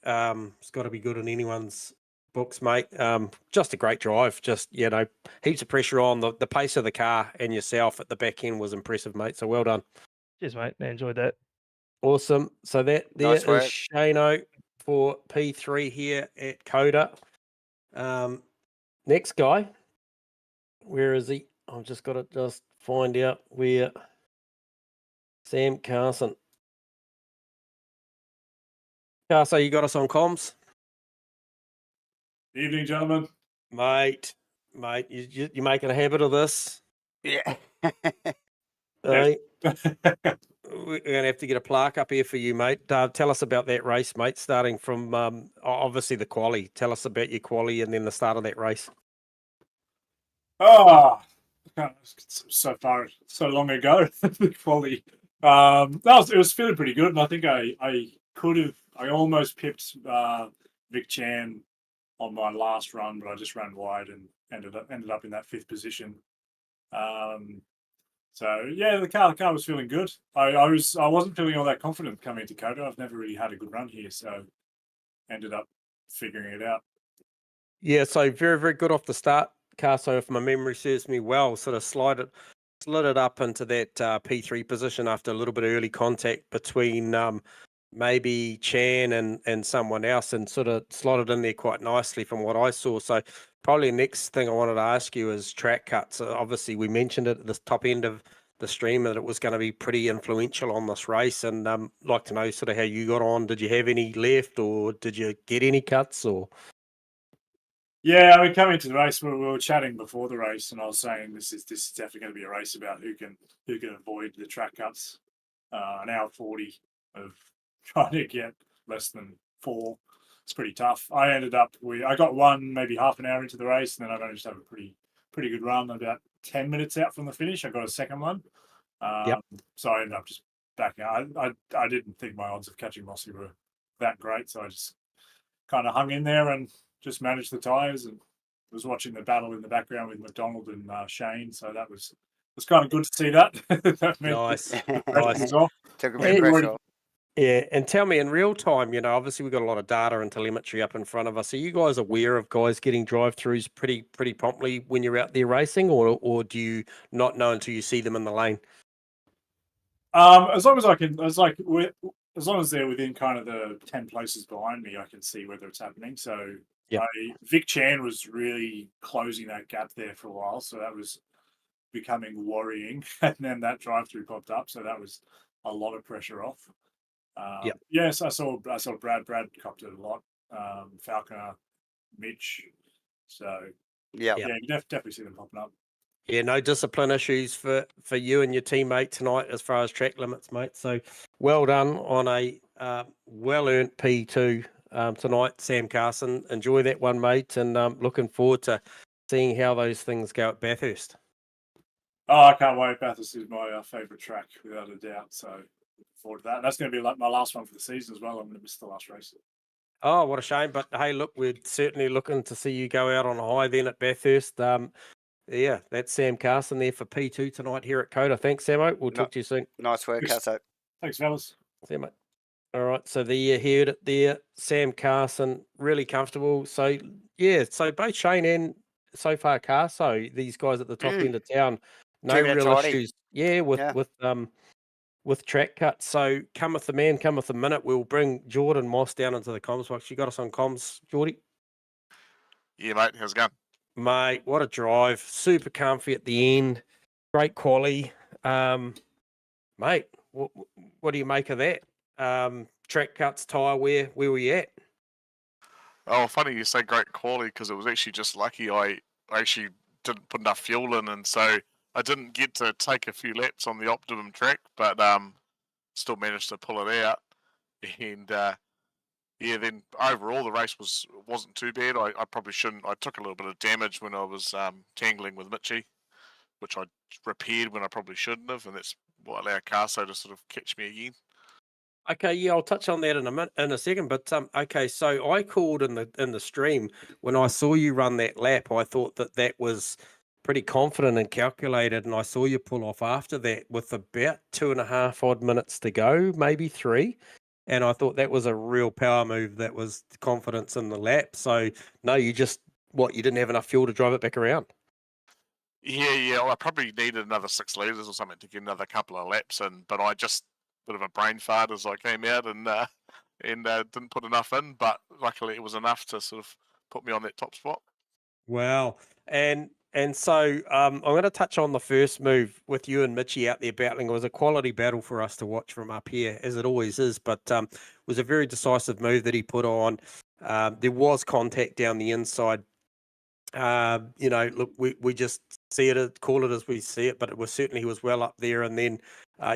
It's got to be good in anyone's books, mate. Just a great drive. Just heaps of pressure on the pace of the car, and yourself at the back end was impressive, mate. So well done. Cheers, mate. I enjoyed that. Awesome. So there Nice is work. Shano for P3 here at Coda. Next guy, where is he? I've just got to find out where. Sam Carson. So you got us on comms? Evening, gentlemen. Mate, you're making a habit of this. Yeah. Hey. we're going to have to get a plaque up here for you, mate. Tell us about that race, mate, starting from obviously the quali. Tell us about your quali and then the start of that race. Oh, so long ago, the quali. It was feeling pretty good, and I think I almost pipped Vic Chan on my last run, but I just ran wide and ended up in that 5th position. So yeah, the car was feeling good. I wasn't feeling all that confident coming into Kota. I've never really had a good run here, so ended up figuring it out. Yeah, so very, very good off the start, Carso, if my memory serves me well. Sort of slid it up into that P3 position after a little bit of early contact between maybe Chan and someone else, and sort of slotted in there quite nicely from what I saw. So probably the next thing I wanted to ask you is track cuts. Obviously, we mentioned it at the top end of the stream that it was going to be pretty influential on this race, and like to know sort of how you got on. Did you have any left, or did you get any cuts, or? Yeah, I mean, coming into the race, we were chatting before the race, and I was saying this is definitely going to be a race about who can avoid the track cuts. An hour 40 of trying to get less than 4. It's pretty tough. I got one maybe half an hour into the race, and then I managed to have a pretty good run. About 10 minutes out from the finish, I got a second one. So I ended up just backing out. I didn't think my odds of catching Mossy were that great, so I just kind of hung in there and just managed the tyres, and was watching the battle in the background with McDonald and Shane. So that was kind of good to see that. That Nice. nice. Off. Took a bit of pressure off. Yeah, and tell me in real time, obviously we've got a lot of data and telemetry up in front of us. Are you guys aware of guys getting drive-throughs pretty promptly when you're out there racing, or do you not know until you see them in the lane? As long as they're within kind of the 10 places behind me, I can see whether it's happening. So Vic Chan was really closing that gap there for a while, so that was becoming worrying. And then that drive-through popped up, so that was a lot of pressure off. Yes, I saw Brad copped it a lot. Falconer, Mitch. So you definitely see them popping up. Yeah, no discipline issues for you and your teammate tonight as far as track limits, mate. So well done on a well-earned P2 tonight, Sam Carson. Enjoy that one, mate, and looking forward to seeing how those things go at Bathurst. Oh, I can't wait. Bathurst is my favourite track, without a doubt. So looking forward to that. And that's going to be like my last one for the season as well. I'm going to miss the last race. Oh, what a shame. But hey, look, we're certainly looking to see you go out on a high then at Bathurst. Yeah, that's Sam Carson there for P2 tonight here at Kota. Thanks, Samo. We'll talk to you soon. Nice work, Carso. Thanks, fellas. See you, mate. All right, so there you heard it there. Sam Carson, really comfortable. So, yeah, so both Shane and so far Carso, these guys at the top end of town, no real issues. Yeah, with track cuts. So cometh the man, cometh the minute. We'll bring Jordan Moss down into the comms box. You got us on comms, Geordie? Yeah, mate. How's it going? Mate, what a drive. Super comfy at the end. Great quality. Mate, what do you make of that? Track cuts, tyre wear, where were you at? Oh, funny you say great quality, because it was actually just lucky I actually didn't put enough fuel in, and so I didn't get to take a few laps on the optimum track, but still managed to pull it out. And then overall the race wasn't too bad. I probably shouldn't. I took a little bit of damage when I was tangling with Mitchie, which I repaired when I probably shouldn't have, and that's what allowed Carso to sort of catch me again. Okay, yeah, I'll touch on that in a second. But okay, so I called in the stream when I saw you run that lap. I thought that was pretty confident and calculated, and I saw you pull off after that with about 2.5 odd minutes to go, maybe 3. And I thought that was a real power move. That was confidence in the lap. So no, you didn't have enough fuel to drive it back around. Yeah. Well, I probably needed another 6 litres or something to get another couple of laps in, but I just bit of a brain fart as I came out and didn't put enough in. But luckily, it was enough to sort of put me on that top spot. Wow. And so I'm going to touch on the first move with you and Mitchie out there battling. It was a quality battle for us to watch from up here, as it always is, but it was a very decisive move that he put on. There was contact down the inside. Look, we just see it, call it as we see it, but he was well up there. And then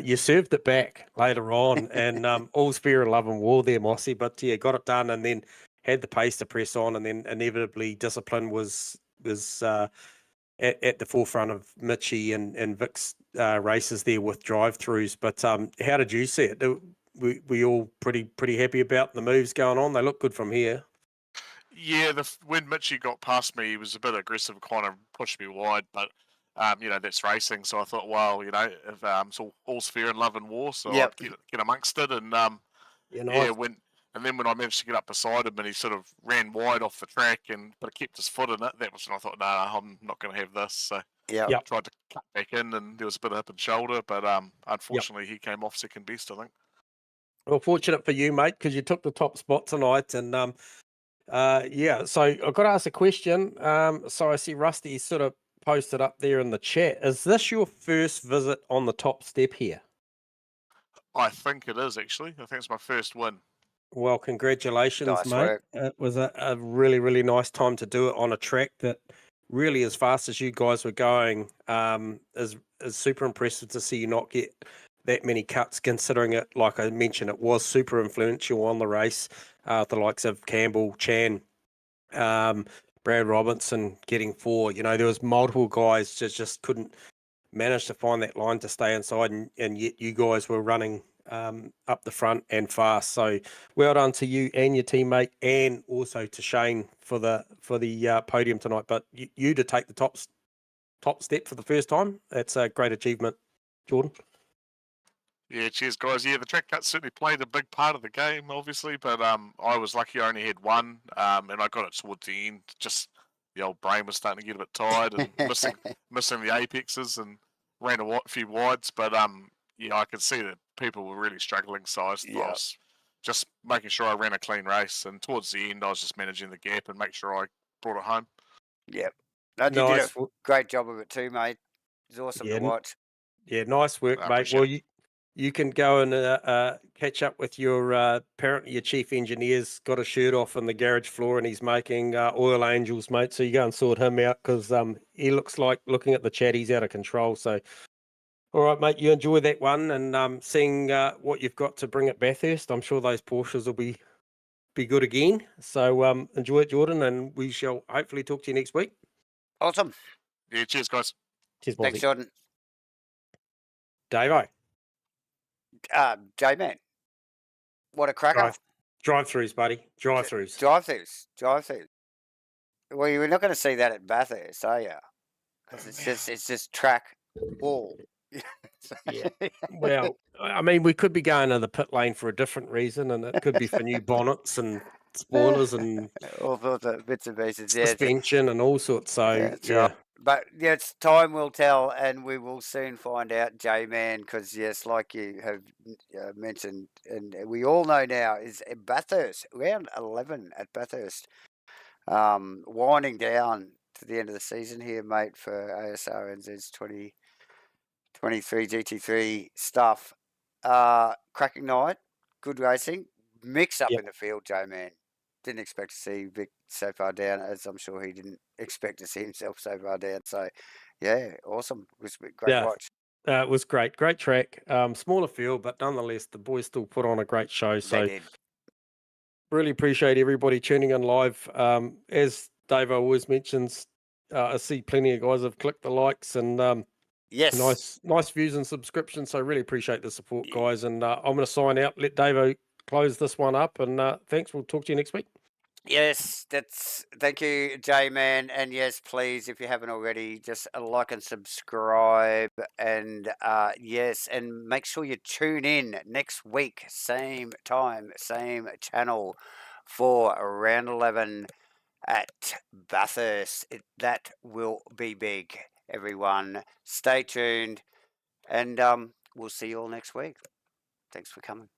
You served it back later on, and all's fair in love and war there, Mossy. But yeah, got it done, and then had the pace to press on, and then inevitably discipline was at the forefront of Mitchie and Vic's races there with drive-throughs. But how did you see it? We all pretty happy about the moves going on? They look good from here. Yeah, when Mitchie got past me, he was a bit aggressive, kind of pushed me wide, but that's racing. So I thought, well, if it's all's fair in love and war, so Yep. I'd get amongst it, and Nice. and then when I managed to get up beside him, and he sort of ran wide off the track, but kept his foot in it, that was when I thought, no, I'm not going to have this. So Yeah. Yep. I tried to cut back in, and there was a bit of hip and shoulder, but unfortunately he came off second best, I think. Well, fortunate for you, mate, because you took the top spot tonight, and yeah. So I've got to ask a question. So I see Rusty sort of posted up there in the chat. Is this your first visit on the top step here? I think it is, actually. I think it's my first win. Well, congratulations, Nice mate. work. It was a really, really nice time to do it on a track that really, as fast as you guys were going, is super impressive to see you not get that many cuts, considering it, like I mentioned, it was super influential on the race. The likes of Campbell, Chan, Brad Robinson getting 4. There was multiple guys just couldn't manage to find that line to stay inside, and yet you guys were running up the front and fast. So well done to you and your teammate, and also to Shane for the podium tonight. But you to take the top step for the first time, that's a great achievement, Jordan. Yeah, cheers, guys. Yeah, the track cuts certainly played a big part of the game, obviously, but I was lucky I only had one, and I got it towards the end. Just the old brain was starting to get a bit tired and missing the apexes, and ran a few wides. But yeah, I could see that people were really struggling, so I was just making sure I ran a clean race. And towards the end, I was just managing the gap and make sure I brought it home. Yep. No, you did a great job of it too, mate. It's awesome to watch. Yeah, nice work, mate. Well, you can go and catch up with your apparently your chief engineer's got a shirt off on the garage floor, and he's making oil angels, mate. So you go and sort him out, because he looks like, looking at the chat, he's out of control. So, all right, mate, you enjoy that one, and seeing what you've got to bring at Bathurst. I'm sure those Porsches will be good again. So enjoy it, Jordan, and we shall hopefully talk to you next week. Awesome. Yeah, cheers, guys. Cheers, Thanks, Jordan. Dave-o. J-Man. What a cracker. Drive-throughs, buddy. Drive-throughs. Drive-throughs. Well, you're not going to see that at Bathurst, are you? Because it's just track wall. Yeah. Well, I mean, we could be going to the pit lane for a different reason, and it could be for new bonnets and spoilers and all sorts of bits and pieces. Suspension and all sorts. So yeah. Right. But yes, time will tell, and we will soon find out, J-Man, because yes, like you have mentioned, and we all know now, is Bathurst, round 11 at Bathurst, winding down to the end of the season here, mate, for Asrnz's 2023 GT3 stuff. Cracking night, good racing, mix up in the field, J-Man. Didn't expect to see Vic so far down, as I'm sure he didn't expect to see himself so far down. So, yeah, awesome. It was a great watch. It was great. Great track. Smaller field, but nonetheless, the boys still put on a great show. So, they did. Really appreciate everybody tuning in live. As Dave always mentions, I see plenty of guys have clicked the likes and yes, nice views and subscriptions. So, really appreciate the support, guys. And I'm going to sign out. Let Dave close this one up, and thanks. We'll talk to you next week. Yes, thank you, J-Man, and yes, please, if you haven't already, just like and subscribe, and yes, and make sure you tune in next week, same time, same channel, for round 11 at Bathurst. That will be big, everyone. Stay tuned, and we'll see you all next week. Thanks for coming.